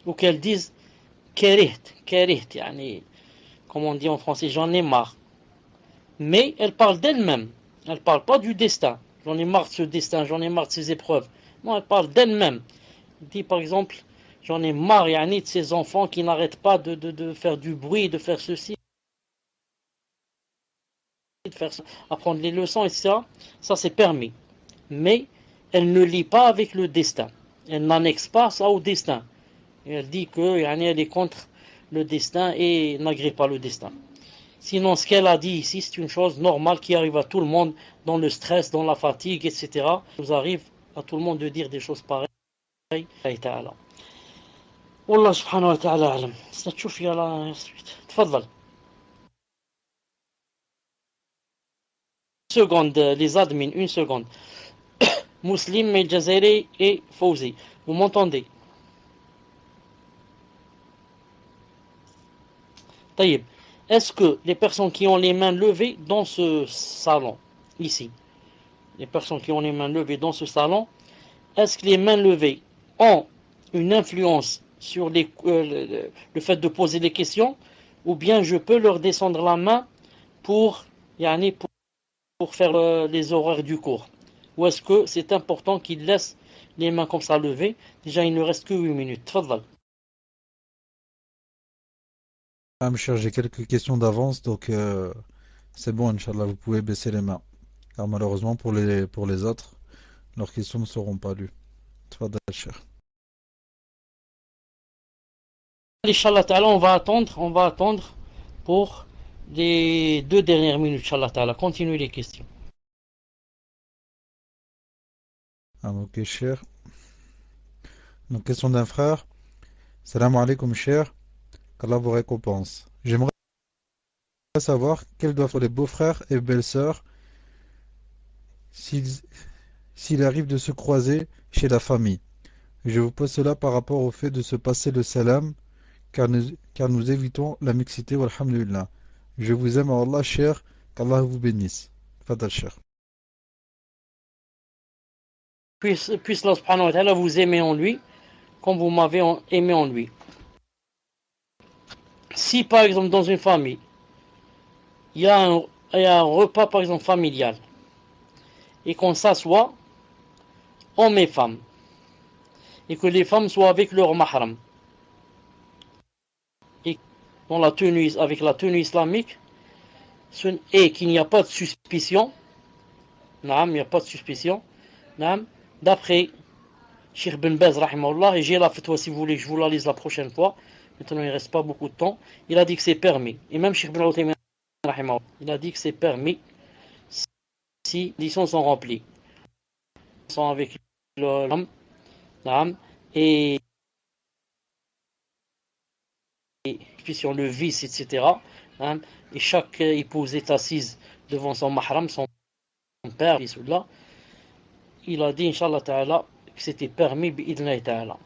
ou qu'elle dise keriht, yani, comme on dit en français, j'en ai marre. Mais elle parle d'elle-même, elle parle pas du destin. J'en ai marre de ce destin, j'en ai marre de ces épreuves. Non, elle parle d'elle-même. Elle dit par exemple, j'en ai marre, yani, de ces enfants qui n'arrêtent pas de faire du bruit, de faire ceci, de faire apprendre les leçons, etc. Ça c'est permis. Mais elle ne lit pas avec le destin. Elle n'annexe pas ça au destin. Et elle dit que yani, elle est contre le destin et n'agrée pas le destin. Sinon, ce qu'elle a dit ici, c'est une chose normale qui arrive à tout le monde, dans le stress, dans la fatigue, etc. Ça nous arrive à tout le monde de dire des choses pareilles. Wallah subhanahu wa ta'ala alam. ستشوف يا la suite. تفضل. Une seconde, les admins, une seconde. Muslim, Medjazeri et Fawzi. Vous m'entendez? Taïb. Est-ce que les personnes qui ont les mains levées dans ce salon, ici, les personnes qui ont les mains levées dans ce salon, est-ce que les mains levées ont une influence sur le fait de poser des questions, ou bien je peux leur descendre la main pour faire les horaires du cours? Ou est-ce que c'est important qu'ils laissent les mains comme ça levées? Déjà, il ne reste que 8 minutes. Tfadal. Ah, mon cher, j'ai quelques questions d'avance, donc c'est bon, Inch'Allah, vous pouvez baisser les mains. Car malheureusement, pour les autres, leurs questions ne seront pas lues. Tfadal, cher. Inch'Allah ta'ala, on va attendre pour les 2 dernières minutes, Inch'Allah ta'ala. Continuez les questions. Ah, ok, cher. Donc, question d'un frère. Salam alaikum, cher. Qu'Allah vous récompense. J'aimerais savoir quels doivent être les beaux-frères et belles-sœurs s'il s'il arrive de se croiser chez la famille. Je vous pose cela par rapport au fait de se passer le salam, car nous évitons la mixité, walhamdulillah. Je vous aime, Allah, cher, qu'Allah vous bénisse. Fadal, cher. Puisse Allah subhanahu wa ta'ala vous aimer en lui, comme vous m'avez aimé en lui. Si par exemple dans une famille, il y a un repas par exemple familial, et qu'on s'assoit, hommes et femmes, et que les femmes soient avec leur mahram, et dans avec la tenue islamique, et qu'il n'y a pas de suspicion, il n'y a pas de suspicion, d'après Cheikh Ben Baz rahimahullah, et j'ai la fatwa si vous voulez, je vous la lise la prochaine fois, maintenant il ne reste pas beaucoup de temps, il a dit que c'est permis, et même Cheikh Ben Uthaymin rahimahullah, il a dit que c'est permis si les conditions sont remplies, sont avec l'homme, et sur le vice, etc. Et chaque épouse est assise devant son mahram, son père, il a dit, Inch'Allah ta'ala, que c'était permis, bi'idnahi ta'ala.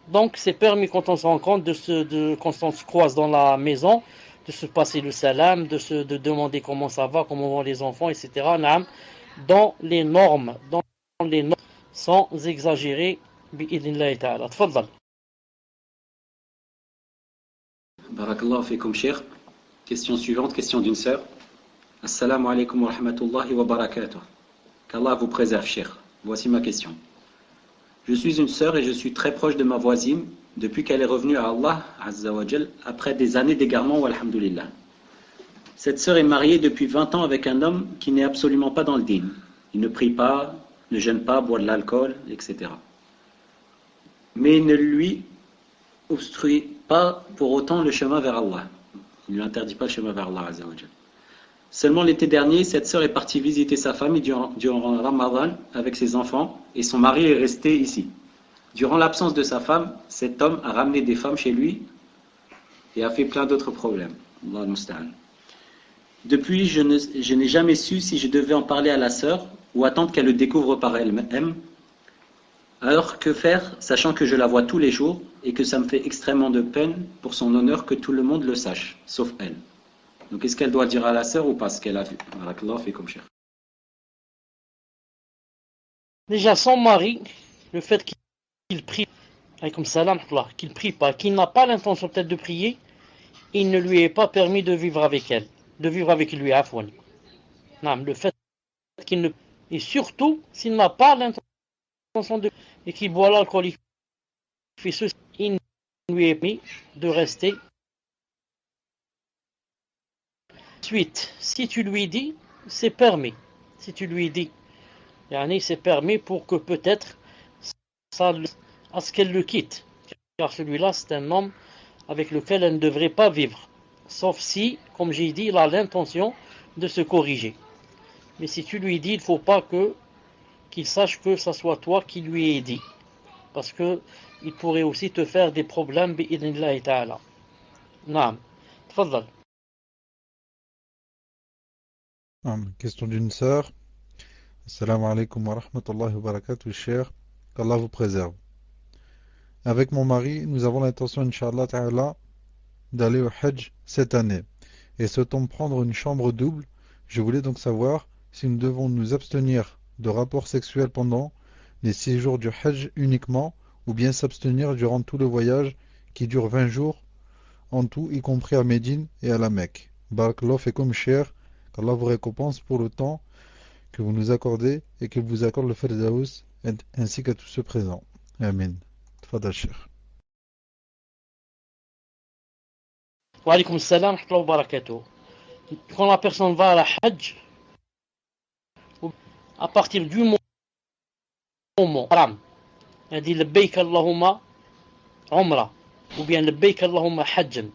Donc, c'est permis quand on se rend compte quand on se croise dans la maison, de se passer le salam, de demander comment ça va, comment vont les enfants, etc. Dans les normes, sans exagérer, bi'idnahi ta'ala. Tfadal. Barakallahu fikum, cher. Question suivante, question d'une sœur. Assalamu alaikum wa rahmatullahi wa barakatuh. Qu'Allah vous préserve, cheikh. Voici ma question. Je suis une sœur et je suis très proche de ma voisine depuis qu'elle est revenue à Allah Azza wa Jal après des années d'égarement, walhamdulillah. Cette sœur est mariée depuis 20 ans avec un homme qui n'est absolument pas dans le dîn. Il ne prie pas, ne jeûne pas, boit de l'alcool, etc. Mais il ne lui obstrue pas pour autant le chemin vers Allah. Il ne lui interdit pas le chemin vers Allah Azza wa Jal. Seulement l'été dernier, cette sœur est partie visiter sa famille durant Ramadan avec ses enfants et son mari est resté ici. Durant l'absence de sa femme, cet homme a ramené des femmes chez lui et a fait plein d'autres problèmes. Allah al-Musta'an. Depuis, je n'ai jamais su si je devais en parler à la sœur ou attendre qu'elle le découvre par elle-même. Alors que faire, sachant que je la vois tous les jours et que ça me fait extrêmement de peine pour son honneur que tout le monde le sache, sauf elle. Donc est-ce qu'elle doit dire à la sœur ou pas ce qu'elle a vu? Barakallahu fikum, cheikh. Déjà, son mari, le fait qu'il prie, comme salam, qu'il prie pas, qu'il n'a pas l'intention peut-être de prier, il ne lui est pas permis de vivre avec elle, de vivre avec lui, afwan. Non, le fait qu'il ne... Et surtout, s'il n'a pas l'intention de... et qu'il boit l'alcool, il fait ceci, il ne lui est permis de rester. Ensuite, si tu lui dis, c'est permis. Si tu lui dis, c'est permis pour que peut-être à ce qu'elle le quitte. Car celui-là, c'est un homme avec lequel elle ne devrait pas vivre. Sauf si, comme j'ai dit, il a l'intention de se corriger. Mais si tu lui dis, il ne faut pas qu'il sache que ce soit toi qui lui ai dit. Parce que il pourrait aussi te faire des problèmes, bi'idhnillahi ta'ala. Naam. Tfaddal. Question d'une sœur. Assalamu alaikum wa rahmatullahi wa barakatuh, cher. Qu'Allah vous préserve. Avec mon mari, nous avons l'intention, Inch'Allah ta'ala, d'aller au Hajj cette année. Et souhaitons prendre une chambre double. Je voulais donc savoir si nous devons nous abstenir de rapports sexuels pendant les 6 jours du Hajj uniquement, ou bien s'abstenir durant tout le voyage qui dure 20 jours en tout, y compris à Médine et à la Mecque. Barakallahu fikum, cher. Qu'Allah vous récompense pour le temps que vous nous accordez et qu'il vous accorde le Firdaus ainsi qu'à tous ceux présents. Amen. Tfadal, cher. Wa alaykum salam wa barakatuh. Quand la personne va à la Hajj, à partir du moment, elle dit Labbaik Allahumma Umrah, ou bien Labbaik Allahumma Hajjan.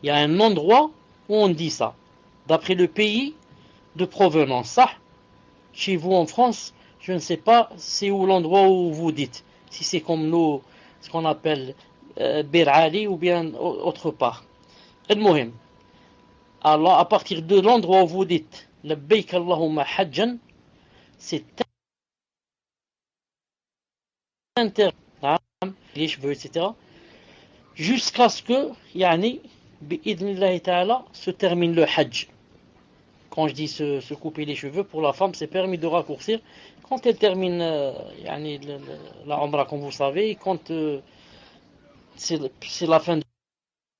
Il y a un endroit où on dit ça, d'après le pays de provenance. Ça, chez vous en France, je ne sais pas c'est où l'endroit où vous dites. Si c'est comme nous, ce qu'on appelle Bir Ali ou bien autre part. Al-Muhim. Alors, à partir de l'endroit où vous dites Labbaik Allahumma Hajjan, c'est interdit, les cheveux, etc. Jusqu'à ce que, bi'idhnillahi ta'ala, se termine le Hajj. Quand je dis se couper les cheveux, pour la femme, c'est permis de raccourcir quand elle termine la Umrah, comme vous savez, quand c'est la fin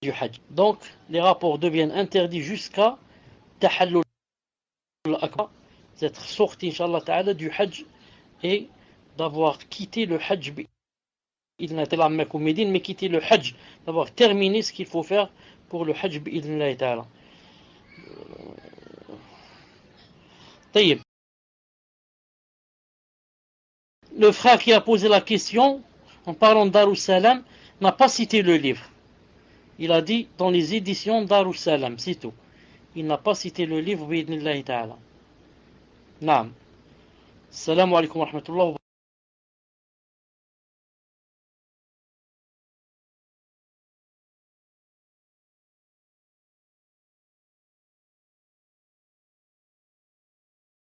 du Hajj. Donc, les rapports deviennent interdits jusqu'à Tahallul Akbar, d'être sorti, Inch'Allah Ta'ala, du Hajj et d'avoir quitté le Hajj, il n'a été la Mecque ou Médine, mais quitté le Hajj, d'avoir terminé ce qu'il faut faire pour le Hajj, bi'idhnillahi ta'ala. Taïb. Le frère qui a posé la question, en parlant d'Darussalam, n'a pas cité le livre. Il a dit dans les éditions Darussalam, c'est tout. Il n'a pas cité le livre, bi'idhnillahi ta'ala. Naam. Assalamu alaikum wa rahmatullahi wa barakatuh.